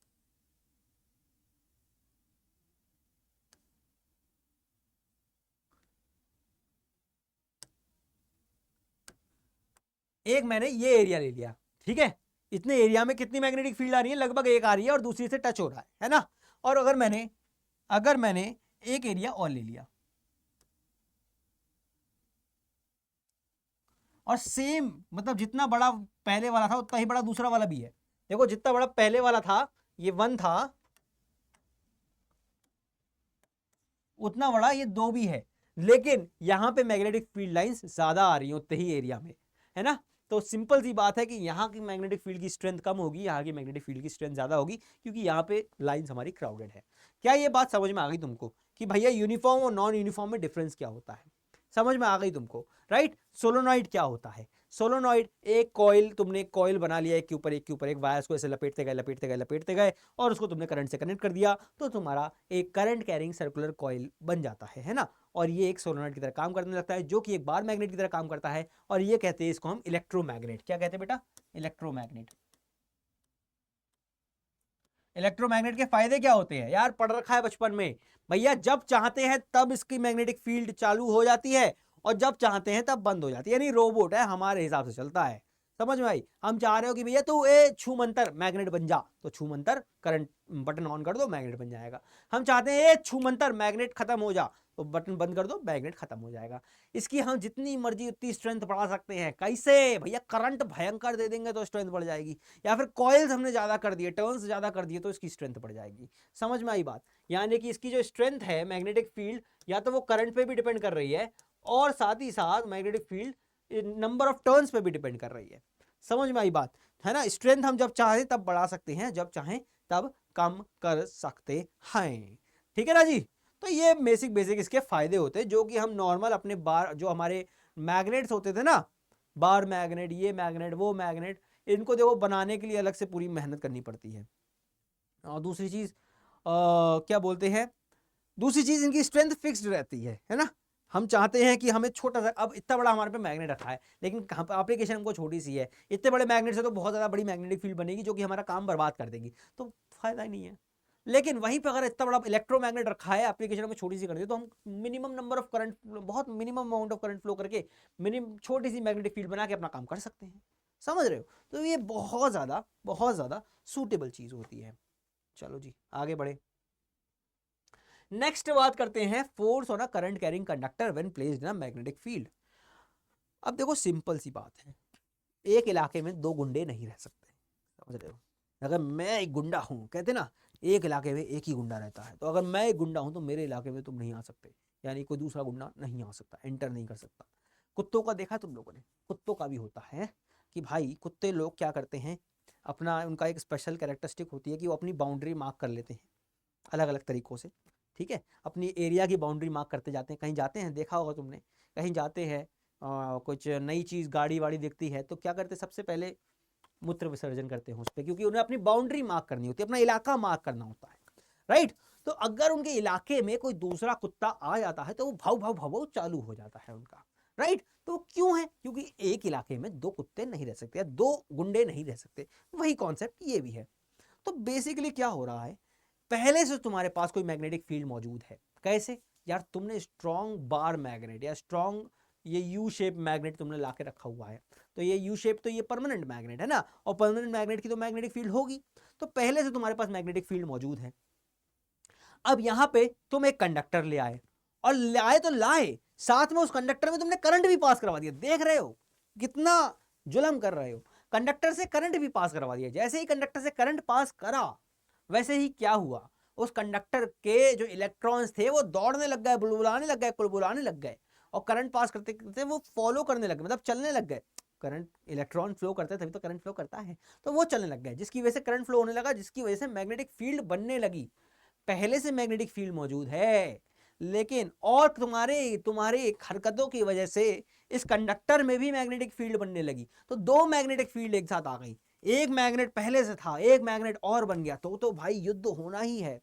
एक मैंने ये एरिया ले लिया, ठीक है, इतने एरिया में कितनी मैग्नेटिक फील्ड आ रही है, लगभग एक आ रही है और दूसरी से टच हो रहा है ना। और अगर मैंने एक एरिया और ले लिया और सेम मतलब जितना बड़ा पहले वाला था उतना ही बड़ा दूसरा वाला भी है। देखो जितना बड़ा पहले वाला था, ये 1 था, उतना बड़ा ये 2 भी है, लेकिन यहां पे मैग्नेटिक फील्ड लाइंस ज्यादा आ रही है उतने ही एरिया में, है ना। तो सिंपल सी बात है कि यहाँ की मैग्नेटिक फील्ड की स्ट्रेंथ कम होगी, यहाँ की मैग्नेटिक फील्ड की स्ट्रेंथ ज्यादा होगी, क्योंकि यहाँ पे लाइंस हमारी क्राउडेड है। क्या ये बात समझ में आ गई तुमको कि भैया यूनिफॉर्म और नॉन यूनिफॉर्म में डिफरेंस क्या होता है? समझ में आ गई तुमको, राइट। सोलोनॉइड क्या होता है? सोलोनॉइड एक कॉइल, तुमने एक कॉइल बना लिया, एक के ऊपर एक के ऊपर एक, वायर्स को ऐसे लपेटते गए लपेटते गए लपेटते गए और उसको तुमने करंट से कनेक्ट कर दिया, तो तुम्हारा एक करंट कैरिंग सर्कुलर कॉइल बन जाता है ना। और ये एक सोलोनॉइड की तरह काम करने लगता है, जो कि एक बार मैग्नेट की तरह काम करता है। और ये कहते हैं इसको हम इलेक्ट्रोमैग्नेट। क्या कहते हैं बेटा? इलेक्ट्रोमैग्नेट। इलेक्ट्रोमैग्नेट के फायदे क्या होते हैं यार, पढ़ रखा है बचपन में। भैया जब चाहते हैं तब इसकी मैग्नेटिक फील्ड चालू हो जाती है और जब चाहते हैं तब बंद हो जाती है, यानी रोबोट है, हमारे हिसाब से चलता है। समझ में आई? हम चाह रहे हो कि भैया तू ए छू मंतर मैग्नेट बन जा, तो छू मंतर करंट बटन ऑन कर दो मैग्नेट बन जाएगा। हम चाहते हैं ए छू मंतर मैग्नेट खत्म हो जा, तो बटन बंद कर दो मैग्नेट खत्म हो जाएगा। इसकी हम जितनी मर्जी उतनी स्ट्रेंथ बढ़ा सकते हैं। कैसे भैया? करंट भयंकर दे देंगे तो स्ट्रेंथ बढ़ जाएगी, या फिर कॉइल्स हमने ज्यादा कर दिए, टर्न्स ज्यादा कर दिए तो इसकी स्ट्रेंथ बढ़ जाएगी। समझ में आई बात? यानी कि इसकी जो स्ट्रेंथ है मैग्नेटिक फील्ड, या तो वो करंट पे भी डिपेंड कर रही है, और साथ ही साथ magnetic field number of turns पे भी डिपेंड कर रही है। समझ में आई बात है ना? स्ट्रेंथ हम जब चाहें तब बढ़ा सकते हैं, जब चाहें तब कम कर सकते हैं। ठीक है ना जी? तो ये बेसिक बेसिक इसके फायदे होते हैं, जो कि हम नॉर्मल अपने बार जो हमारे मैग्नेट्स होते थे ना, बार मैग्नेट, ये मैग्नेट, वो मैग्नेट, इनको देखो बनाने के लिए अलग से पूरी मेहनत करनी पड़ती है। और दूसरी चीज क्या बोलते हैं, दूसरी चीज इनकी स्ट्रेंथ फिक्स्ड रहती है ना? हम चाहते हैं कि हमें छोटा सा, अब इतना बड़ा हमारे पे मैग्नेट रखा है, लेकिन एप्लीकेशन हमको छोटी सी है। इतने बड़े मैग्नेट से तो बहुत ज्यादा बड़ी मैग्नेटिक फील्ड बनेगी जो कि हमारा काम बर्बाद कर देगी, तो फायदा ही नहीं है। लेकिन वहीं पे अगर इतना बड़ा इलेक्ट्रोमैग्नेट रखा है, एप्लीकेशन में छोटी सी कर दी, तो हम मिनिमम नंबर ऑफ करंट, बहुत minimum amount of current flow करके मिनिमम छोटी सी मैग्नेटिक फील्ड बना के अपना काम कर सकते हैं। समझ रहे हो? तो ये बहुत ज्यादा सूटेबल चीज होती है। चलो जी आगे बढ़े। नेक्स्ट बात करते हैं force on a current carrying conductor when placed in a magnetic field. अब देखो सिंपल सी बात है, एक इलाके में दो गुंडे नहीं रह सकते। समझ रहे हो? अगर मैं एक गुंडा हूं, कहते ना एक इलाके में एक ही गुंडा रहता है, तो अगर मैं एक गुंडा हूं तो मेरे इलाके में तुम नहीं आ सकते, यानी कोई दूसरा गुंडा नहीं आ सकता, एंटर नहीं कर सकता। कुत्तों का देखा तुम लोगों ने? कुत्तों का भी होता है कि भाई कुत्ते लोग क्या करते हैं, अपना उनका एक स्पेशल कैरेक्टरिस्टिक होती है कि वो अपनी बाउंड्री मार्क कर लेते हैं अलग अलग तरीकों से। ठीक है, अपनी एरिया की बाउंड्री मार्क करते जाते हैं। कहीं जाते हैं, देखा होगा तुमने, कहीं जाते हैं कुछ नई चीज़ गाड़ी वाड़ी दिखती है तो क्या करते, सबसे पहले मूत्र विसर्जन करते हैं उस पर, क्योंकि उन्हें अपनी बाउंड्री मार्क करनी होती है, अपना इलाका मार्क करना होता है। राइट? तो अगर उनके इलाके में कोई दूसरा कुत्ता आ जाता है तो वो भाव भाव भाव चालू हो जाता है उनका। राइट? तो क्यों है? क्योंकि एक इलाके में दो कुत्ते नहीं रह सकते या दो गुंडे नहीं रह सकते। वही कॉन्सेप्ट ये भी है। तो बेसिकली क्या हो रहा है, पहले से तुम्हारे पास कोई मैग्नेटिक फील्ड मौजूद है। कैसे? यार तुमने स्ट्रॉन्ग बार मैग्नेट या स्ट्रॉन्ग ये यू शेप मैग्नेट तुमने ला के रखा हुआ है, तो ये यू शेप तो ये परमानेंट मैग्नेट है ना, और परमानेंट मैग्नेट की तो मैग्नेटिक फील्ड होगी, तो पहले से तुम्हारे पास मैग्नेटिक फील्ड मौजूद है। अब यहां पे तुम एक कंडक्टर ले आए, और लाए तो लाए, साथ में उस कंडक्टर में तुमने करंट भी पास करवा दिया। देख रहे हो कितना जुल्म कर रहे हो? कंडक्टर से करंट भी पास करवा दिया। जैसे ही कंडक्टर से करंट पास करा, वैसे ही क्या हुआ, उस कंडक्टर के जो इलेक्ट्रॉन्स थे वो दौड़ने लग गए, बुलबुलाने लग गए, कुलबुलाने लग गए, और करंट पास करते करते वो फॉलो करने लग गए, मतलब चलने लग गए। करंट, इलेक्ट्रॉन फ्लो करता है तभी तो करंट फ्लो करता है, तो वो चलने लग गए, जिसकी वजह से करंट फ्लो होने लगा, जिसकी वजह से मैग्नेटिक फील्ड बनने लगी। पहले से मैग्नेटिक फील्ड मौजूद है, लेकिन और तुम्हारे तुम्हारे हरकतों की वजह से इस कंडक्टर में भी मैग्नेटिक फील्ड बनने लगी, तो दो मैग्नेटिक फील्ड एक साथ आ गई। एक मैग्नेट पहले से था, एक मैग्नेट और बन गया, तो भाई युद्ध होना ही है,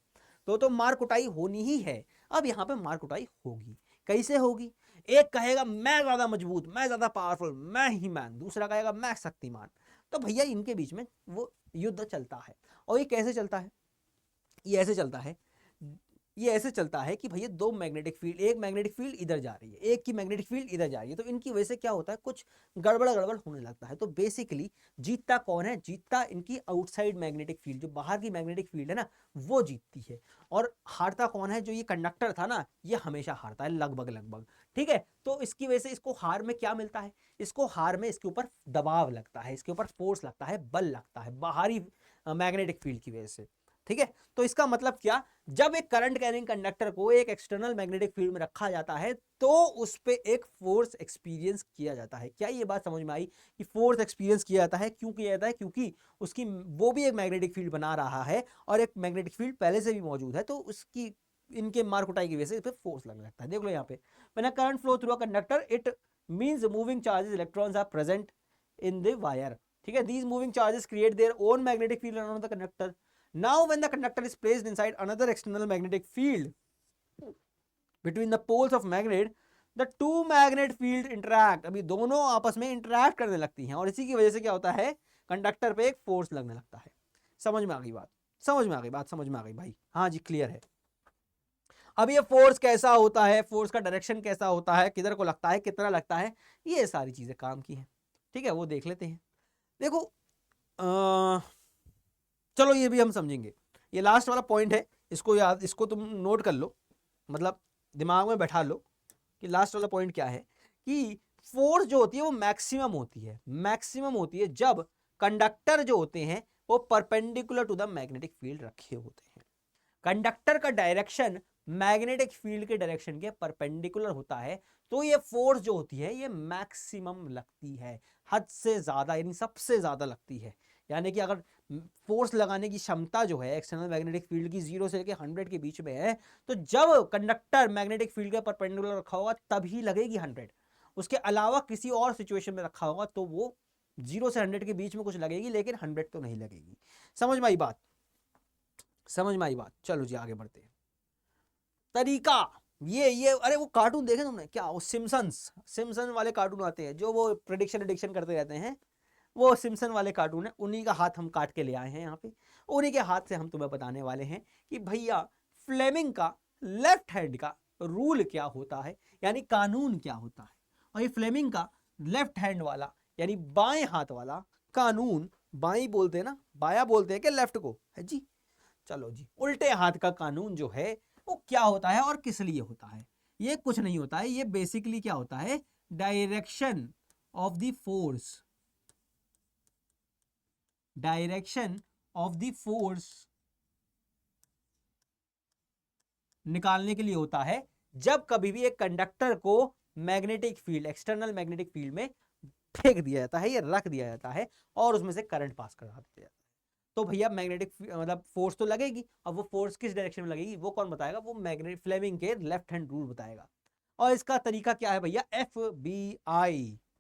तो मार कुटाई होनी ही है। अब यहां पे मार कुटाई होगी। कैसे होगी? एक कहेगा मैं ज्यादा मजबूत, मैं ज्यादा पावरफुल, मैं ही मैन, दूसरा कहेगा मैं शक्तिमान। तो भैया इनके बीच में वो युद्ध चलता है। और ये कैसे चलता है? ये ऐसे चलता है, ये ऐसे चलता है कि भैया दो मैग्नेटिक फील्ड, एक मैग्नेटिक फील्ड इधर जा रही है, एक की मैग्नेटिक फील्ड इधर जा रही है, तो इनकी वजह से क्या होता है, कुछ गड़बड़ गड़बड़ होने लगता है। तो बेसिकली जीतता कौन है? जीतता इनकी आउटसाइड मैग्नेटिक फील्ड, जो बाहर की मैग्नेटिक फील्ड है ना, वो जीतती है। और हारता कौन है? जो ये कंडक्टर था ना, ये हमेशा हारता है लगभग लगभग। ठीक है, तो इसकी वजह से इसको हार में क्या मिलता है? इसको हार में इसके ऊपर दबाव लगता है, इसके ऊपर फोर्स लगता है, बल लगता है बाहरी मैग्नेटिक फील्ड की वजह से। ठीक है, तो इसका मतलब क्या, जब एक करंट कैरिंग कंडक्टर को एक एक्सटर्नल मैग्नेटिक फील्ड में रखा जाता है तो उस पे एक फोर्स एक्सपीरियंस किया जाता है। क्या ये बात समझ में आई कि फोर्स एक्सपीरियंस किया जाता है? क्यों किया जाता है? क्योंकि उसकी वो भी एक मैग्नेटिक फील्ड बना रहा है, और एक मैग्नेटिक फील्ड पहले से भी मौजूद है, तो उसकी इनके मार कुटाई की वजह से इस पे फोर्स लगने लगता है। देख लो यहाँ पे, when a current flow through a conductor it means moving charges electrons are present in the wire. ठीक है, these moving charges create their own magnetic field around the conductor. Now when the conductor is placed inside another external magnetic field between the poles of magnet, the two magnet field interact। अभी दोनों आपस में interact करने लगती हैं, और इसी की वजह से क्या होता है, कंडक्टर पे एक फोर्स लगने लगता है। समझ में आ गई बात? समझ में आ गई बात? समझ में आ गई भाई? हाँ जी, क्लियर है। अब ये फोर्स कैसा होता है, फोर्स का डायरेक्शन कैसा होता है, किधर को लगता है, कितना लगता है, ये सारी चीजें काम की हैं। ठीक है, वो देख लेते हैं। देखो चलो ये भी हम समझेंगे, ये लास्ट वाला पॉइंट है, इसको याद, इसको तुम नोट कर लो, मतलब दिमाग में बैठा लो कि लास्ट वाला पॉइंट क्या है, कि फोर्स जो होती है वो मैक्सिमम होती है, मैक्सिमम होती है जब कंडक्टर जो होते हैं वो perpendicular to the magnetic field रखे होते हैं। कंडक्टर का डायरेक्शन मैग्नेटिक फील्ड के डायरेक्शन के परपेंडिकुलर होता है, तो ये फोर्स जो होती है ये मैक्सिमम लगती है, हद से ज्यादा, यानी सबसे ज्यादा लगती है। यानी कि अगर फोर्स लगाने की क्षमता जो है एक्सटर्नल मैग्नेटिक फील्ड की 0 से लेकर 100 के बीच में है, तो जब कंडक्टर मैग्नेटिक फील्ड के परपेंडिकुलर रखा होगा तभी लगेगी 100, उसके अलावा किसी और सिचुएशन में रखा होगा तो वो 0 से 100 के बीच में कुछ लगेगी, लेकिन 100 तो नहीं लगेगी। समझ में आई बात, समझ में आई बात। चलो जी आगे बढ़ते हैं। तरीका ये अरे वो कार्टून देखे तुमने क्या, वो सिम्पसन वाले कार्टून आते हैं जो वो प्रेडिक्शन एडिक्शन करते रहते हैं, वो सिम्पसन वाले कार्टून है, उन्हीं का हाथ हम काट के ले आए हैं यहाँ पे, उन्हीं के हाथ से हम तुम्हें बताने वाले हैं कि भैया फ्लेमिंग का लेफ्ट हैंड का रूल क्या होता है, यानी कानून क्या होता है, और ये फ्लेमिंग का लेफ्ट हैंड वाला यानी बाएं हाथ वाला कानून, बाई बोलते हैं ना, बाया बोलते हैं कि लेफ्ट को है जी, चलो जी, उल्टे हाथ का कानून जो है वो क्या होता है और किस लिए होता है। ये कुछ नहीं होता है, ये बेसिकली क्या होता है, direction of the force, direction of the force निकालने के लिए होता है जब कभी भी एक कंडक्टर को magnetic field, external magnetic field में फेंक दिया जाता है, ये रख दिया जाता है और उसमें से करंट पास करा दिया जाता है। तो भैया मैग्नेटिक मतलब फोर्स तो लगेगी, अब वो फोर्स किस डायरेक्शन में लगेगी वो कौन बताएगा, वो मैग्नेटिक फ्लेमिंग के लेफ्ट हैंड रूल बताएगा। और इसका तरीका क्या है भैया,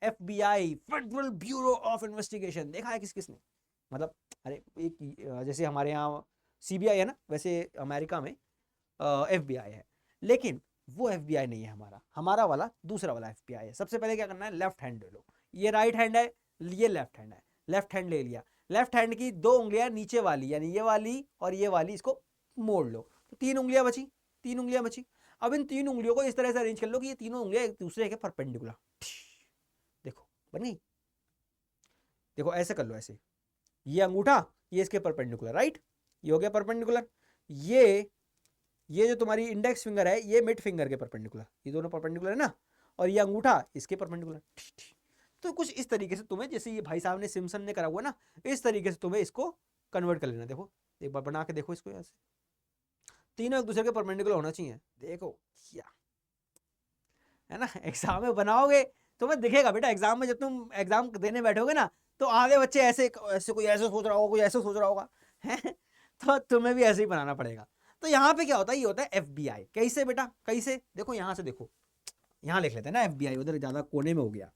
FBI federal bureau of investigation, देखा है किस किसने, मतलब अरे एक जैसे हमारे यहाँ CBI है ना, वैसे अमेरिका में FBI है, लेकिन वो FBI नहीं है हमारा, हमारा वाला दूसरा वाला FBI है। सबसे पहले क्या करना है, लेफ्ट हैंड ले लो, ये राइट हैंड है, ये लेफ्ट हैंड है, लेफ्ट हैंड ले लिया, लेफ्ट हैंड की 2 उंगलियां नीचे वाली यानी ये वाली और ये वाली, इसको मोड़ लो तो 3 उंगलियां बची, 3 उंगलियां बची। अब इन 3 उंगलियों को इस तरह से अरेंज कर लो कि ये तीनों उंगलियां एक दूसरे के परपेंडिकुलर, देखो बन गई, देखो ऐसे कर लो, ऐसे ये अंगूठा ये इसके परपेंडिकुलर, राइट, ये हो गया परपेंडिकुलर, ये जो तुम्हारी इंडेक्स फिंगर है ये मिड फिंगर के परपेंडिकुलर, ये दोनों परपेंडिकुलर है ना, और ये अंगूठा इसके परपेंडिकुलर। तो कुछ इस तरीके से तुम्हें, जैसे ये भाई साहब ने सिम्पसन ने करा हुआ ना, इस तरीके से तुम्हें इसको कन्वर्ट कर लेना। देखो एक बार बना के देखो इसको, ऐसे तीनों एक दूसरे के परपेंडिकुलर होना चाहिए, देखो क्या है ना, एग्जाम में बनाओगे तुम्हें दिखेगा बेटा, एग्जाम में जब तुम एग्जाम देने बैठोगे ना तो आधे बच्चे ऐसे ऐसे, कोई ऐसे सोच रहा होगा, कोई ऐसे सोच रहा होगा है तो तुम्हें भी ऐसे ही बनाना पड़ेगा। तो यहाँ पे क्या होता है, ये होता है FBI। कैसे बेटा, कैसे, देखो यहाँ से देखो, यहाँ लिख लेते हैं ना FBI, उधर ज्यादा कोने में हो गया,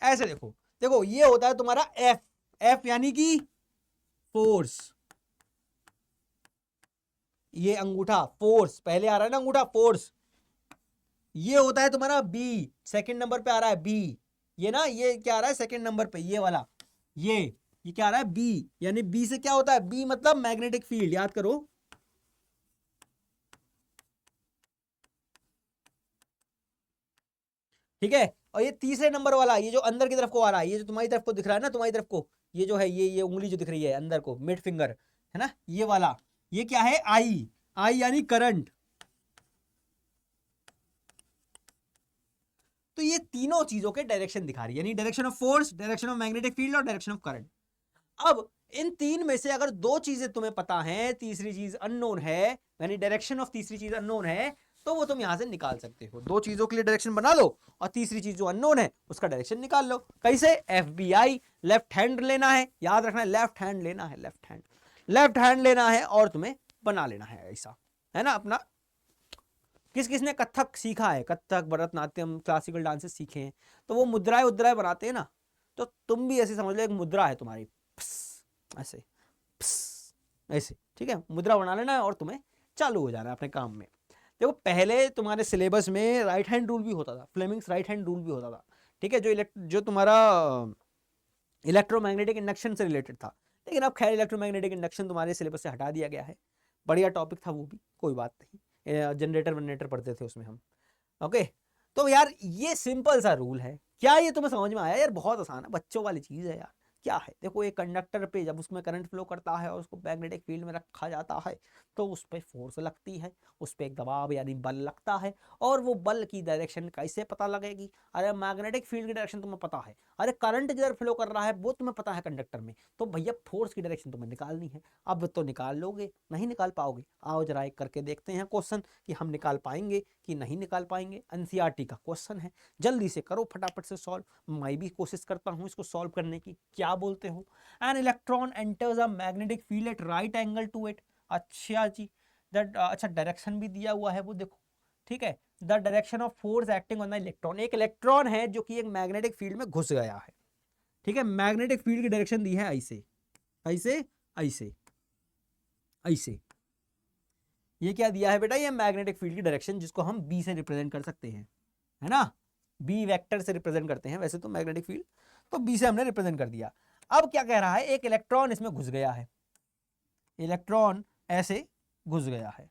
ऐसे देखो, देखो ये होता है तुम्हारा F यानी कि फोर्स, ये अंगूठा फोर्स, पहले आ रहा है ना अंगूठा फोर्स, ये होता है तुम्हारा B, सेकंड नंबर पे आ रहा है B, ये ना, ये क्या आ रहा है सेकंड नंबर पे, ये वाला, ये क्या आ रहा है B, यानी B से क्या होता है, B मतलब मैग्नेटिक फील्ड, याद करो, ठीक है। और ये तीसरे नंबर वाला, ये जो अंदर की तरफ को आ रहा है, ये जो तुम्हारी तरफ को दिख रहा है ना, तुम्हारी तरफ को ये जो है, ये उंगली जो दिख रही है अंदर को, मिड फिंगर है ना, ये वाला, ये क्या है, आई यानी करंट। तो ये तीनों चीजों के डायरेक्शन दिखा रही है, यानी direction of force, direction of magnetic field और डायरेक्शन ऑफ करंट। अब इन तीन में से अगर 2 चीजें तुम्हें पता है, तीसरी चीज अननोन है, यानी डायरेक्शन ऑफ तीसरी चीज अननोन है, तो वो तुम यहां से निकाल सकते हो। 2 चीजों के लिए डायरेक्शन बना लो और तीसरी चीज जो अननोन है उसका डायरेक्शन निकाल लो। कैसे, FBI लेफ्ट हैंड लेना है, याद रखना है लेफ्ट हैंड लेना है, लेफ्ट हैंड लेना है और तुम्हें बना लेना है ऐसा, है ना। अपना किस किसने कथक सीखा है, कथक भरतनाट्यम क्लासिकल डांसेस सीखे हैं, तो वो मुद्राएं उद्राएं बनाते हैं ना, तो तुम भी ऐसे समझ लो एक मुद्रा है तुम्हारी, ऐसे ऐसे, ठीक है, मुद्रा बना लेना है और तुम्हें चालू हो जाना है अपने काम में। देखो पहले तुम्हारे सिलेबस में राइट हैंड रूल भी होता था, फ्लेमिंग्स राइट हैंड रूल भी होता था, ठीक है, जो तुम्हारा इलेक्ट्रोमैग्नेटिक इंडक्शन से रिलेटेड था, लेकिन अब खैर इलेक्ट्रोमैग्नेटिक इंडक्शन तुम्हारे सिलेबस से हटा दिया गया है, बढ़िया टॉपिक था वो भी, कोई बात नहीं, जनरेटर पढ़ते थे उसमें हम, ओके। तो यार ये सिंपल सा रूल है, क्या ये तुम्हें समझ में आया यार? बहुत आसान है, बच्चों वाली चीज है यार। क्या है, देखो एक कंडक्टर पे जब उसमें करंट फ्लो करता है और उसको मैग्नेटिक फील्ड में रखा जाता है तो उस पर फोर्स लगती है, उस पर एक दबाव यानी बल लगता है। और वो बल की डायरेक्शन कैसे पता लगेगी? अरे मैग्नेटिक फील्ड की डायरेक्शन तुम्हें पता है, अरे करंट किधर फ्लो कर रहा है वो तुम्हें पता है कंडक्टर में, तो भैया फोर्स की डायरेक्शन तुम्हें निकालनी है। अब तो निकाल लोगे, नहीं निकाल पाओगे? आओ जरा एक करके देखते हैं क्वेश्चन कि हम निकाल पाएंगे कि नहीं निकाल पाएंगे। एनसीईआरटी का क्वेश्चन है, जल्दी से करो फटाफट से सॉल्व। मैं भी कोशिश करता हूं इसको सॉल्व करने की। क्या बोलते हो? An electron enters a magnetic field at right angle to it. अच्छा जी, अच्छा डायरेक्शन भी दिया हुआ है वो देखो, ठीक है। The direction of force acting on the electron, एक इलेक्ट्रॉन है जो कि एक मैग्नेटिक फील्ड में घुस गया है, ठीक है। मैग्नेटिक फील्ड की डायरेक्शन दी है ऐसे ऐसे ऐसे ऐसे। ये क्या दिया है बेटा? ये मैग्नेटिक फील्ड की डायरेक्शन, जिसको हम बी से रिप्रेजेंट कर सकते हैं, है ना। बी वेक्टर से रिप्रेजेंट करते हैं वैसे तो मैग्नेटिक फील्ड, तो बी से हमने रिप्रेजेंट कर दिया। अब क्या कह रहा है? एक इलेक्ट्रॉन इसमें घुस गया है, इलेक्ट्रॉन ऐसे घुस गया है।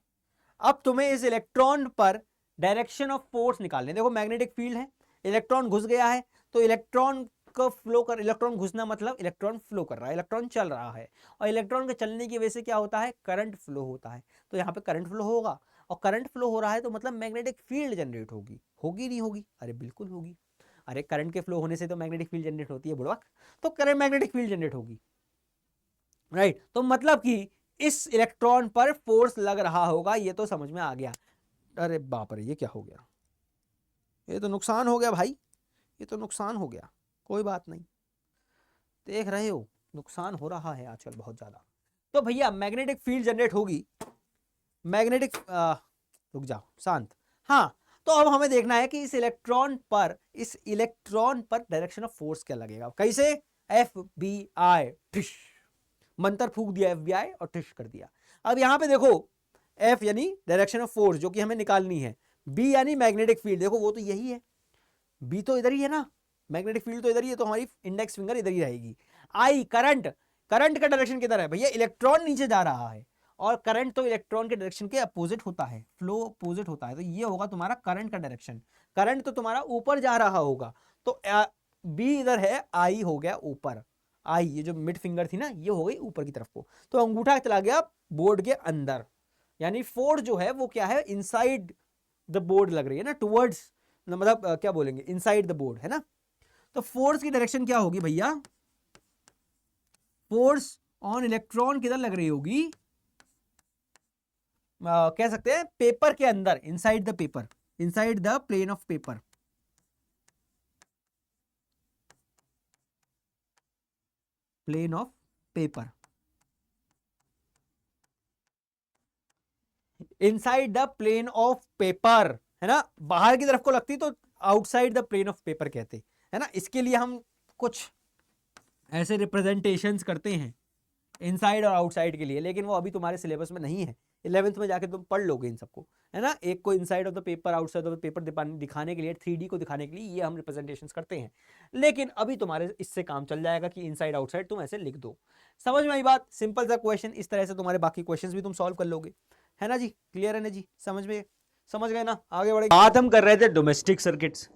अब तुम्हें इस इलेक्ट्रॉन पर डायरेक्शन ऑफ फोर्स निकालने। देखो मैग्नेटिक फील्ड है, इलेक्ट्रॉन घुस गया है, तो इलेक्ट्रॉन को फ्लो कर, इलेक्ट्रॉन घुसना मतलब इलेक्ट्रॉन फ्लो कर रहा है, इलेक्ट्रॉन चल रहा है। और इलेक्ट्रॉन के चलने की वजह से क्या होता है? करंट फ्लो होता है। तो यहाँ पे करंट फ्लो होगा, और करंट फ्लो हो रहा है तो मतलब मैग्नेटिक फील्ड जनरेट होगी। होगी नहीं होगी? अरे बिल्कुल होगी। अरे करंट के फ्लो होने से तो मैग्नेटिक फील्ड जनरेट होती है बुड़वक, तो करंट मैग्नेटिक फील्ड जनरेट होगी, राइट। तो मतलब कि इस इलेक्ट्रॉन पर फोर्स लग रहा होगा, ये तो समझ में आ गया। अरे बाप रे, ये क्या हो गया? ये तो नुकसान हो गया भाई, ये तो नुकसान हो गया। कोई बात नहीं, देख रहे हो नुकसान हो रहा है आजकल बहुत ज्यादा। तो भैया मैग्नेटिक फील्ड जनरेट होगी, मैग्नेटिक रुक जाओ शांत। हाँ, तो अब हमें देखना है कि इस इलेक्ट्रॉन पर डायरेक्शन ऑफ फोर्स क्या लगेगा। कैसे? एफ बी आई टिश, मंत्र फूक दिया एफ बी आई और टिश कर दिया। अब यहां पे देखो, एफ यानी डायरेक्शन ऑफ फोर्स जो कि हमें निकालनी है, बी यानी मैग्नेटिक फील्ड, देखो वो तो यही है, बी तो इधर ही है ना, मैग्नेटिक फील्ड तो इधर ही है, तो हमारी इंडेक्स फिंगर इधर ही रहेगी। आई करंट, करंट का डायरेक्शन किधर है भैया? इलेक्ट्रॉन नीचे जा रहा है, और करंट तो इलेक्ट्रॉन के डायरेक्शन के अपोजिट होता है, फ्लो अपोजिट होता है, तो ये होगा तुम्हारा करंट का डायरेक्शन। करंट तो तुम्हारा ऊपर जा रहा होगा, तो बी इधर है, आई हो गया ऊपर, आई ये जो मिड फिंगर थी ना ये हो गई ऊपर की तरफ को, तो अंगूठा चला गया बोर्ड के अंदर, यानी फोर्स जो है वो क्या है? इनसाइड द बोर्ड लग रही है ना, टुवर्ड्स, मतलब क्या बोलेंगे, इनसाइड द बोर्ड, है ना। तो फोर्स की डायरेक्शन क्या होगी भैया? फोर्स ऑन इलेक्ट्रॉन किधर लग रही होगी? कह सकते हैं पेपर के अंदर, inside the paper, inside the plane of paper, plane of paper, inside the plane of paper, है ना। बाहर की तरफ को लगती तो outside the plane of paper कहते, है ना। इसके लिए हम कुछ ऐसे रिप्रेजेंटेशंस करते हैं इनसाइड और आउटसाइड के लिए, लेकिन वो अभी तुम्हारे सिलेबस में नहीं है। 11th में जाके तुम पढ़ लोगे इन सबको, है ना। एक को inside of the paper, outside of the paper दिखाने के लिए, 3D को दिखाने के लिए ये हम रिप्रेजेंटेशंस करते हैं। लेकिन अभी तुम्हारे इससे काम चल जाएगा कि इनसाइड आउटसाइड तुम ऐसे लिख दो। समझ में आई बात? सिंपल सा क्वेश्चन, इस तरह से तुम्हारे बाकी क्वेश्चंस भी तुम सॉल्व कर लोगे, है ना जी। क्लियर है ना जी? समझ में, समझ गए ना? आगे बढ़े। बात हम कर रहे थे domestic circuits,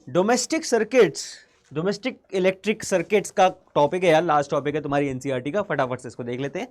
domestic electric circuits का टॉपिक है यार, लास्ट टॉपिक है तुम्हारी एनसीईआरटी का। फटाफट से इसको देख लेते हैं,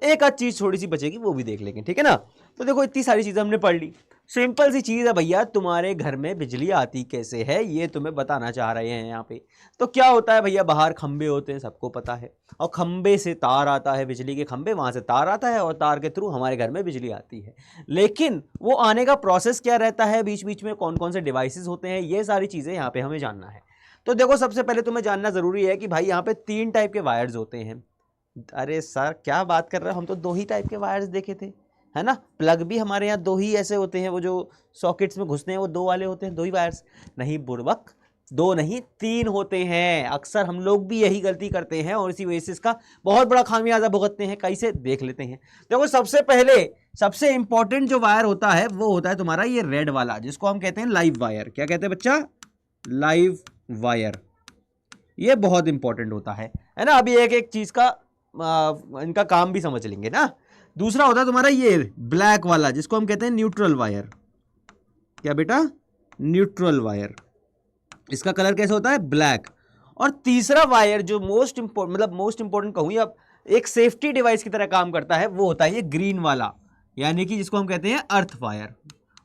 एक आध चीज थोड़ी सी बचेगी वो भी देख लेंगे, ठीक है ना। तो देखो इतनी सारी चीजें हमने पढ़ ली। सिंपल सी चीज है भैया, तुम्हारे घर में बिजली आती कैसे है ये तुम्हें बताना चाह रहे हैं यहाँ पे। तो क्या होता है भैया, बाहर खंबे होते हैं, सबको पता है, और खंबे से तार आता है, बिजली के खंबे, वहां से तार आता है और तार के थ्रू हमारे घर में बिजली आती है। लेकिन वो आने का प्रोसेस क्या रहता है, बीच बीच में कौन कौन से डिवाइसेस होते हैं, ये सारी चीजें यहाँ पे हमें जानना है। तो देखो सबसे पहले तुम्हें जानना जरूरी है कि भाई यहाँ पे 3 टाइप के वायर्स होते हैं। अरे सर क्या बात कर रहे हो, हम तो 2 ही टाइप के वायर्स देखे थे, है ना। प्लग भी हमारे यहाँ 2 ही ऐसे होते हैं, वो जो सॉकेट्स में घुसते हैं वो 2 वाले होते हैं, 2 ही वायर्स। नहीं बुड़बक, 2 नहीं 3 होते हैं। अक्सर हम लोग भी यही गलती करते हैं और इसी वजह से इसका बहुत बड़ा खामियाजा भुगतते हैं। कैसे, देख लेते हैं। देखो सबसे पहले सबसे इंपॉर्टेंट जो वायर होता है वो होता है तुम्हारा ये रेड वाला, जिसको हम कहते हैं लाइव वायर। क्या कहते हैं बच्चा? Live wire. ये बहुत इंपॉर्टेंट होता है ना। अभी एक एक चीज का इनका काम भी समझ लेंगे ना। दूसरा होता है तुम्हारा ये ब्लैक वाला, जिसको हम कहते हैं न्यूट्रल वायर। क्या बेटा? Neutral wire. इसका कलर कैसे होता है, ब्लैक। और तीसरा वायर जो मोस्ट इंपॉर्टेंट कहूँ या एक सेफ्टी डिवाइस की तरह काम करता है, वो होता है ये ग्रीन वाला, यानी कि जिसको हम कहते हैं अर्थ वायर।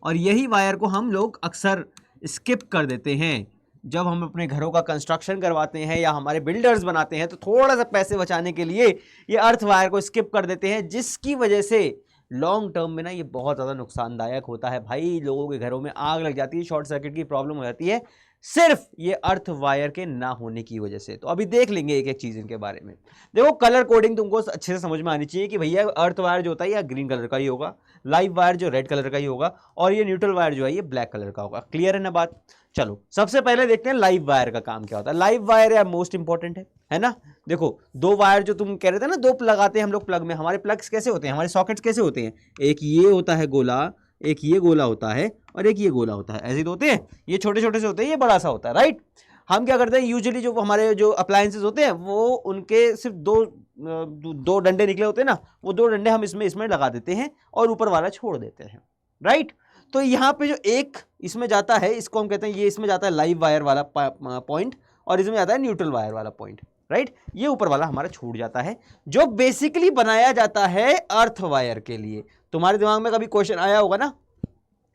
और यही वायर को हम लोग अक्सर स्किप कर देते हैं जब हम अपने घरों का कंस्ट्रक्शन करवाते हैं या हमारे बिल्डर्स बनाते हैं, तो थोड़ा सा पैसे बचाने के लिए ये अर्थ वायर को स्किप कर देते हैं, जिसकी वजह से लॉन्ग टर्म में ना ये बहुत ज़्यादा नुकसानदायक होता है भाई। लोगों के घरों में आग लग जाती है, शॉर्ट सर्किट की प्रॉब्लम हो जाती है, सिर्फ ये अर्थ वायर के ना होने की वजह से। तो अभी देख लेंगे एक एक चीज इनके बारे में। देखो, कलर कोडिंग तुमको अच्छे से समझ में आनी चाहिए कि भैया अर्थ वायर जो होता है ये ग्रीन कलर का ही होगा, लाइव वायर जो रेड कलर का ही होगा, और ये न्यूट्रल वायर जो है ये ब्लैक कलर का होगा। क्लियर है ना बात? चलो सबसे पहले देखते हैं लाइव वायर का काम क्या होता है। लाइव वायर या मोस्ट इंपॉर्टेंट है ना। देखो, दो वायर जो तुम कह रहे थे ना, दो लगाते हैं हम लोग प्लग में। हमारे प्लग्स कैसे होते हैं, हमारे सॉकेट्स कैसे होते हैं, एक ये होता है गोला, एक ये गोला होता है, और एक ये गोला होता है। ऐसे तो होते हैं, ये छोटे छोटे से होते हैं, ये बड़ा सा होता है, राइट। हम क्या करते हैं, यूजुअली जो हमारे जो अप्लायंसेस होते हैं वो उनके सिर्फ दो डंडे निकले होते हैं ना, वो दो डंडे हम इसमें लगा देते हैं और ऊपर वाला छोड़ देते हैं, राइट। तो यहाँ पे जो एक इसमें जाता है, इसको हम कहते हैं, ये इसमें जाता है लाइव वायर वाला पॉइंट, और इसमें जाता है न्यूट्रल वायर वाला पॉइंट, राइट। ये ऊपर वाला हमारा छूट जाता है, जो बेसिकली बनाया जाता है अर्थ वायर के लिए। तुम्हारे दिमाग में कभी क्वेश्चन आया होगा ना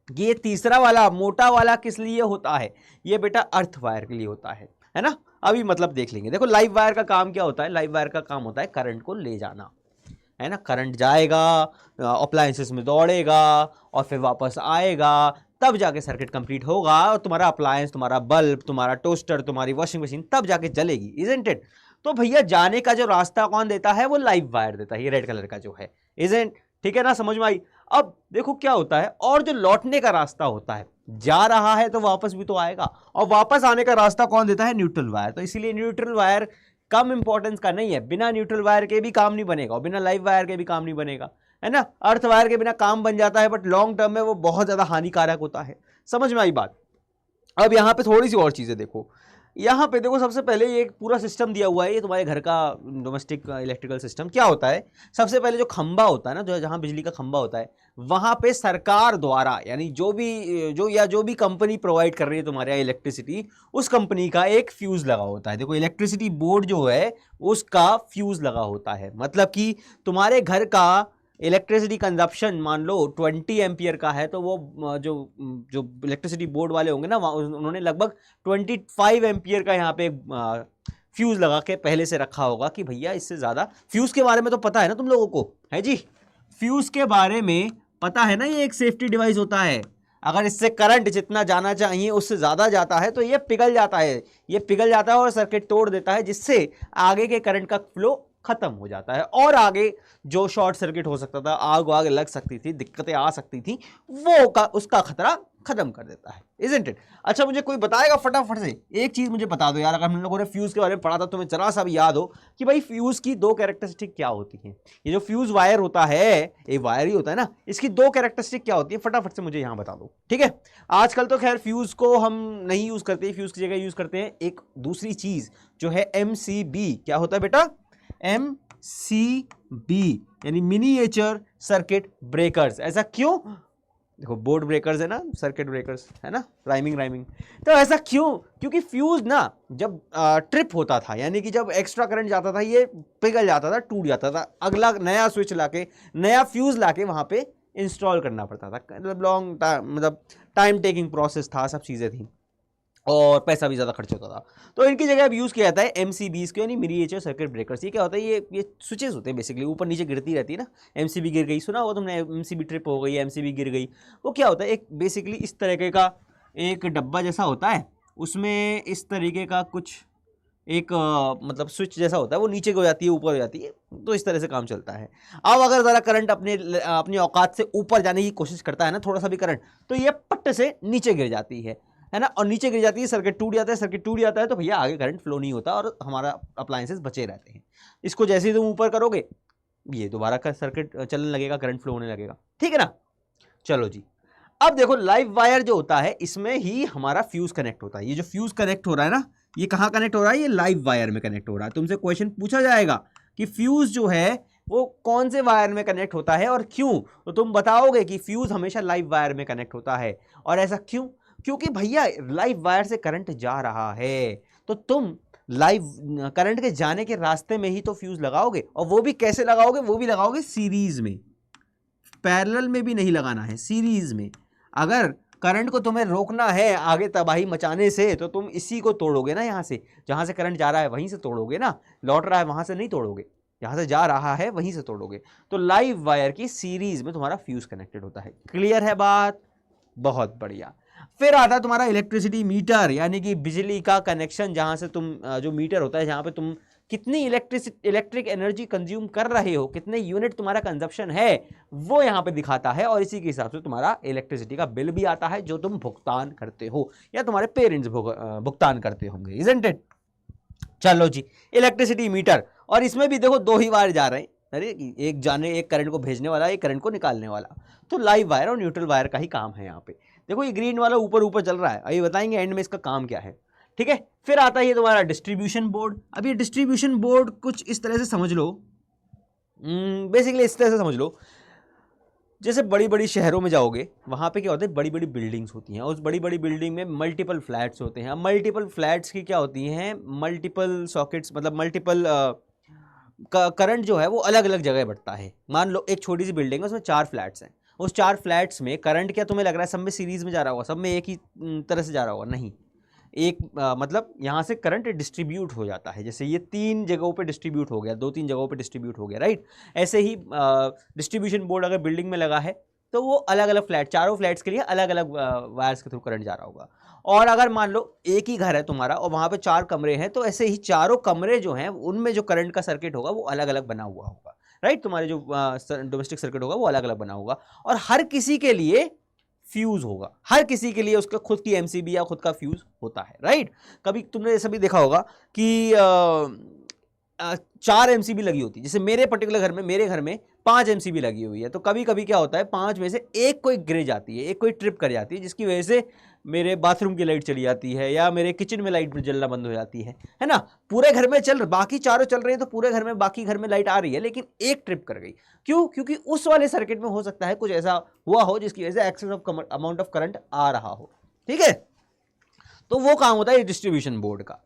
कि ये तीसरा वाला मोटा वाला किस लिए होता है, ये बेटा अर्थ वायर के लिए होता है ना। अभी मतलब देख लेंगे। देखो, लाइव वायर का काम क्या होता है, लाइव वायर का काम होता है करंट को ले जाना, है ना। करंट जाएगा, अप्लायंसेस में दौड़ेगा, और फिर वापस आएगा, तब जाके सर्किट कंप्लीट होगा, और तुम्हारा अप्लायंस, तुम्हारा बल्ब, तुम्हारा टोस्टर, तुम्हारी वॉशिंग मशीन तब जाके चलेगी, इजंट इट। तो भैया जाने का जो रास्ता कौन देता है, वो लाइव वायर देता है, ये रेड कलर का जो है, इजंट। ठीक है ना, समझ में आई। अब देखो क्या होता है, और जो लौटने का रास्ता होता है, जा रहा है तो वापस भी तो आएगा, और वापस आने का रास्ता कौन देता है, न्यूट्रल वायर। तो इसीलिए न्यूट्रल वायर कम इंपॉर्टेंस का नहीं है, बिना न्यूट्रल वायर के भी काम नहीं बनेगा और बिना लाइव वायर के भी काम नहीं बनेगा, है ना। अर्थ वायर के बिना काम बन जाता है, बट लॉन्ग टर्म में वो बहुत ज्यादा हानिकारक होता है। समझ में आई बात। अब यहाँ पे थोड़ी सी और चीजें देखो। यहाँ पे देखो, सबसे पहले ये एक पूरा सिस्टम दिया हुआ है, ये तुम्हारे घर का डोमेस्टिक इलेक्ट्रिकल सिस्टम क्या होता है। सबसे पहले जो खंबा होता है ना, जो जहाँ बिजली का खंबा होता है, वहां पे सरकार द्वारा, यानी जो भी कंपनी प्रोवाइड कर रही है तुम्हारे यहाँ इलेक्ट्रिसिटी, उस कंपनी का एक फ्यूज लगा होता है। देखो, इलेक्ट्रिसिटी बोर्ड जो है उसका फ्यूज लगा होता है, मतलब कि तुम्हारे घर का इलेक्ट्रिसिटी कंजप्शन मान लो 20 एम्पियर का है, तो वो जो इलेक्ट्रिसिटी बोर्ड वाले होंगे ना, उन्होंने लगभग 25 एम्पियर का यहाँ पे फ्यूज लगा के पहले से रखा होगा कि भैया इससे ज़्यादा। फ्यूज के बारे में तो पता है ना तुम लोगों को, है जी। फ्यूज के बारे में पता है ना, ये एक सेफ्टी डिवाइस होता है। अगर इससे करंट जितना जाना चाहिए उससे ज़्यादा जाता है तो ये पिघल जाता है, ये पिघल जाता है और सर्किट तोड़ देता है, जिससे आगे के करंट का फ्लो खत्म हो जाता है, और आगे जो शॉर्ट सर्किट हो सकता था, आग लग सकती थी, दिक्कतें आ सकती थी, उसका खतरा खत्म कर देता है, इजंट इट। अच्छा, मुझे कोई बताएगा फटाफट से एक चीज मुझे बता दो यार, अगर हम लोगों ने फ्यूज के बारे में पढ़ा था, तुम्हें जरा सा भी याद हो कि भाई फ्यूज की दो कैरेक्टरिस्टिक क्या होती हैं। ये जो फ्यूज वायर होता है, ये वायर ही होता है ना, इसकी दो कैरेक्टरिस्टिक क्या होती है, फटाफट से मुझे यहाँ बता दो, ठीक है। आजकल तो खैर फ्यूज को हम नहीं यूज करते, फ्यूज की जगह यूज करते हैं एक दूसरी चीज जो है MCB। क्या होता है बेटा, MCB, यानी मिनिएचर सर्किट ब्रेकर्स। ऐसा क्यों, देखो बोर्ड ब्रेकर्स है ना, सर्किट ब्रेकर्स है ना, राइमिंग। तो ऐसा क्यों, क्योंकि फ्यूज ना जब ट्रिप होता था, यानी कि जब एक्स्ट्रा करंट जाता था, ये पिघल जाता था, टूट जाता था, अगला नया स्विच लाके, नया फ्यूज लाके वहां पे इंस्टॉल करना पड़ता था। मतलब लॉन्ग टाइम, मतलब टाइम टेकिंग प्रोसेस था, सब चीजें थी, और पैसा भी ज़्यादा खर्च होता था। तो इनकी जगह अब यूज़ किया जाता है MCBs को, यानी मिनिएचर सर्किट ब्रेकर्स। ये क्या होता है, ये स्विचेस होते हैं बेसिकली, ऊपर नीचे गिरती रहती है ना। MCB गिर गई, सुना होगा तुमने, MCB ट्रिप हो गई, MCB गिर गई। वो क्या होता है, एक बेसिकली इस तरीके का एक डब्बा जैसा होता है, उसमें इस तरीके का कुछ एक मतलब स्विच जैसा होता है, वो नीचे को जाती है, ऊपर हो जाती है, तो इस तरह से काम चलता है। अब अगर ज़रा करंट अपनी औकात से ऊपर जाने की कोशिश करता है ना, थोड़ा सा भी करंट, तो ये पट्ट से नीचे गिर जाती है ना, और नीचे गिर जाती है, सर्किट टूट जाता है, सर्किट टूट जाता है, तो भैया आगे करंट फ्लो नहीं होता और हमारा अप्लायंसेस बचे रहते हैं। इसको जैसे ही तुम ऊपर करोगे, ये दोबारा का सर्किट चलने लगेगा, करंट फ्लो होने लगेगा, ठीक है ना। चलो जी, अब देखो लाइव वायर जो होता है, इसमें ही हमारा फ्यूज कनेक्ट होता है। ये जो फ्यूज कनेक्ट हो रहा है ना, ये कहाँ कनेक्ट हो रहा है, ये लाइव वायर में कनेक्ट हो रहा है। तुमसे क्वेश्चन पूछा जाएगा कि फ्यूज जो है वो कौन से वायर में कनेक्ट होता है और क्यों, तो तुम बताओगे कि फ्यूज हमेशा लाइव वायर में कनेक्ट होता है। और ऐसा क्यों, क्योंकि भैया लाइव वायर से करंट जा रहा है, तो तुम लाइव करंट के जाने के रास्ते में ही तो फ्यूज लगाओगे, और वो भी कैसे लगाओगे, वो भी लगाओगे सीरीज में, पैरेलल में भी नहीं लगाना है, सीरीज में। अगर करंट को तुम्हें रोकना है आगे तबाही मचाने से, तो तुम इसी को तोड़ोगे ना, यहां से जहां से करंट जा रहा है वहीं से तोड़ोगे ना, लौट रहा है वहां से नहीं तोड़ोगे, यहां से जा रहा है वहीं से तोड़ोगे। तो लाइव वायर की सीरीज में तुम्हारा फ्यूज कनेक्टेड होता है। क्लियर है बात? बहुत बढ़िया। फिर आता है तुम्हारा इलेक्ट्रिसिटी मीटर, यानी कि बिजली का कनेक्शन, जहां से तुम जो मीटर होता है जहां पे तुम कितनी इलेक्ट्रिक एनर्जी कंज्यूम कर रहे हो, कितने यूनिट तुम्हारा कंजप्शन है, वो यहां पे दिखाता है, और इसी के हिसाब से तुम्हारा इलेक्ट्रिसिटी का बिल भी आता है जो तुम भुगतान करते हो या तुम्हारे पेरेंट्स भुगतान करते होंगे, इजंट इट? चलो जी, इलेक्ट्रिसिटी मीटर, और इसमें भी देखो दो ही वायर जा रहे हैं, अरे एक करंट को भेजने वाला, एक करंट को निकालने वाला। तो लाइव वायर और न्यूट्रल वायर का ही काम है यहाँ पे। देखो ये ग्रीन वाला ऊपर ऊपर चल रहा है, अभी बताएंगे एंड में इसका काम क्या है, ठीक है। फिर आता है तुम्हारा डिस्ट्रीब्यूशन बोर्ड। अब ये डिस्ट्रीब्यूशन बोर्ड कुछ इस तरह से समझ लो, बेसिकली इस तरह से समझ लो, जैसे बड़ी बड़ी शहरों में जाओगे, वहाँ पे क्या होता है, बड़ी बड़ी बिल्डिंग्स होती हैं, उस बड़ी बड़ी बिल्डिंग में मल्टीपल फ्लैट्स होते हैं। मल्टीपल फ्लैट्स की क्या होती हैं, मल्टीपल सॉकेट्स, मतलब मल्टीपल करंट जो है वो अलग अलग जगह बढ़ता है। मान लो एक छोटी सी बिल्डिंग है, उसमें 4 फ्लैट्स हैं, उस 4 फ्लैट्स में करंट क्या तुम्हें लग रहा है सब में सीरीज में जा रहा होगा, सब में एक ही तरह से जा रहा होगा? नहीं, एक मतलब यहाँ से करंट डिस्ट्रीब्यूट हो जाता है। जैसे ये 3 जगहों पे डिस्ट्रीब्यूट हो गया, 2-3 जगहों पे डिस्ट्रीब्यूट हो गया, राइट। ऐसे ही डिस्ट्रीब्यूशन बोर्ड अगर बिल्डिंग में लगा है तो वो अलग अलग फ्लैट, चारों फ्लैट्स के लिए अलग अलग वायर्स के थ्रू करंट जा रहा होगा। और अगर मान लो एक ही घर है तुम्हारा और वहाँ पे 4 कमरे हैं, तो ऐसे ही चारों कमरे जो हैं उनमें जो करंट का सर्किट होगा वो अलग अलग बना हुआ होगा, राइट। तुम्हारे जो डोमेस्टिक सर्किट होगा वो अलग अलग बना होगा, और हर किसी के लिए फ्यूज होगा, हर किसी के लिए उसका खुद की एमसीबी या खुद का फ्यूज होता है, राइट। कभी तुमने ऐसा भी देखा होगा कि 4 एमसीबी लगी होती है, जैसे मेरे पर्टिकुलर घर में, मेरे घर में 5 एमसीबी लगी हुई है, तो कभी कभी क्या होता है 5 में से एक कोई गिर जाती है, एक कोई ट्रिप कर जाती है, जिसकी वजह से मेरे बाथरूम की लाइट चली जाती है या मेरे किचन में लाइट जलना बंद हो जाती है ना। पूरे घर में बाकी चारों चल रहे हैं, तो पूरे घर में बाकी घर में लाइट आ रही है, लेकिन एक ट्रिप कर गई, क्यों? क्योंकि उस वाले सर्किट में हो सकता है कुछ ऐसा हुआ हो जिसकी वजह से excess of amount of current आ रहा हो, ठीक है। तो वो काम होता है डिस्ट्रीब्यूशन बोर्ड का,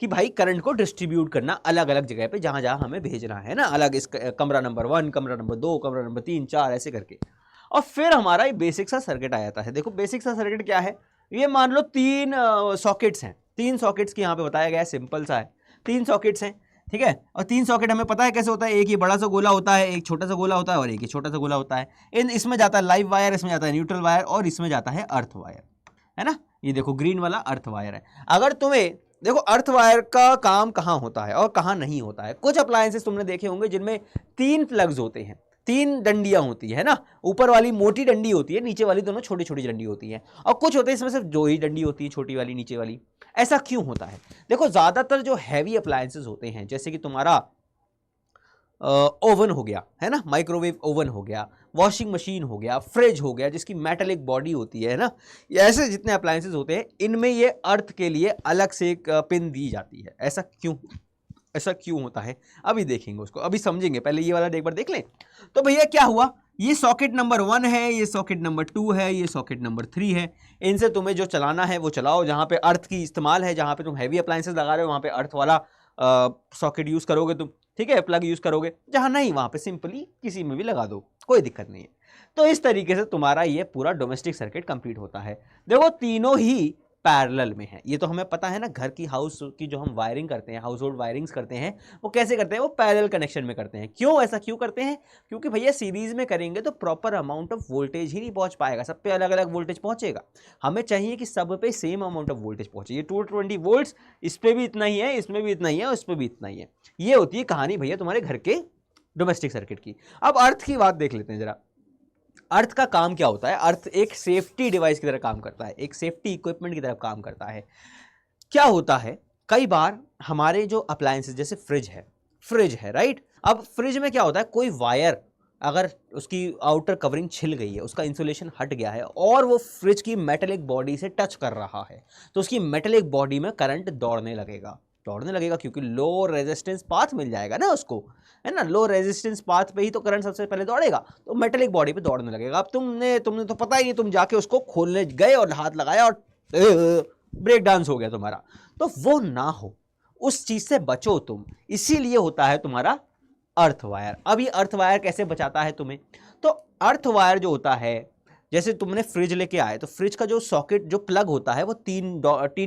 कि भाई करंट को डिस्ट्रीब्यूट करना अलग अलग जगह पे, जहां जहां हमें भेजना है ना, अलग इस कमरा नंबर 1, कमरा नंबर 2, कमरा नंबर 3, 4 ऐसे करके। और फिर हमारा बेसिक सा सर्किट आ जाता है। देखो बेसिक सा सर्किट क्या है, ये मान लो 3 सॉकेट्स हैं, 3 सॉकेट्स की यहाँ पे बताया गया है, सिंपल सा है, 3 सॉकेट्स हैं, ठीक है। और 3 सॉकेट हमें पता है कैसे होता है, एक ये बड़ा सा गोला होता है, एक छोटा सा गोला होता है, और एक ये छोटा सा गोला होता है। इसमें जाता है लाइव वायर, इसमें जाता है न्यूट्रल वायर, और इसमें जाता है अर्थ वायर, है ना। ये देखो ग्रीन वाला अर्थ वायर है। अगर तुम्हें देखो अर्थ वायर का काम कहाँ होता है और कहाँ नहीं होता है। कुछ अप्लायंसेस तुमने देखे होंगे जिनमें 3 प्लग्स होते हैं, 3 डंडियां होती है ना, ऊपर वाली मोटी डंडी होती है, नीचे वाली दोनों छोटी छोटी डंडी होती है। और कुछ होते हैं इसमें सिर्फ 2 ही डंडी होती है, छोटी वाली नीचे वाली। ऐसा क्यों होता है? देखो ज्यादातर जो हैवी अप्लायंसेस होते हैं, जैसे कि तुम्हारा ओवन हो गया, है ना, माइक्रोवेव ओवन हो गया, वॉशिंग मशीन हो गया, फ्रिज हो गया जिसकी मेटलिक बॉडी होती है ना, ये ऐसे जितने अप्लायंसेस होते हैं इनमें ये अर्थ के लिए अलग से एक पिन दी जाती है। ऐसा क्यों होता है अभी देखेंगे उसको, अभी समझेंगे, पहले ये वाला एक बार देख लें। तो भैया क्या हुआ, ये सॉकेट नंबर 1 है, ये सॉकेट नंबर 2 है, ये सॉकेट नंबर 3 है। इनसे तुम्हें जो चलाना है वो चलाओ। जहां पे अर्थ की इस्तेमाल है, जहां पे तुम हैवी अप्लायंसेस लगा रहे हो, वहां पे अर्थ वाला सॉकेट यूज करोगे तुम, ठीक है, प्लग यूज करोगे। जहां नहीं वहां पे सिंपली किसी में भी लगा दो, कोई दिक्कत नहीं है। तो इस तरीके से तुम्हारा ये पूरा डोमेस्टिक सर्किट कंप्लीट होता है। देखो तीनों ही पैरेलल में है, ये तो हमें पता है ना। घर की हाउस की जो हम वायरिंग करते हैं, हाउस होल्ड वायरिंग्स करते हैं, वो कैसे करते हैं, वो पैरेलल कनेक्शन में करते हैं। क्यों ऐसा क्यों करते हैं? क्योंकि भैया सीरीज में करेंगे तो प्रॉपर अमाउंट ऑफ वोल्टेज ही नहीं पहुंच पाएगा, सब पे अलग अलग वोल्टेज पहुंचेगा। हमें चाहिए कि सब पे सेम अमाउंट ऑफ वोल्टेज पहुंचे। ये 220 वोल्ट्स, इस पे भी इतना ही है, इसमें भी इतना ही है, उस पर भी इतना ही है। ये होती है कहानी भैया तुम्हारे घर के डोमेस्टिक सर्किट की। अब अर्थ की बात देख लेते हैं जरा। अर्थ का काम क्या होता है? अर्थ एक सेफ्टी डिवाइस की तरह काम करता है, एक सेफ्टी इक्विपमेंट की तरह काम करता है। क्या होता है, कई बार हमारे जो अप्लायंसेस, जैसे फ्रिज है, राइट। अब फ्रिज में क्या होता है, कोई वायर अगर उसकी आउटर कवरिंग छिल गई है, उसका इंसुलेशन हट गया है और वो फ्रिज की मेटेलिक बॉडी से टच कर रहा है, तो उसकी मेटेलिक बॉडी में करंट दौड़ने लगेगा क्योंकि लो रेजिस्टेंस पाथ मिल जाएगा ना उसको, है ना। लो रेजिस्टेंस पाथ पे ही तो करंट सबसे पहले दौड़ेगा, तो मेटेलिक बॉडी पे दौड़ने लगेगा। अब तुमने तो पता ही नहीं, तुम जाके उसको खोलने गए और हाथ लगाया और ब्रेक डांस हो गया तुम्हारा। तो वो ना हो, उस चीज से बचो तुम, इसीलिए होता है तुम्हारा अर्थ वायर। अब ये अर्थ वायर कैसे बचाता है तुम्हें? तो अर्थ वायर जो होता है, जैसे तुमने फ्रिज लेके आए तो फ्रिज का जो सॉकेट जो प्लग होता है वो तीन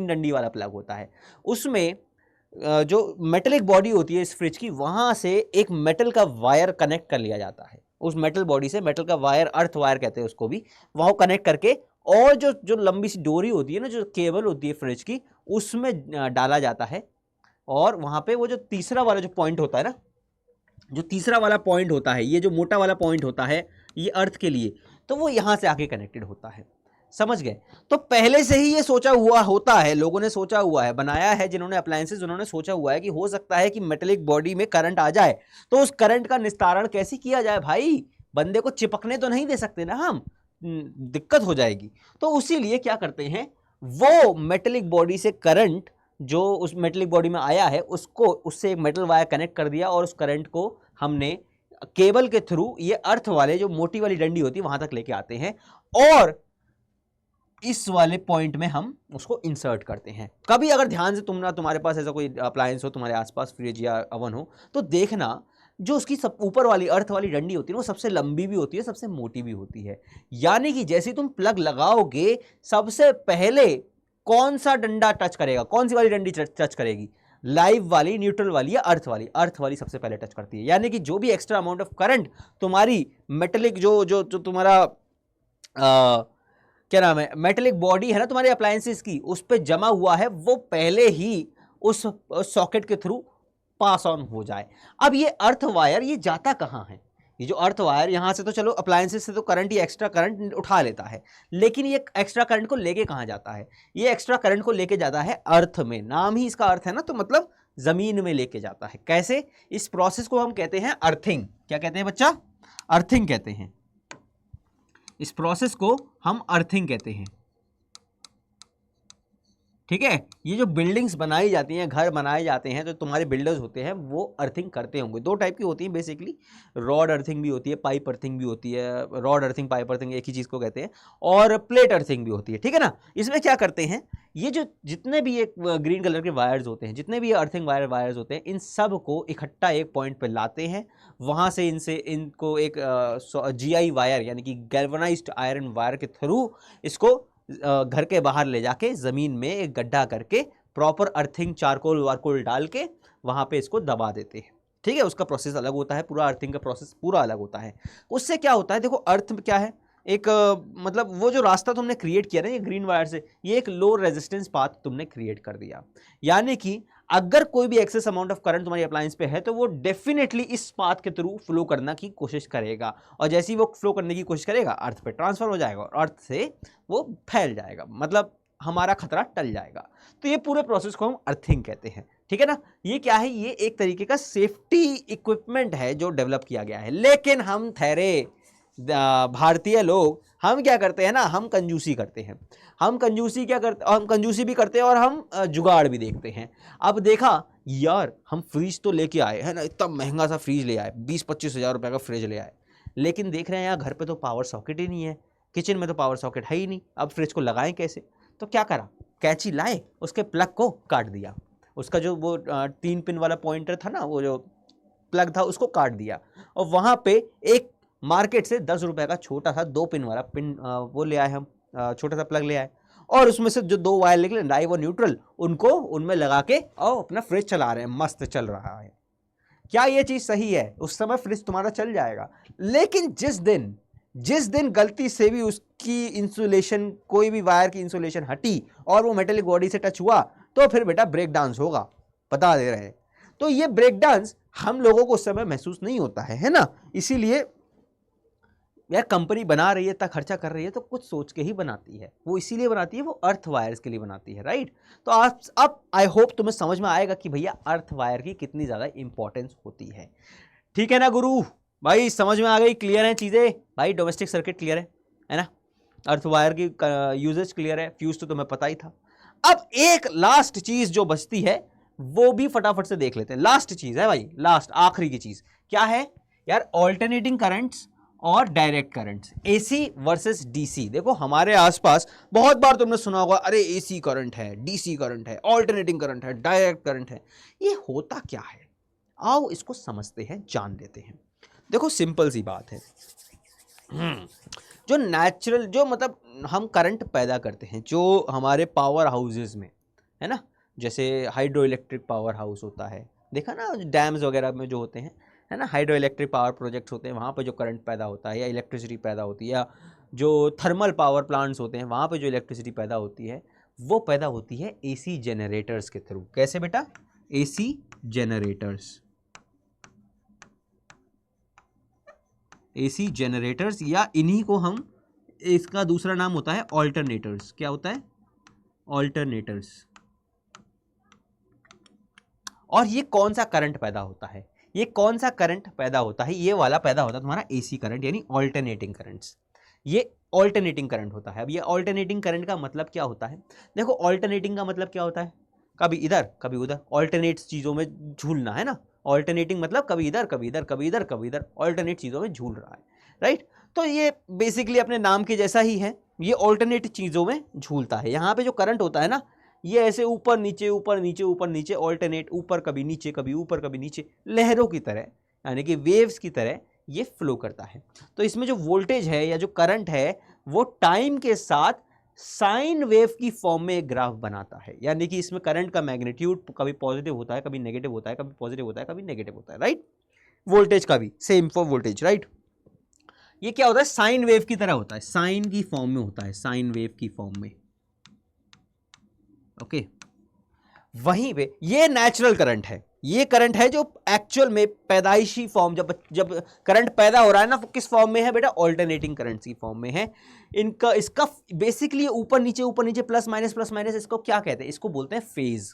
डंडी वाला प्लग होता है। उसमें जो मेटलिक बॉडी होती है इस फ्रिज की, वहां से एक मेटल का वायर कनेक्ट कर लिया जाता है। उस मेटल बॉडी से मेटल का वायर, अर्थ वायर कहते हैं उसको भी, वहां कनेक्ट करके, और जो जो लंबी सी डोरी होती है ना, जो केबल होती है फ्रिज की, उसमें डाला जाता है। और वहां पे वो जो तीसरा वाला जो पॉइंट होता है ना, जो तीसरा वाला पॉइंट होता है, ये जो मोटा वाला पॉइंट होता है ये अर्थ के लिए, तो वो यहां से आके कनेक्टेड होता है। समझ गए? तो पहले से ही ये सोचा हुआ होता है, लोगों ने सोचा हुआ है, बनाया है, जिन्होंने अप्लायंसेस, उन्होंने सोचा हुआ है कि हो सकता है कि मेटेलिक बॉडी में करंट आ जाए, तो उस करंट का निस्तारण कैसे किया जाए भाई? बंदे को चिपकने तो नहीं दे सकते ना हम, दिक्कत हो जाएगी। तो उसी लिए क्या करते हैं, वो मेटेलिक बॉडी से करंट जो उस मेटेलिक बॉडी में आया है उसको, उससे एक मेटल वायर कनेक्ट कर दिया, और उस करंट को हमने केबल के थ्रू ये अर्थ वाले जो मोटी वाली डंडी होती है वहां तक लेके आते हैं, और इस वाले पॉइंट में हम उसको इंसर्ट करते हैं। कभी अगर ध्यान से तुम्हारे पास ऐसा कोई अप्लायंस हो, तुम्हारे आसपास फ्रिज या अवन हो, तो देखना जो उसकी सब ऊपर वाली अर्थ वाली डंडी होती है वो सबसे लंबी भी होती है, सबसे मोटी भी होती है। यानी कि जैसे तुम प्लग लगाओगे, सबसे पहले कौन सा डंडा टच करेगा, कौन सी वाली डंडी टच करेगी? लाइव वाली, न्यूट्रल वाली या अर्थ वाली? अर्थ वाली सबसे पहले टच करती है। यानी कि जो भी एक्स्ट्रा अमाउंट ऑफ करंट तुम्हारी मेटेलिक जो जो जो तुम्हारा क्या नाम है, मेटेलिक बॉडी है ना तुम्हारे अप्लायंसेस की, उस पर जमा हुआ है, वो पहले ही उस सॉकेट के थ्रू पास ऑन हो जाए। अब ये अर्थ वायर ये जाता कहाँ है? ये जो अर्थ वायर यहां से तो चलो अप्लायंसेस से तो करंट, ये एक्स्ट्रा करंट उठा लेता है, लेकिन ये एक्स्ट्रा करंट को लेके कहां जाता है? ये एक्स्ट्रा करंट को लेके जाता है अर्थ में। नाम ही इसका अर्थ है ना, तो मतलब जमीन में लेके जाता है। कैसे? इस प्रोसेस को हम कहते हैं अर्थिंग। क्या कहते हैं बच्चा? अर्थिंग कहते हैं। इस प्रोसेस को हम अर्थिंग कहते हैं। ठीक है? ये जो बिल्डिंग्स बनाई जाती हैं, घर बनाए जाते हैं, तो तुम्हारे बिल्डर्स होते हैं वो अर्थिंग करते होंगे। दो टाइप की होती हैं बेसिकली, रॉड अर्थिंग भी होती है, पाइप अर्थिंग भी होती है। रॉड अर्थिंग, पाइप अर्थिंग एक ही चीज़ को कहते हैं, और प्लेट अर्थिंग भी होती है। ठीक है ना? इसमें क्या करते हैं, ये जो जितने भी एक ग्रीन कलर के वायर्स होते हैं, जितने भी अर्थिंग वायर्स होते हैं, इन सब को इकट्ठा एक पॉइंट पर लाते हैं। वहाँ से इनको एक GI वायर यानी कि गैल्वनाइज्ड आयरन वायर के थ्रू इसको घर के बाहर ले जाके ज़मीन में एक गड्ढा करके प्रॉपर अर्थिंग चारकोल वारकोल डाल के वहाँ पे इसको दबा देते हैं। ठीक है? उसका प्रोसेस अलग होता है, पूरा अर्थिंग का प्रोसेस पूरा अलग होता है। उससे क्या होता है, देखो अर्थ क्या है, एक मतलब वो जो रास्ता तुमने क्रिएट किया ना ये ग्रीन वायर से, ये एक लो रेजिस्टेंस पाथ तुमने क्रिएट कर दिया। यानी कि अगर कोई भी एक्सेस अमाउंट ऑफ करंट तुम्हारी अप्लायंस पे है तो वो डेफिनेटली इस पाथ के थ्रू फ्लो करने की कोशिश करेगा, और जैसे ही वो फ्लो करने की कोशिश करेगा अर्थ पे ट्रांसफर हो जाएगा, और अर्थ से वो फैल जाएगा, मतलब हमारा खतरा टल जाएगा। तो ये पूरे प्रोसेस को हम अर्थिंग कहते हैं। ठीक है ना? ये क्या है, ये एक तरीके का सेफ्टी इक्विपमेंट है जो डेवलप किया गया है। लेकिन हम ठहरे भारतीय लोग, हम क्या करते हैं ना, हम कंजूसी करते हैं। हम कंजूसी भी करते हैं, और हम जुगाड़ भी देखते हैं। अब देखा यार, हम फ्रिज तो लेके आए है ना, इतना महंगा सा फ्रिज ले आए, 20-25 हज़ार रुपये का फ्रिज ले आए, लेकिन देख रहे हैं यार घर पे तो पावर सॉकेट ही नहीं है, किचन में तो पावर सॉकेट है ही नहीं, अब फ्रिज को लगाएं कैसे? तो क्या करा, कैंची लाए, उसके प्लग को काट दिया, उसका जो वो 3 पिन वाला पॉइंटर था ना, वो जो प्लग था उसको काट दिया, और वहाँ पे एक मार्केट से 10 रुपये का छोटा सा 2 पिन वाला वो ले आए हम, छोटा सा प्लग ले आए, और उसमें से जो 2 वायर निकले लाइव और न्यूट्रल, उनको उनमें लगा के और अपना फ्रिज चला रहे हैं, मस्त चल रहा है। क्या ये चीज़ सही है? उस समय फ्रिज तुम्हारा चल जाएगा, लेकिन जिस दिन गलती से भी उसकी इंसुलेशन, कोई भी वायर की इंसुलेशन हटी और वो मेटेलिक बॉडी से टच हुआ, तो फिर बेटा ब्रेक डांस होगा, बता दे रहे हैं। तो ये ब्रेक डांस हम लोगों को उस समय महसूस नहीं होता है ना? इसीलिए यार कंपनी बना रही है, इतना खर्चा कर रही है, तो कुछ सोच के ही बनाती है। वो इसीलिए बनाती है, वो अर्थ वायर्स के लिए बनाती है, राइट? तो अब आई होप तुम्हें समझ में आएगा कि भैया अर्थ वायर की कितनी ज़्यादा इंपॉर्टेंस होती है। ठीक है ना गुरु भाई? समझ में आ गई? क्लियर है चीज़ें भाई? डोमेस्टिक सर्किट क्लियर है ना? अर्थ वायर की यूजेज क्लियर है, फ्यूज तो तुम्हें पता ही था। अब एक लास्ट चीज़ जो बचती है वो भी फटाफट से देख लेते हैं। लास्ट चीज़ है भाई, लास्ट आखिरी की चीज़ क्या है यार? ऑल्टरनेटिंग करंट्स और direct currents, AC versus DC. देखो हमारे आसपास बहुत बार तुमने सुना होगा, अरे एसी करंट है, डीसी करंट है, ऑल्टरनेटिंग करंट है, डायरेक्ट करंट है। ये होता क्या है, आओ इसको समझते हैं, जान लेते हैं। देखो सिंपल सी बात है, जो नेचुरल, जो मतलब हम करंट पैदा करते हैं जो हमारे पावर हाउसेस में है ना, जैसे हाइड्रो इलेक्ट्रिक पावर हाउस होता है, देखा ना डैम्स वगैरह में जो होते हैं, है ना, हाइड्रो इलेक्ट्रिक पावर प्रोजेक्ट्स होते हैं, वहाँ पर जो करंट पैदा होता है या इलेक्ट्रिसिटी पैदा होती है, या जो थर्मल पावर प्लांट्स होते हैं वहाँ पर जो इलेक्ट्रिसिटी पैदा होती है, वो पैदा होती है एसी जनरेटर्स के थ्रू। कैसे बेटा, एसी जनरेटर्स, एसी जनरेटर्स, या इन्हीं को हम, इसका दूसरा नाम होता है ऑल्टरनेटर्स। क्या होता है, ऑल्टरनेटर्स। और ये कौन सा करंट पैदा होता है, ये कौन सा करंट पैदा होता है, ये वाला पैदा होता है तुम्हारा एसी करंट, यानी ऑल्टरनेटिंग करंट्स। ये ऑल्टरनेटिंग करंट होता है। अब ये ऑल्टरनेटिंग करंट का मतलब क्या होता है, देखो ऑल्टरनेटिंग का मतलब क्या होता है, कभी इधर कभी उधर, ऑल्टरनेट चीज़ों में झूलना, है ना। ऑल्टरनेटिंग मतलब कभी इधर कभी इधर, कभी इधर कभी इधर, ऑल्टरनेट चीज़ों में झूल रहा है, राइट। तो ये बेसिकली अपने नाम के जैसा ही है, ये ऑल्टरनेट चीज़ों में झूलता है। यहाँ पे जो करंट होता है ना, ये ऐसे ऊपर नीचे ऊपर नीचे ऊपर नीचे, ऑल्टरनेट, ऊपर कभी नीचे, कभी ऊपर कभी नीचे, लहरों की तरह, यानी कि वेव्स की तरह ये फ्लो करता है। तो इसमें जो वोल्टेज है या जो करंट है, वो टाइम के साथ साइन वेव की फॉर्म में एक ग्राफ बनाता है, यानी कि इसमें करंट का मैग्नीट्यूड कभी पॉजिटिव होता है, कभी नेगेटिव होता है, कभी पॉजिटिव होता है, कभी नेगेटिव होता है, राइट। वोल्टेज का भी सेम फॉर वोल्टेज, राइट। ये क्या होता है, साइन वेव की तरह होता है, साइन की फॉर्म में होता है, साइन वेव की फॉर्म में, ओके। वहीं पे ये नेचुरल करंट है, ये करंट है जो एक्चुअल में पैदाइशी फॉर्म, जब करंट पैदा हो रहा है ना, वो किस फॉर्म में है बेटा, ऑल्टरनेटिंग करंट की फॉर्म में है। इनका, इसका बेसिकली ऊपर नीचे प्लस माइनस, इसको क्या कहते हैं, इसको बोलते हैं फेज।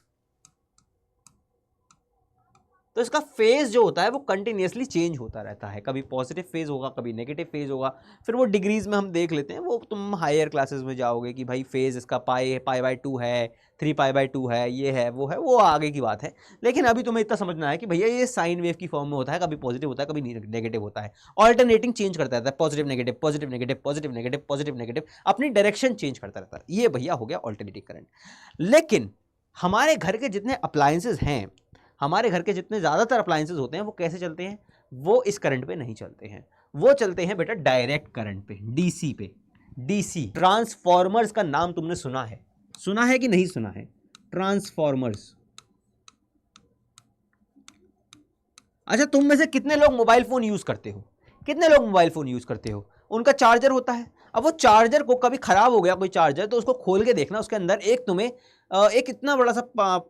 तो इसका फेज जो होता है वो कंटिन्यूसली चेंज होता रहता है, कभी पॉजिटिव फेज होगा, कभी नेगेटिव फेज होगा। फिर वो डिग्रीज में हम देख लेते हैं, वो तुम हायर क्लासेस में जाओगे कि भाई फेज इसका पाई/2 है, 3π/2 है, ये है, वो आगे की बात है। लेकिन अभी तुम्हें इतना समझना है कि भैया ये साइन वेव की फॉर्म में होता है, कभी पॉजिटिव होता है, कभी नेगेटिव होता है, ऑल्टरनेटिंग चेंज करता रहता है, positive negative, positive negative, positive negative, positive negative, अपनी डायरेक्शन चेंज करता रहता है। ये भैया हो गया ऑल्टरनेटिंग करंट। लेकिन हमारे घर के जितने अप्लायंसेज हैं, हमारे घर के जितने ज़्यादातर अप्लायंसेज होते हैं, वो कैसे चलते हैं, वो इस करंट पे नहीं चलते हैं, वो चलते हैं बेटा डायरेक्ट करंट पे, डीसी पे। डीसी ट्रांसफॉर्मर्स का नाम तुमने सुना है कि नहीं सुना है, ट्रांसफॉर्मर्स। अच्छा, तुम में से कितने लोग मोबाइल फोन यूज करते हो, कितने लोग मोबाइल फोन यूज करते हो, उनका चार्जर होता है। अब वो चार्जर को कभी खराब हो गया कोई चार्जर, तो उसको खोल के देखना, उसके अंदर एक तुम्हें एक इतना बड़ा सा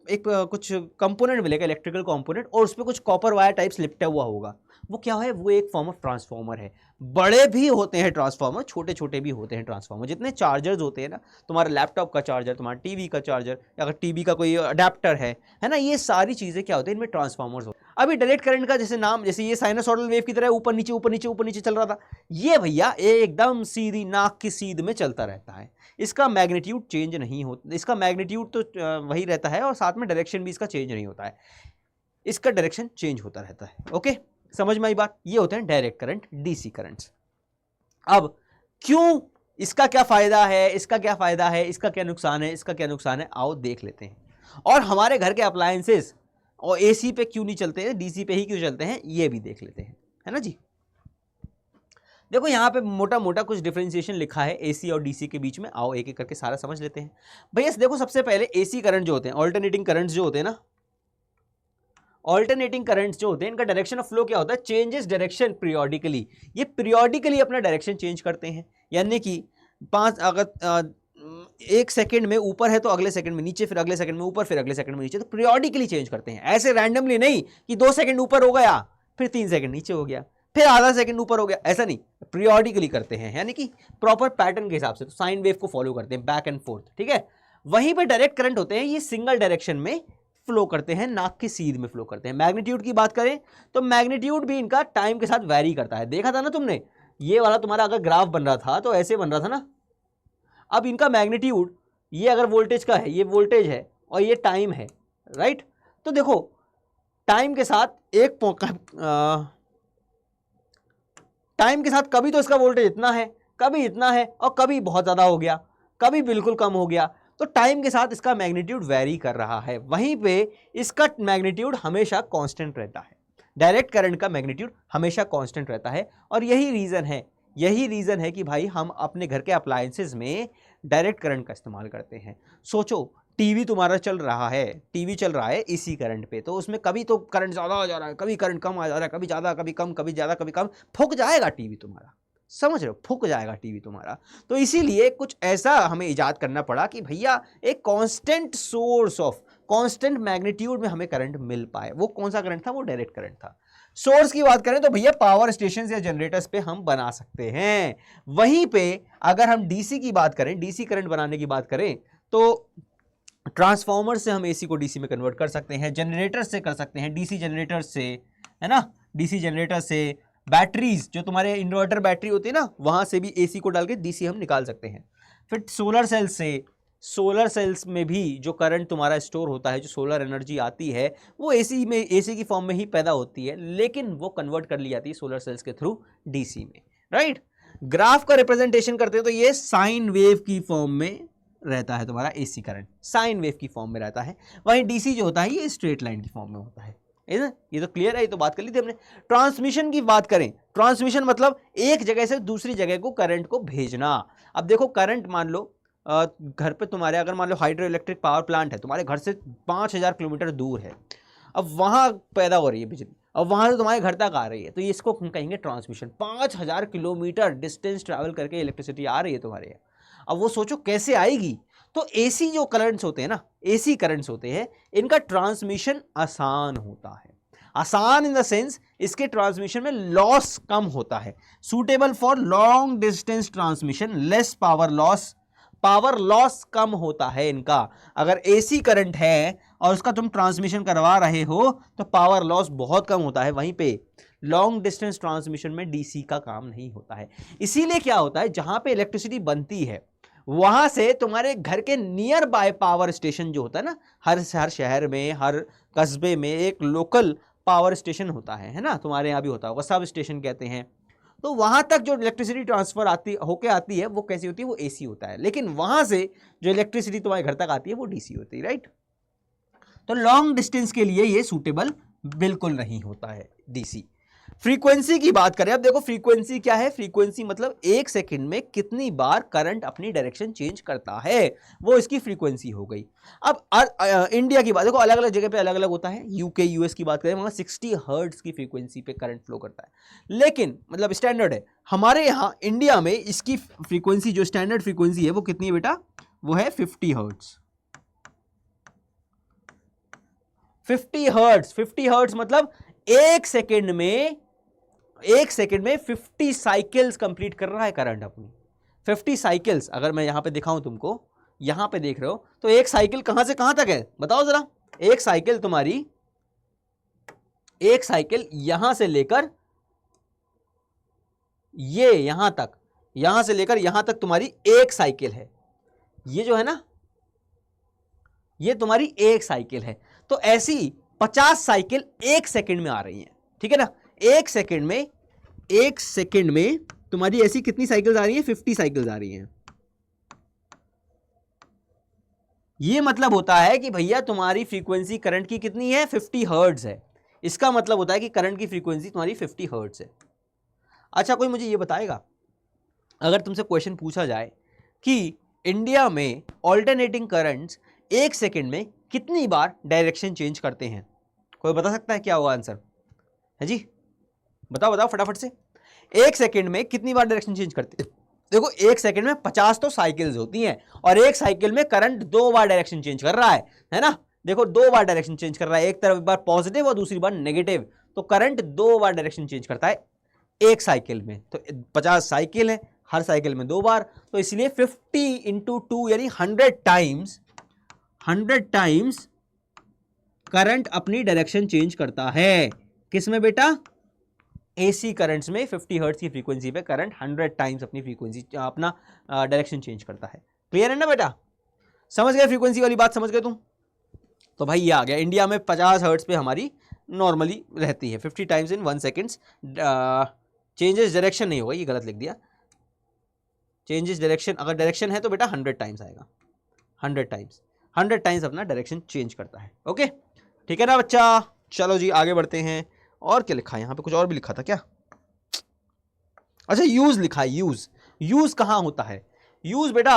एक कुछ कंपोनेंट मिलेगा, इलेक्ट्रिकल कंपोनेंट, और उस पर कुछ कॉपर वायर टाइप्स लिपटा हुआ होगा। वो क्या है, वो एक फॉर्म ऑफ ट्रांसफॉर्मर है। बड़े भी होते हैं ट्रांसफॉर्मर, छोटे छोटे भी होते हैं ट्रांसफॉर्मर। जितने चार्जर्स होते हैं ना, तुम्हारा लैपटॉप का चार्जर, तुम्हारा टीवी का चार्जर, अगर टीवी का कोई अडेप्टर है ना, ये सारी चीज़ें क्या होती हैं, इनमें ट्रांसफॉर्मर्स होते हैं। अभी डायरेक्ट करंट का जैसे नाम, जैसे ये साइनसॉइडल वेव की तरह ऊपर नीचे ऊपर नीचे ऊपर नीचे चल रहा था, ये भैया एकदम सीधी नाक की सीध में चलता रहता है। इसका मैग्नीट्यूड चेंज नहीं होता, इसका मैग्नीट्यूड तो वही रहता है, और साथ में डायरेक्शन भी इसका चेंज नहीं होता है, इसका डायरेक्शन चेंज होता रहता है। ओके, समझ में आई बात। ये होते हैं डायरेक्ट करंट, डीसी करंट्स। अब क्यों, इसका क्या फायदा है, इसका क्या फायदा है, इसका क्या नुकसान है, इसका क्या नुकसान है, आओ देख लेते हैं। और हमारे घर के अप्लायंसेस और एसी पे क्यों नहीं चलते हैं, डीसी पे ही क्यों चलते हैं, ये भी देख लेते हैं, है ना जी। देखो यहाँ पे मोटा मोटा कुछ डिफरेंशिएशन लिखा है एसी और डीसी के बीच में, आओ एक एक करके सारा समझ लेते हैं भैया। देखो सबसे पहले एसी करंट जो होते हैं, ऑल्टरनेटिंग करंट्स जो होते हैं ना, ऑल्टरनेटिंग करंट्स जो होते हैं, इनका डायरेक्शन ऑफ फ्लो क्या होता है, चेंजेस डायरेक्शन पीरियोडिकली। ये पीरियोडिकली अपना डायरेक्शन चेंज करते हैं, यानी कि अगर 1 सेकंड में ऊपर है तो अगले सेकंड में नीचे, फिर अगले सेकंड में ऊपर, फिर अगले सेकंड में नीचे, तो पीरियोडिकली चेंज करते हैं। ऐसे रैंडमली नहीं कि 2 सेकंड ऊपर हो गया, फिर 3 सेकंड नीचे हो गया, फिर आधा सेकंड ऊपर हो गया, ऐसा नहीं, पीरियोडिकली करते हैं, यानी कि प्रॉपर पैटर्न के हिसाब से, तो साइन वेव को फॉलो करते हैं, बैक एंड फोर्थ, ठीक है। वहीं पर डायरेक्ट करंट होते हैं, ये सिंगल डायरेक्शन में फ्लो करते हैं, नाक की सीध में फ्लो करते हैं। मैग्नीट्यूड की बात करें तो मैग्नीट्यूड भी इनका टाइम के साथ वैरी करता है। देखा था ना तुमने, ये वाला तुम्हारा अगर ग्राफ बन रहा था तो ऐसे बन रहा था ना। अब इनका मैग्नीट्यूड, ये अगर वोल्टेज का है, ये वोल्टेज है और ये टाइम है, राइट। तो देखो टाइम के साथ एक टाइम के साथ कभी तो इसका वोल्टेज इतना है, कभी इतना है, और कभी बहुत ज़्यादा हो गया, कभी बिल्कुल कम हो गया। तो टाइम के साथ इसका मैग्नीट्यूड वेरी कर रहा है, वहीं पे इसका मैग्नीट्यूड हमेशा कांस्टेंट रहता है। डायरेक्ट करंट का मैग्नीट्यूड हमेशा कांस्टेंट रहता है, और यही रीज़न है कि भाई हम अपने घर के अप्लायंसेस में डायरेक्ट करंट का इस्तेमाल करते हैं। सोचो, टीवी तुम्हारा चल रहा है, टीवी चल रहा है इसी करंट पे, तो उसमें कभी तो करंट ज़्यादा आ जा रहा है, कभी करंट कम आ जा रहा है, कभी ज़्यादा कभी कम, कभी ज़्यादा कभी कम, फूक जाएगा टीवी तुम्हारा, समझ रहे हो, फूक जाएगा टीवी तुम्हारा। तो इसीलिए कुछ ऐसा हमें इजाद करना पड़ा कि भैया एक constant source of constant magnitude में हमें करंट मिल पाए। वो कौन सा करंट था? वो डायरेक्ट करंट था। सोर्स की बात करें तो भैया पावर स्टेशन या जनरेटर्स पे हम बना सकते हैं। वहीं पे अगर हम डीसी की बात करें, डीसी करंट बनाने की बात करें, तो ट्रांसफॉर्मर से हम एसी को डीसी में कन्वर्ट कर सकते हैं, जनरेटर से कर सकते हैं, डीसी जनरेटर से, है ना, डीसी जनरेटर से, बैटरीज जो तुम्हारे इन्वर्टर बैटरी होती है ना, वहां से भी एसी को डाल के डीसी हम निकाल सकते हैं। फिर सोलर सेल से, सोलर सेल्स में भी जो करंट तुम्हारा स्टोर होता है, जो सोलर एनर्जी आती है, वो एसी में, एसी की फॉर्म में ही पैदा होती है, लेकिन वो कन्वर्ट कर ली जाती है सोलर सेल्स के थ्रू डीसी में, राइट। ग्राफ का रिप्रेजेंटेशन करते हैं तो ये साइन वेव की फॉर्म में रहता है तुम्हारा एसी करंट, साइन वेव की फॉर्म में रहता है। वहीं डीसी जो होता है ये स्ट्रेट लाइन की फॉर्म में होता है। ये तो क्लियर है, ये तो बात कर ली थी हमने। ट्रांसमिशन की बात करें, ट्रांसमिशन मतलब एक जगह से दूसरी जगह को करंट को भेजना। अब देखो करंट मान लो घर पे तुम्हारे, अगर मान लो हाइड्रो इलेक्ट्रिक पावर प्लांट है तुम्हारे घर से 5000 किलोमीटर दूर है, अब वहाँ पैदा हो रही है बिजली, अब वहाँ से तुम्हारे घर तक आ रही है, तो इसको हम कहेंगे ट्रांसमिशन। 5000 किलोमीटर डिस्टेंस ट्रैवल करके इलेक्ट्रिसिटी आ रही है तुम्हारे यहाँ। अब वो सोचो कैसे आएगी। तो एसी जो करंट्स होते हैं ना, एसी करंट्स होते हैं, इनका ट्रांसमिशन आसान होता है। आसान इन द सेंस इसके ट्रांसमिशन में लॉस कम होता है, suitable for long distance transmission, less power loss, power loss कम होता है इनका। अगर एसी करंट है और उसका तुम ट्रांसमिशन करवा रहे हो तो पावर लॉस बहुत कम होता है। वहीं पे लॉन्ग डिस्टेंस ट्रांसमिशन में डीसी का काम नहीं होता है। इसीलिए क्या होता है, जहां पे इलेक्ट्रिसिटी बनती है वहां से तुम्हारे घर के नियर बाय पावर स्टेशन जो होता है ना, हर शहर में, हर कस्बे में एक लोकल पावर स्टेशन होता है ना, तुम्हारे यहाँ भी होता होगा, सब स्टेशन कहते हैं। तो वहां तक जो इलेक्ट्रिसिटी ट्रांसफर आती है वो कैसी होती है? वो एसी होता है। लेकिन वहां से जो इलेक्ट्रिसिटी तुम्हारे घर तक आती है वो डीसी होती है, राइट। तो लॉन्ग डिस्टेंस के लिए ये सूटेबल बिल्कुल नहीं होता है डीसी। फ्रीक्वेंसी की बात करें, अब देखो फ्रीक्वेंसी क्या है? फ्रीक्वेंसी मतलब एक सेकंड में कितनी बार करंट अपनी डायरेक्शन चेंज करता है, वो इसकी फ्रीक्वेंसी हो गई। अब इंडिया की बात देखो, अलग अलग जगह पे अलग अलग होता है। यूके यूएस की बात करें, वहां 60 हर्ट्ज की फ्रीक्वेंसी पे करंट फ्लो करता है, लेकिन मतलब स्टैंडर्ड है। हमारे यहाँ इंडिया में इसकी फ्रीक्वेंसी, जो स्टैंडर्ड फ्रीक्वेंसी है वो कितनी है बेटा? वो है 50 हर्ट्ज। 50 हर्ट्ज, 50 हर्ट्ज मतलब एक सेकेंड में 50 साइकिल्स कंप्लीट कर रहा है करंट अपनी। 50 साइकिल्स, अगर मैं यहां पे दिखाऊं तुमको, यहां पे देख रहे हो, तो एक साइकिल कहां से कहां तक है बताओ जरा। एक साइकिल तुम्हारी, एक साइकिल यहां से लेकर ये यहां तक, यहां से लेकर यहां तक तुम्हारी एक साइकिल है। ये जो है ना, ये तुम्हारी एक साइकिल है। तो ऐसी 50 साइकिल एक सेकंड में आ रही हैं, ठीक है ना। एक सेकंड में तुम्हारी ऐसी कितनी साइकिल्स आ रही हैं? 50 साइकिल्स आ रही हैं। ये मतलब होता है कि भैया तुम्हारी फ्रीक्वेंसी करंट की कितनी है? 50 हर्ट्ज है। इसका मतलब होता है कि करंट की फ्रीक्वेंसी तुम्हारी 50 हर्ट्ज है। अच्छा, कोई मुझे ये बताएगा, अगर तुमसे क्वेश्चन पूछा जाए कि इंडिया में ऑल्टरनेटिंग करंट्स एक सेकंड में कितनी बार डायरेक्शन चेंज करते हैं, कोई बता सकता है क्या होगा आंसर? है जी, बताओ बताओ फटाफट से। एक सेकंड में कितनी बार डायरेक्शन चेंज करते हैं? देखो एक सेकंड में 50 तो साइकिल्स होती हैं, और एक साइकिल में करंट 2 बार डायरेक्शन चेंज कर रहा है ना। देखो 2 बार डायरेक्शन चेंज कर रहा है, एक तरफ एक बार पॉजिटिव और दूसरी बार नेगेटिव। तो करंट 2 बार डायरेक्शन चेंज करता है एक साइकिल में। तो 50 साइकिल है, हर साइकिल में 2 बार, तो इसलिए 50 इंटू 2 यानी 100 टाइम्स करंट अपनी डायरेक्शन चेंज करता है। किसमें बेटा? एसी करंट्स में 50 हर्ट्ज की फ्रीक्वेंसी पे करंट 100 टाइम्स अपनी फ्रीक्वेंसी, अपना डायरेक्शन चेंज करता है। क्लियर है ना बेटा? समझ गए फ्रीक्वेंसी वाली बात? समझ गए तुम? तो भाई ये आ गया। इंडिया में 50 हर्ट्ज पे हमारी नॉर्मली रहती है, 50 times in 1 seconds changes direction नहीं होगा, ये गलत लिख दिया। चेंजेस डायरेक्शन, अगर डायरेक्शन है तो बेटा 100 टाइम्स आएगा, 100 टाइम्स अपना डायरेक्शन चेंज करता है। ओके, ठीक है ना बच्चा। चलो जी आगे बढ़ते हैं। और क्या लिखा है यहाँ पे, कुछ और भी लिखा था क्या? अच्छा यूज लिखा है, यूज। यूज कहाँ होता है? यूज बेटा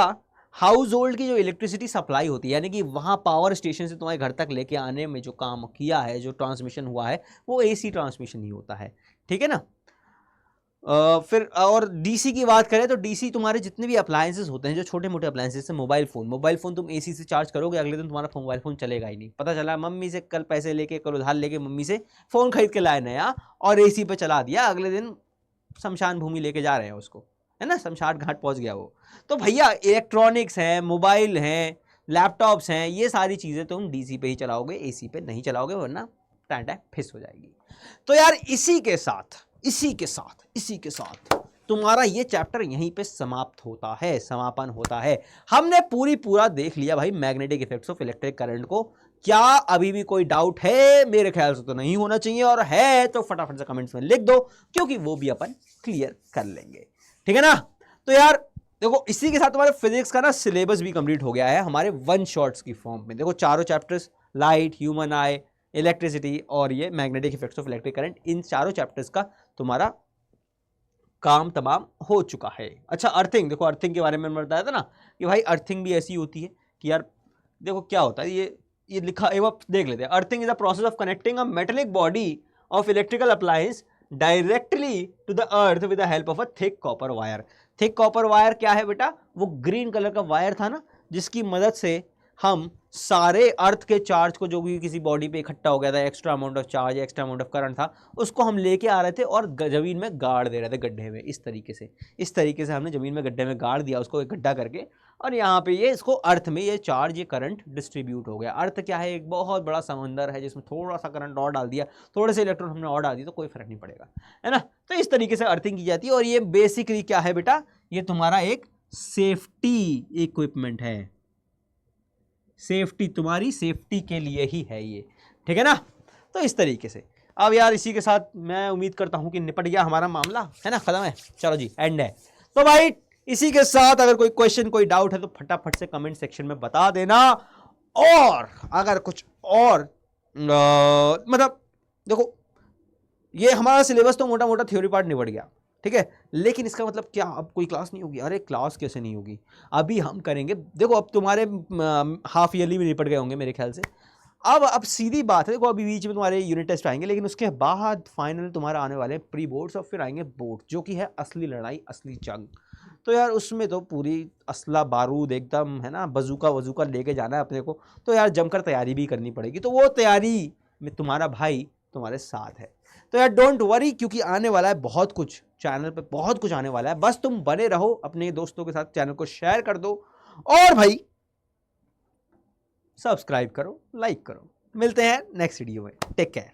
हाउस होल्ड की जो इलेक्ट्रिसिटी सप्लाई होती है, यानी कि वहां पावर स्टेशन से तुम्हारे घर तक लेके आने में जो काम किया है, जो ट्रांसमिशन हुआ है, वो एसी ट्रांसमिशन ही होता है। ठीक है ना। फिर और डीसी की बात करें तो डीसी तुम्हारे जितने भी अप्लायंसेस होते हैं, जो छोटे मोटे अप्लायंसेस, मोबाइल फोन तुम एसी से चार्ज करोगे, अगले दिन तुम्हारा मोबाइल फोन चलेगा ही नहीं। पता चला मम्मी से कल पैसे लेके, कल उधार लेके मम्मी से फोन खरीद के लाए नया और एसी पे चला दिया, अगले दिन शमशान भूमि लेके जा रहे हैं उसको, है ना, शमशान घाट पहुंच गया वो। तो भैया इलेक्ट्रॉनिक्स हैं, मोबाइल हैं, लैपटॉप्स हैं, ये सारी चीजें तुम डीसी पे ही चलाओगे, एसी पे नहीं चलाओगे, वरना टाटा फिस हो जाएगी। तो यार इसी के साथ तुम्हारा ये चैप्टर यहीं पे समाप्त होता है, समापन होता है। हमने पूरा देख लिया भाई magnetic effects of electric current को। क्या अभी भी कोई डाउट है? मेरे ख्याल से तो नहीं होना चाहिए, और है तो फटाफट से कमेंट्स में लिख दो, क्योंकि वो भी अपन क्लियर कर लेंगे। ठीक है ना। तो यार देखो इसी के साथ तुम्हारे फिजिक्स का ना सिलेबस भी कंप्लीट हो गया है हमारे वन शॉट्स की फॉर्म में। देखो चारों chapters, light, human eye, electricity और ये magnetic effects of electric current, इन चारों चैप्टर्स का तुम्हारा काम तमाम हो चुका है। अच्छा अर्थिंग, देखो अर्थिंग के बारे में मैंने बताया था ना कि भाई अर्थिंग भी ऐसी होती है कि यार देखो क्या होता है, ये लिखा एक बार देख लेते हैं। Earthing is the process of connecting a metallic body of electrical appliance directly to the earth with the help of a thick copper wire. Thick copper wire क्या है बेटा? वो ग्रीन कलर का वायर था ना, जिसकी मदद से हम सारे अर्थ के चार्ज को, जो भी किसी बॉडी पे इकट्ठा हो गया था, extra amount of charge, extra amount of current था, उसको हम लेके आ रहे थे और जमीन में गाड़ दे रहे थे, गड्ढे में। इस तरीके से हमने जमीन में गड्ढे में गाड़ दिया उसको, एक गड्ढा करके, और यहाँ पे ये इसको अर्थ में ये चार्ज, ये करंट डिस्ट्रीब्यूट हो गया। अर्थ क्या है? एक बहुत बड़ा समंदर है जिसमें थोड़ा सा करंट और डाल दिया, थोड़े से इलेक्ट्रॉन हमने और डाल दिया, तो कोई फर्क नहीं पड़ेगा, है ना। तो इस तरीके से अर्थिंग की जाती है। और ये बेसिकली क्या है बेटा? ये तुम्हारा एक सेफ्टी इक्विपमेंट है, सेफ्टी, तुम्हारी सेफ्टी के लिए ही है ये। ठीक है ना। तो इस तरीके से अब यार इसी के साथ मैं उम्मीद करता हूं कि निपट गया हमारा मामला, है ना, खत्म है। चलो जी एंड है। तो भाई इसी के साथ अगर कोई क्वेश्चन, कोई डाउट है तो फटाफट से कमेंट सेक्शन में बता देना। और अगर कुछ और मतलब देखो ये हमारा सिलेबस तो मोटा मोटा थ्योरी पार्ट निपट गया, ठीक है, लेकिन इसका मतलब क्या अब कोई क्लास नहीं होगी? अरे क्लास कैसे नहीं होगी, अभी हम करेंगे। देखो अब तुम्हारे हाफ ईयरली भी निपट गए होंगे मेरे ख्याल से। अब सीधी बात है, देखो अभी बीच में तुम्हारे यूनिट टेस्ट आएंगे, लेकिन उसके बाद फाइनल तुम्हारा आने वाले प्री बोर्ड्स और फिर आएंगे बोर्ड, जो कि है असली लड़ाई, असली जंग। तो यार उसमें तो पूरी असला बारूद एकदम, है ना, बजूका वजूका लेके जाना है अपने को। तो यार जमकर तैयारी भी करनी पड़ेगी। तो वो तैयारी में तुम्हारा भाई तुम्हारे साथ है। तो यार डोंट वरी, क्योंकि आने वाला है बहुत कुछ, चैनल पे बहुत कुछ आने वाला है। बस तुम बने रहो, अपने दोस्तों के साथ चैनल को शेयर कर दो, और भाई सब्सक्राइब करो, लाइक करो। मिलते हैं नेक्स्ट वीडियो में, टेक केयर।